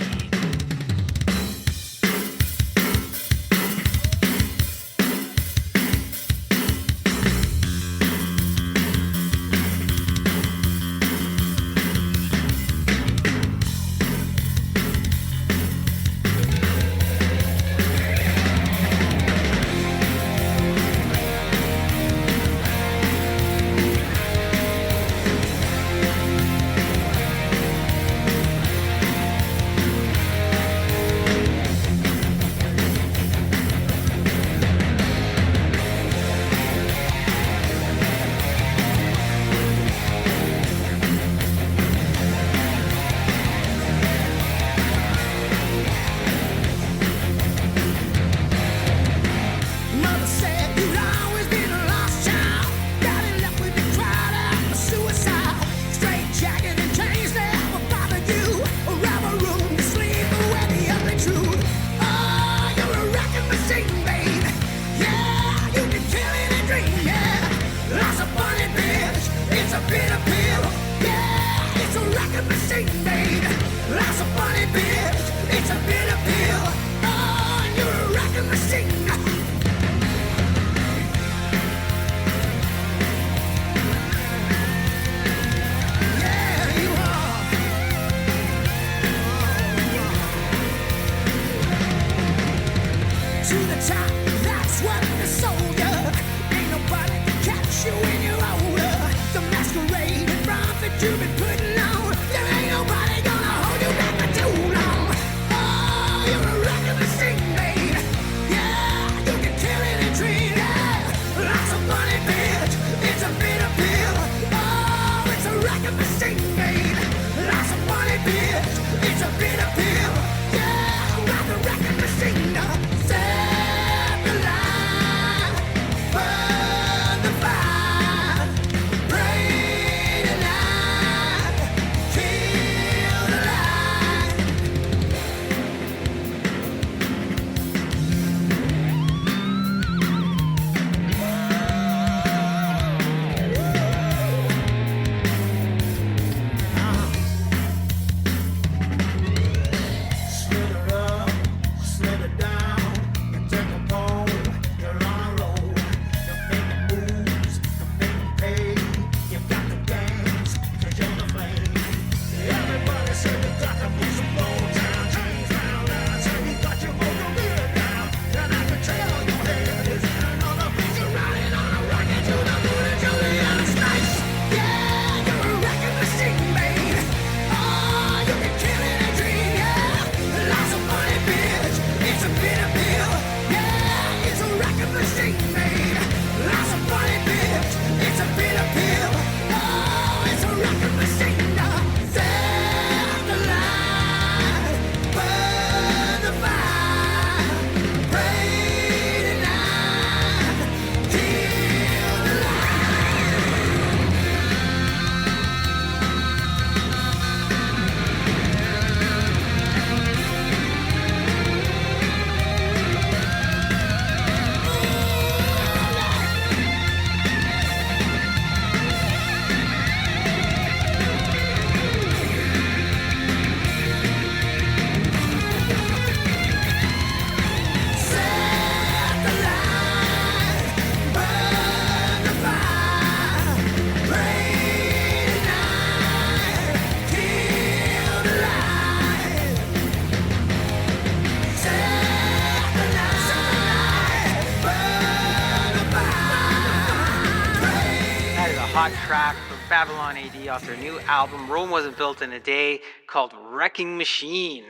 hot track from Babylon AD off their new album, Rome Wasn't Built in a Day, called Wrecking Machine.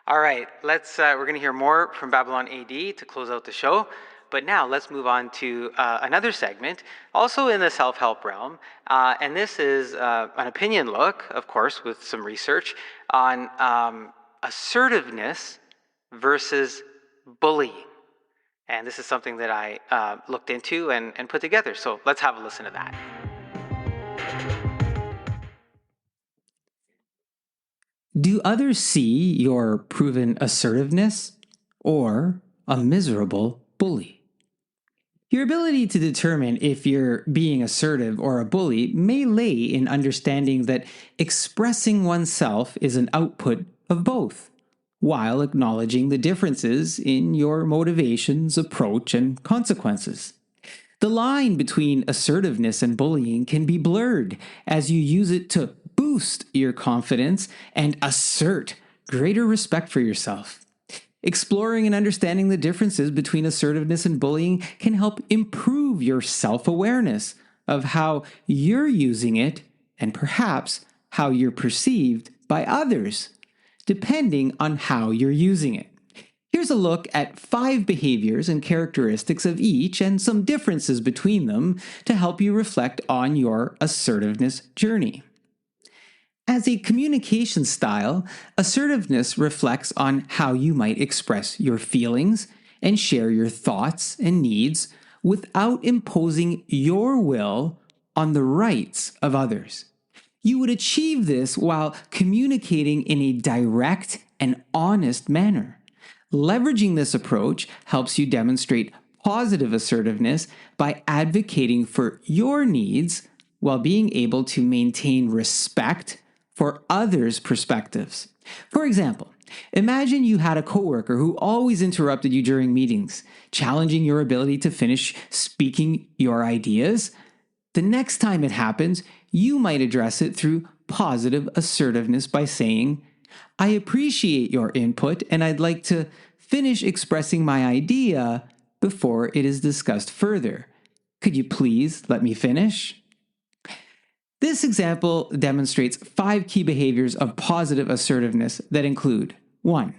All right, we're going to hear more from Babylon AD to close out the show. But now let's move on to another segment, also in the self-help realm. And this is an opinion look, of course, with some research on assertiveness versus bullying. And this is something that I looked into and put together. So let's have a listen to that. Do others see your proven assertiveness or a miserable bully? Your ability to determine if you're being assertive or a bully may lay in understanding that expressing oneself is an output of both, while acknowledging the differences in your motivations, approach, and consequences. The line between assertiveness and bullying can be blurred as you use it to boost your confidence and assert greater respect for yourself. Exploring and understanding the differences between assertiveness and bullying can help improve your self-awareness of how you're using it and perhaps how you're perceived by others, depending on how you're using it. Here's a look at 5 behaviors and characteristics of each and some differences between them to help you reflect on your assertiveness journey. As a communication style, assertiveness reflects on how you might express your feelings and share your thoughts and needs without imposing your will on the rights of others. You would achieve this while communicating in a direct and honest manner. Leveraging this approach helps you demonstrate positive assertiveness by advocating for your needs while being able to maintain respect for others' perspectives. For example, imagine you had a coworker who always interrupted you during meetings, challenging your ability to finish speaking your ideas. The next time it happens, you might address it through positive assertiveness by saying, "I appreciate your input and I'd like to finish expressing my idea before it is discussed further. Could you please let me finish?" This example demonstrates 5 key behaviors of positive assertiveness that include 1.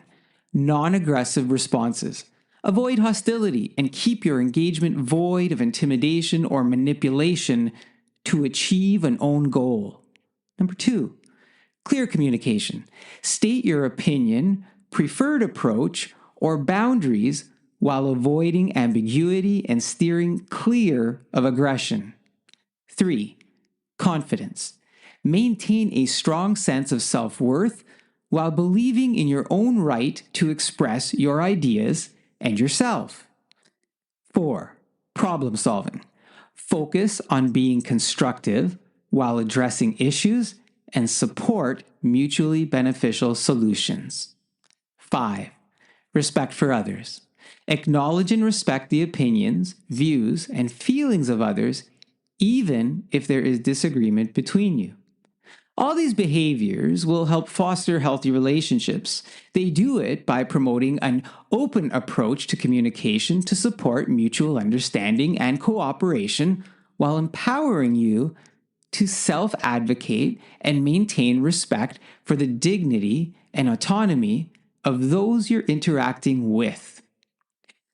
Non-aggressive responses. Avoid hostility and keep your engagement void of intimidation or manipulation to achieve an own goal. 2. Clear communication. State your opinion, preferred approach, or boundaries while avoiding ambiguity and steering clear of aggression. 3. Confidence. Maintain a strong sense of self-worth while believing in your own right to express your ideas and yourself. 4. Problem solving. Focus on being constructive while addressing issues and support mutually beneficial solutions. 5. Respect for others. Acknowledge and respect the opinions, views, and feelings of others, even if there is disagreement between you. All these behaviors will help foster healthy relationships. They do it by promoting an open approach to communication to support mutual understanding and cooperation while empowering you to self-advocate and maintain respect for the dignity and autonomy of those you're interacting with.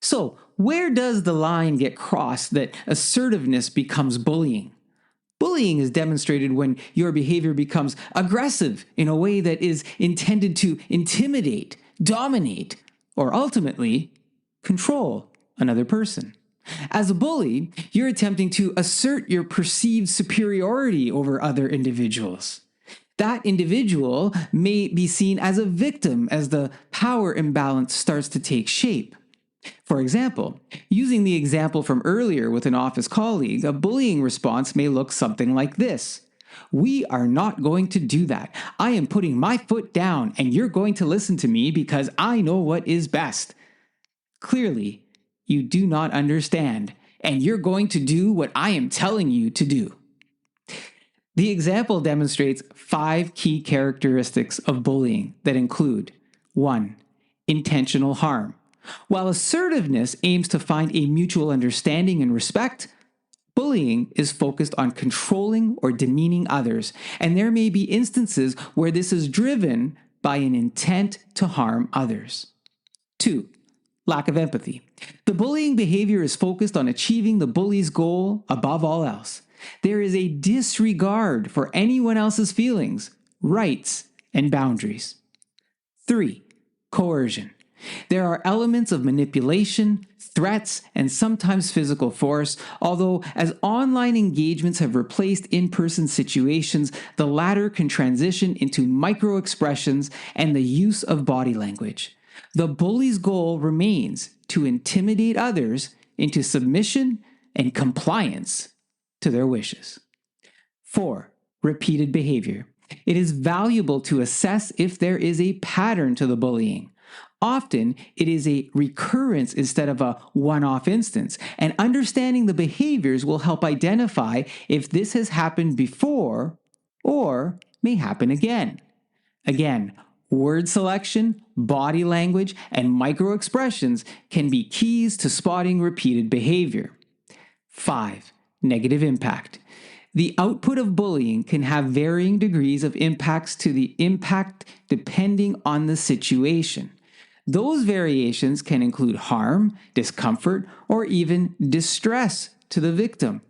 So, where does the line get crossed that assertiveness becomes bullying? Bullying is demonstrated when your behavior becomes aggressive in a way that is intended to intimidate, dominate, or ultimately control another person. As a bully, you're attempting to assert your perceived superiority over other individuals. That individual may be seen as a victim as the power imbalance starts to take shape. For example, using the example from earlier with an office colleague, a bullying response may look something like this. "We are not going to do that. I am putting my foot down and you're going to listen to me because I know what is best." Clearly, you do not understand, and you're going to do what I am telling you to do. The example demonstrates 5 key characteristics of bullying that include 1. Intentional harm. While assertiveness aims to find a mutual understanding and respect, Bullying is focused on controlling or demeaning others, and there may be instances where this is driven by an intent to harm others. 2. Lack of empathy. The bullying behavior is focused on achieving the bully's goal above all else. There is a disregard for anyone else's feelings, rights, and boundaries. 3. Coercion. There are elements of manipulation, threats, and sometimes physical force, although as online engagements have replaced in-person situations, the latter can transition into micro-expressions and the use of body language. The bully's goal remains to intimidate others into submission and compliance to their wishes. 4. Repeated behavior. It is valuable to assess if there is a pattern to the bullying. Often, it is a recurrence instead of a one-off instance, and understanding the behaviors will help identify if this has happened before or may happen again. Again, word selection, body language, and micro-expressions can be keys to spotting repeated behavior. 5. Negative impact. The output of bullying can have varying degrees of impacts to the impact depending on the situation. Those variations can include harm, discomfort, or even distress to the victim,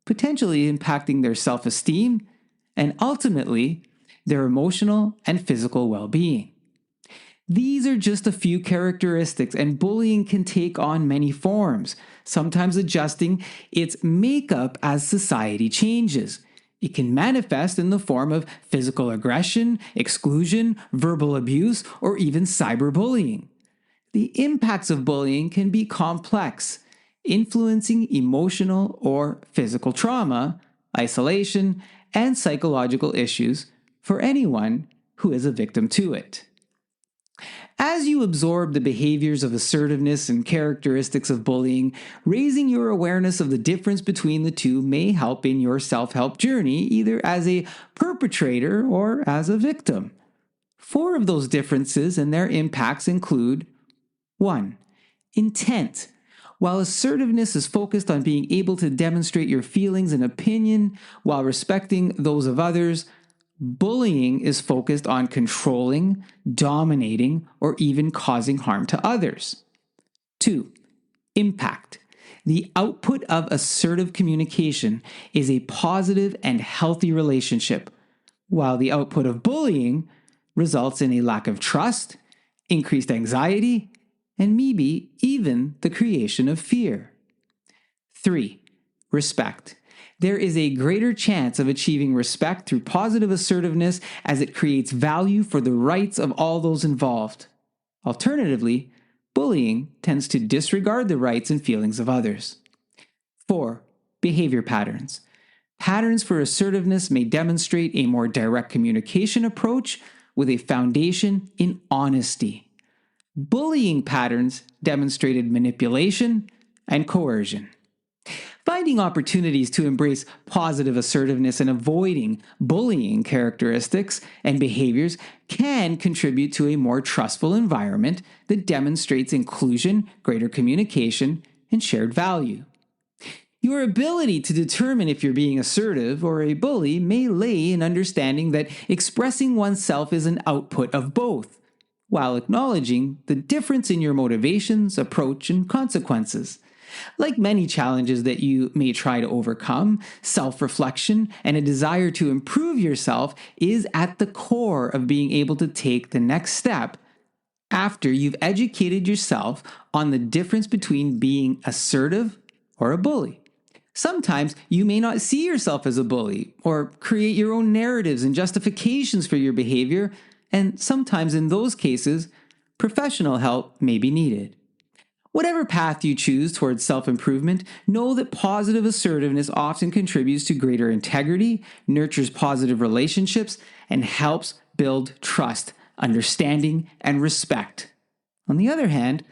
potentially impacting their self-esteem and ultimately their emotional and physical well-being. These are just a few characteristics, and bullying can take on many forms, sometimes adjusting its makeup as society changes. It can manifest in the form of physical aggression, exclusion, verbal abuse, or even cyberbullying. The impacts of bullying can be complex, influencing emotional or physical trauma, isolation, and psychological issues for anyone who is a victim to it. As you absorb the behaviors of assertiveness and characteristics of bullying, raising your awareness of the difference between the two may help in your self-help journey, either as a perpetrator or as a victim. 4 of those differences and their impacts include: 1. Intent. While assertiveness is focused on being able to demonstrate your feelings and opinion while respecting those of others, bullying is focused on controlling, dominating, or even causing harm to others. 2. Impact. The output of assertive communication is a positive and healthy relationship, while the output of bullying results in a lack of trust, increased anxiety, and maybe even the creation of fear. 3. Respect. There is a greater chance of achieving respect through positive assertiveness as it creates value for the rights of all those involved. Alternatively, bullying tends to disregard the rights and feelings of others. 4. Behavior patterns. Patterns for assertiveness may demonstrate a more direct communication approach with a foundation in honesty. Bullying patterns demonstrated manipulation and coercion. Finding opportunities to embrace positive assertiveness and avoiding bullying characteristics and behaviors can contribute to a more trustful environment that demonstrates inclusion, greater communication, and shared value. Your ability to determine if you're being assertive or a bully may lay in understanding that expressing oneself is an output of both, while acknowledging the difference in your motivations, approach, and consequences. Like many challenges that you may try to overcome, self-reflection and a desire to improve yourself is at the core of being able to take the next step after you've educated yourself on the difference between being assertive or a bully. Sometimes you may not see yourself as a bully or create your own narratives and justifications for your behavior, and sometimes in those cases, professional help may be needed. Whatever path you choose towards self-improvement, know that positive assertiveness often contributes to greater integrity, nurtures positive relationships, and helps build trust, understanding, and respect. On the other hand,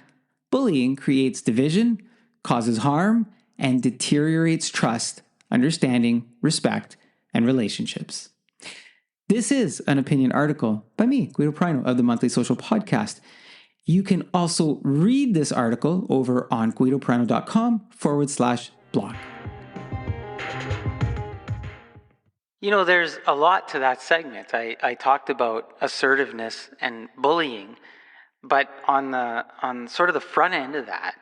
bullying creates division, causes harm, and deteriorates trust, understanding, respect, and relationships. This is an opinion article by me, Guido Prino of the Monthly Social Podcast. You can also read this article over on guidoprano.com/blog. There's a lot to that segment. I talked about assertiveness and bullying, but on sort of the front end of that,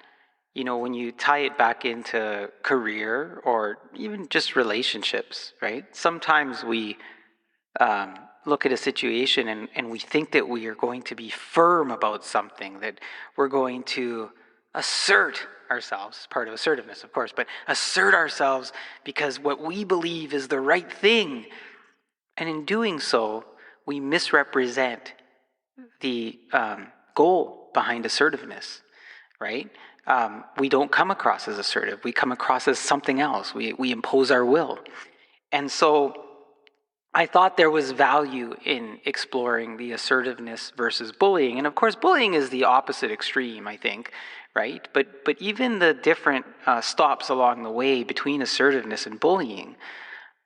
when you tie it back into career or even just relationships, right? Sometimes we look at a situation and we think that we are going to be firm about something, that we're going to assert ourselves, part of assertiveness, of course, but assert ourselves because what we believe is the right thing. And in doing so, we misrepresent the goal behind assertiveness, right? We don't come across as assertive. We come across as something else. We impose our will. And so I thought there was value in exploring the assertiveness versus bullying. And of course, bullying is the opposite extreme, I think, right? But even the different stops along the way between assertiveness and bullying,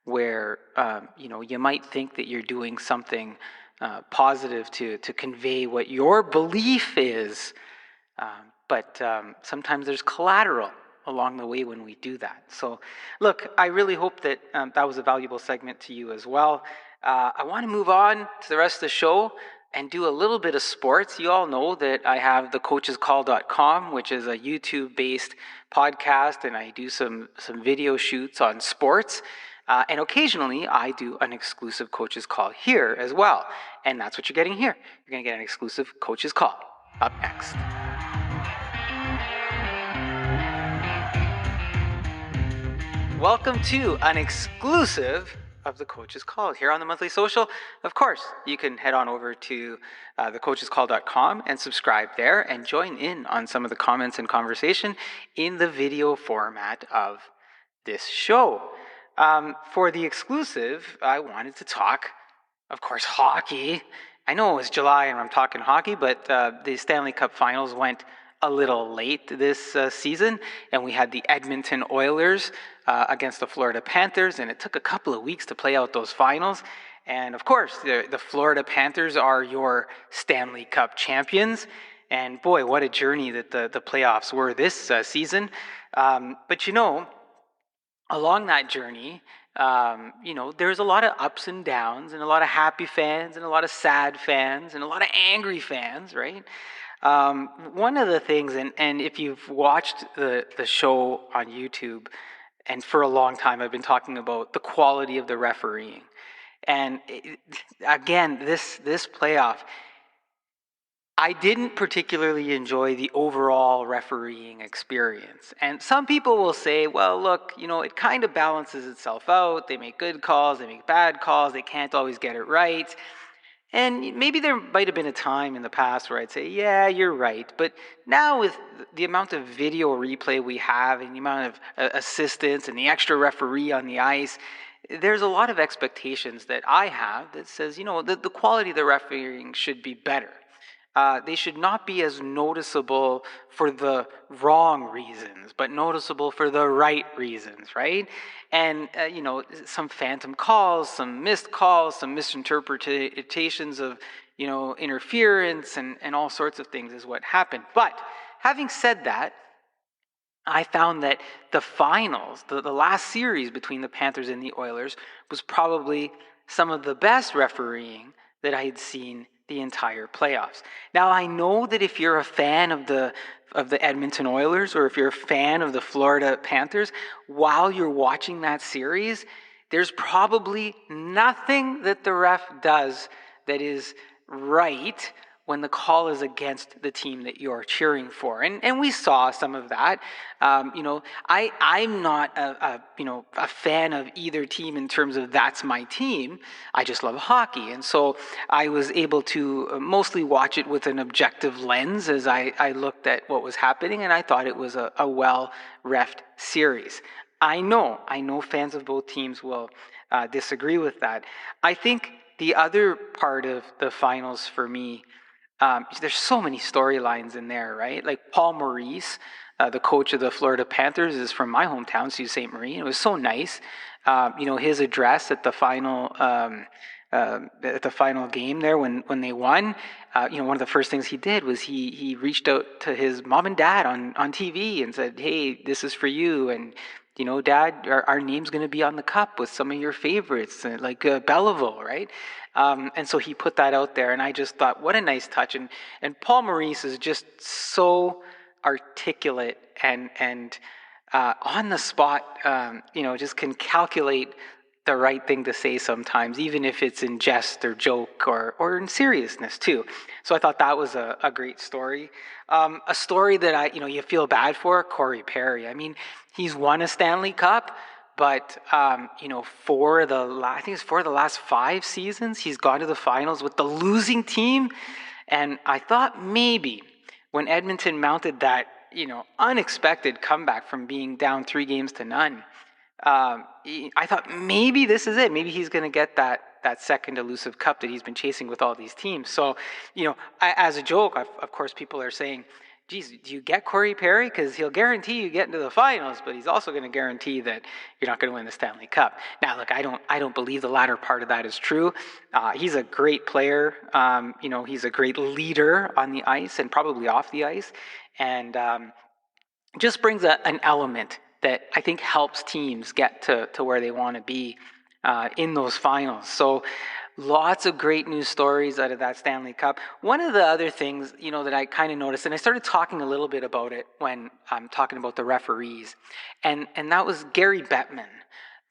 where you might think that you're doing something positive to convey what your belief is, but sometimes there's collateral along the way when we do that. So look, I really hope that that was a valuable segment to you as well. I want to move on to the rest of the show and do a little bit of sports. You all know that I have thecoachescall.com, which is a YouTube-based podcast, and I do some video shoots on sports. And occasionally, I do an exclusive Coaches Call here as well. And that's what you're getting here. You're going to get an exclusive Coaches Call up next. Welcome to an exclusive of the Coaches Call here on the Monthly Social. Of course, you can head on over to thecoachescall.com and subscribe there and join in on some of the comments and conversation in the video format of this show. For the exclusive, I wanted to talk, of course, hockey. I know it was July and I'm talking hockey, but the Stanley Cup Finals went a little late this season, and we had the Edmonton Oilers against the Florida Panthers, and it took a couple of weeks to play out those finals. And of course, the Florida Panthers are your Stanley Cup champions. And boy, what a journey that the playoffs were this season. But along that journey, there's a lot of ups and downs, and a lot of happy fans, and a lot of sad fans, and a lot of angry fans, right? One of the things, and if you've watched the show on YouTube, and for a long time I've been talking about the quality of the refereeing. And again, this playoff, I didn't particularly enjoy the overall refereeing experience. And some people will say, well, look, it kind of balances itself out. They make good calls, they make bad calls, they can't always get it right. And maybe there might have been a time in the past where I'd say, yeah, you're right. But now with the amount of video replay we have and the amount of assistance and the extra referee on the ice, there's a lot of expectations that I have that says, the quality of the refereeing should be better. They should not be as noticeable for the wrong reasons, but noticeable for the right reasons, right? And, some phantom calls, some missed calls, some misinterpretations of, interference and all sorts of things is what happened. But having said that, I found that the finals, the last series between the Panthers and the Oilers, was probably some of the best refereeing that I had seen the entire playoffs. Now, I know that if you're a fan of the Edmonton Oilers, or if you're a fan of the Florida Panthers, while you're watching that series, there's probably nothing that the ref does that is right when the call is against the team that you're cheering for. And we saw some of that. I'm not a fan of either team in terms of that's my team. I just love hockey. And so I was able to mostly watch it with an objective lens as I looked at what was happening, and I thought it was a well-refed series. I know fans of both teams will disagree with that. I think the other part of the finals for me, there's so many storylines in there, right? Like Paul Maurice, the coach of the Florida Panthers, is from my hometown, Sault Ste. Marie. It was so nice. His address at the final game there when they won. One of the first things he did was he reached out to his mom and dad on TV and said, "Hey, this is for you," and Dad, our name's going to be on the cup with some of your favorites, like Belleville, right? And so he put that out there, and I just thought, what a nice touch. And Paul Maurice is just so articulate and on the spot, just can calculate the right thing to say sometimes, even if it's in jest or joke or in seriousness too. So I thought that was a great story. A story that you feel bad for, Corey Perry. I mean, he's won a Stanley Cup, but I think it's for the last 5 seasons, he's gone to the finals with the losing team. And I thought maybe when Edmonton mounted that, unexpected comeback from being down 3-0, I thought maybe this is it. Maybe he's going to get that second elusive cup that he's been chasing with all these teams. So, as a joke, of course, people are saying, geez, do you get Corey Perry? Because he'll guarantee you get into the finals, but he's also going to guarantee that you're not going to win the Stanley Cup. Now, look, I don't believe the latter part of that is true. He's a great player. He's a great leader on the ice and probably off the ice. And just brings an element that I think helps teams get to where they want to be in those finals. So lots of great news stories out of that Stanley Cup. One of the other things, that I kind of noticed, and I started talking a little bit about it when I'm talking about the referees, and that was Gary Bettman,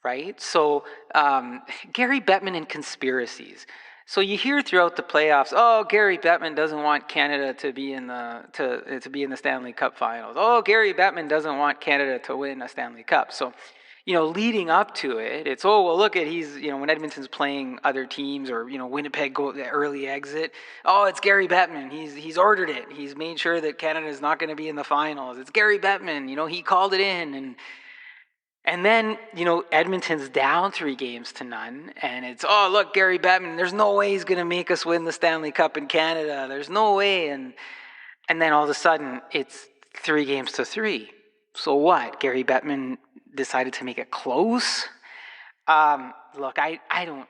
right? So Gary Bettman and conspiracies. So you hear throughout the playoffs, oh, Gary Bettman doesn't want Canada to be in the Stanley Cup Finals. Oh, Gary Bettman doesn't want Canada to win a Stanley Cup. So, leading up to it, it's look at he's when Edmonton's playing other teams or Winnipeg go the early exit. Oh, it's Gary Bettman. He's ordered it. He's made sure that Canada is not going to be in the finals. It's Gary Bettman. He called it in And then, Edmonton's down 3-0, and it's, oh, look, Gary Bettman, there's no way he's going to make us win the Stanley Cup in Canada. There's no way. And then all of a sudden, it's 3-3. So what? Gary Bettman decided to make it close? Look, I don't...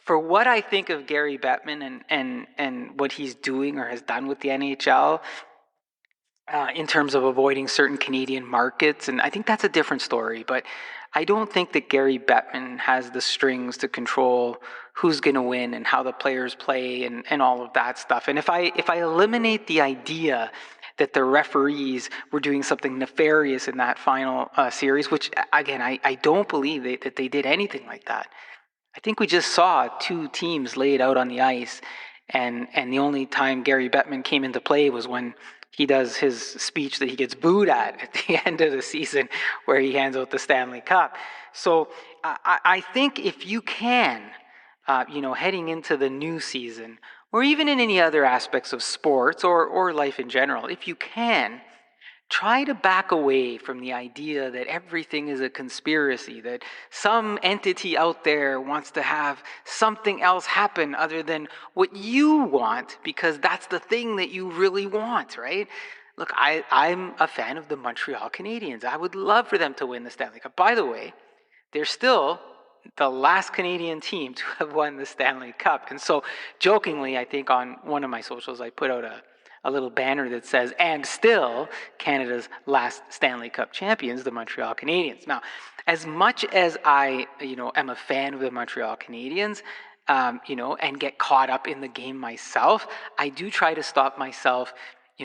For what I think of Gary Bettman and what he's doing or has done with the NHL... in terms of avoiding certain Canadian markets, and I think that's a different story, but I don't think that Gary Bettman has the strings to control who's going to win and how the players play and all of that stuff. And if I eliminate the idea that the referees were doing something nefarious in that final series, which, again, I don't believe that they did anything like that. I think we just saw 2 teams laid out on the ice, and the only time Gary Bettman came into play was when he does his speech that he gets booed at the end of the season where he hands out the Stanley Cup. So I think if you can, heading into the new season, or even in any other aspects of sports or life in general, if you can, try to back away from the idea that everything is a conspiracy, that some entity out there wants to have something else happen other than what you want, because that's the thing that you really want, right? Look, I'm a fan of the Montreal Canadiens. I would love for them to win the Stanley Cup. By the way, they're still the last Canadian team to have won the Stanley Cup. And so, jokingly, I think on one of my socials, I put out a little banner that says, and still Canada's last Stanley Cup champions, the Montreal Canadiens. Now, as much as I, am a fan of the Montreal Canadiens, and get caught up in the game myself, I do try to stop myself,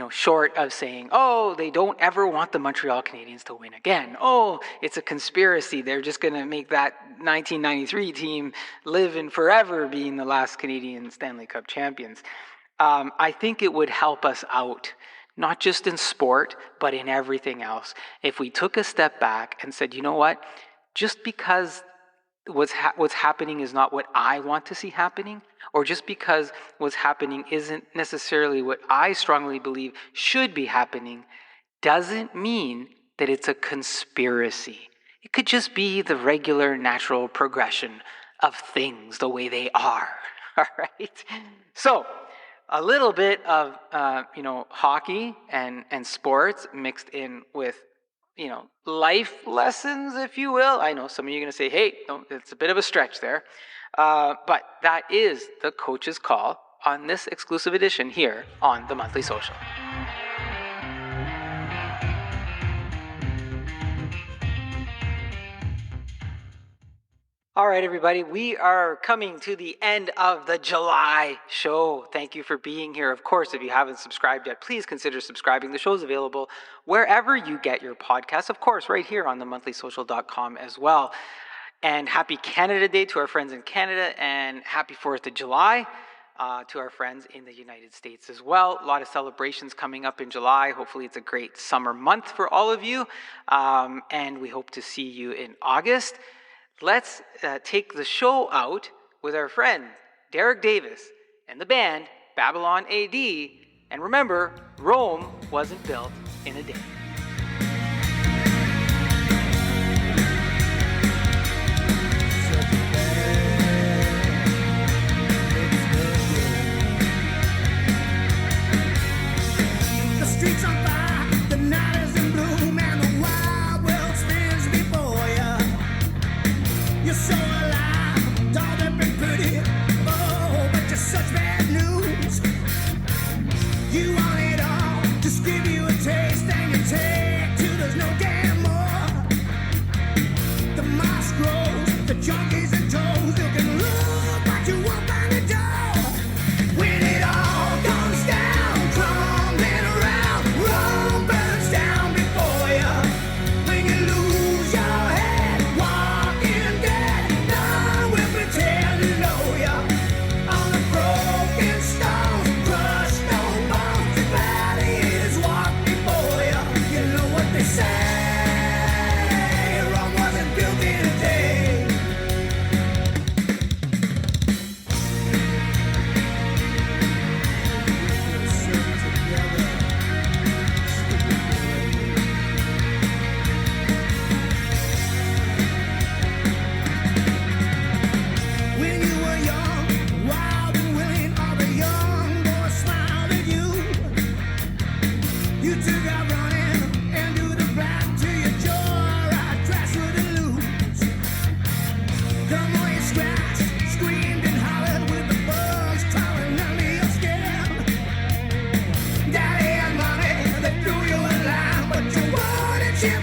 short of saying, oh, they don't ever want the Montreal Canadiens to win again. Oh, it's a conspiracy. They're just going to make that 1993 team live in forever being the last Canadian Stanley Cup champions. I think it would help us out, not just in sport, but in everything else, if we took a step back and said, you know what, just because what's happening is not what I want to see happening, or just because what's happening isn't necessarily what I strongly believe should be happening, doesn't mean that it's a conspiracy. It could just be the regular natural progression of things the way they are, all right? So, a little bit of, hockey and sports mixed in with, life lessons, if you will. I know some of you are going to say, hey, no, it's a bit of a stretch there. But that is the coach's call on this exclusive edition here on the Monthly Social. All right, everybody, we are coming to the end of the July show. Thank you for being here. Of course, if you haven't subscribed yet, please consider subscribing. The show's available wherever you get your podcasts, of course, right here on themonthlysocial.com as well. And happy Canada Day to our friends in Canada, and happy 4th of July to our friends in the United States as well. A lot of celebrations coming up in July. Hopefully it's a great summer month for all of you, and we hope to see you in August. Let's take the show out with our friend Derek Davis and the band Babylon AD. And remember, Rome wasn't built in a day. The streets on fire, the night is in bloom, and the wild world spins before you. You're so alive, tall and pretty, oh, but you're such bad news. You want it all, just give you a taste, and you take till there's no damn more. The moss grows, the junkies and toes, you can look, but you won't find the door. When it all comes down, crumbling around, Rome burns down before you. When you lose your head, walking dead, none will pretend to know you. On the broken stones, crushed stone bones, the gladiators walk before you. You know what they say, Rome wasn't built in a day. When you were young, wild and willing, all the young boys smiled at you. You took out running and do the black to your joyride, trash with the loose. Come on, you scratched, screamed and hollered with the bugs crawling under your skin. Daddy had money that threw you a line, but you wanted chip.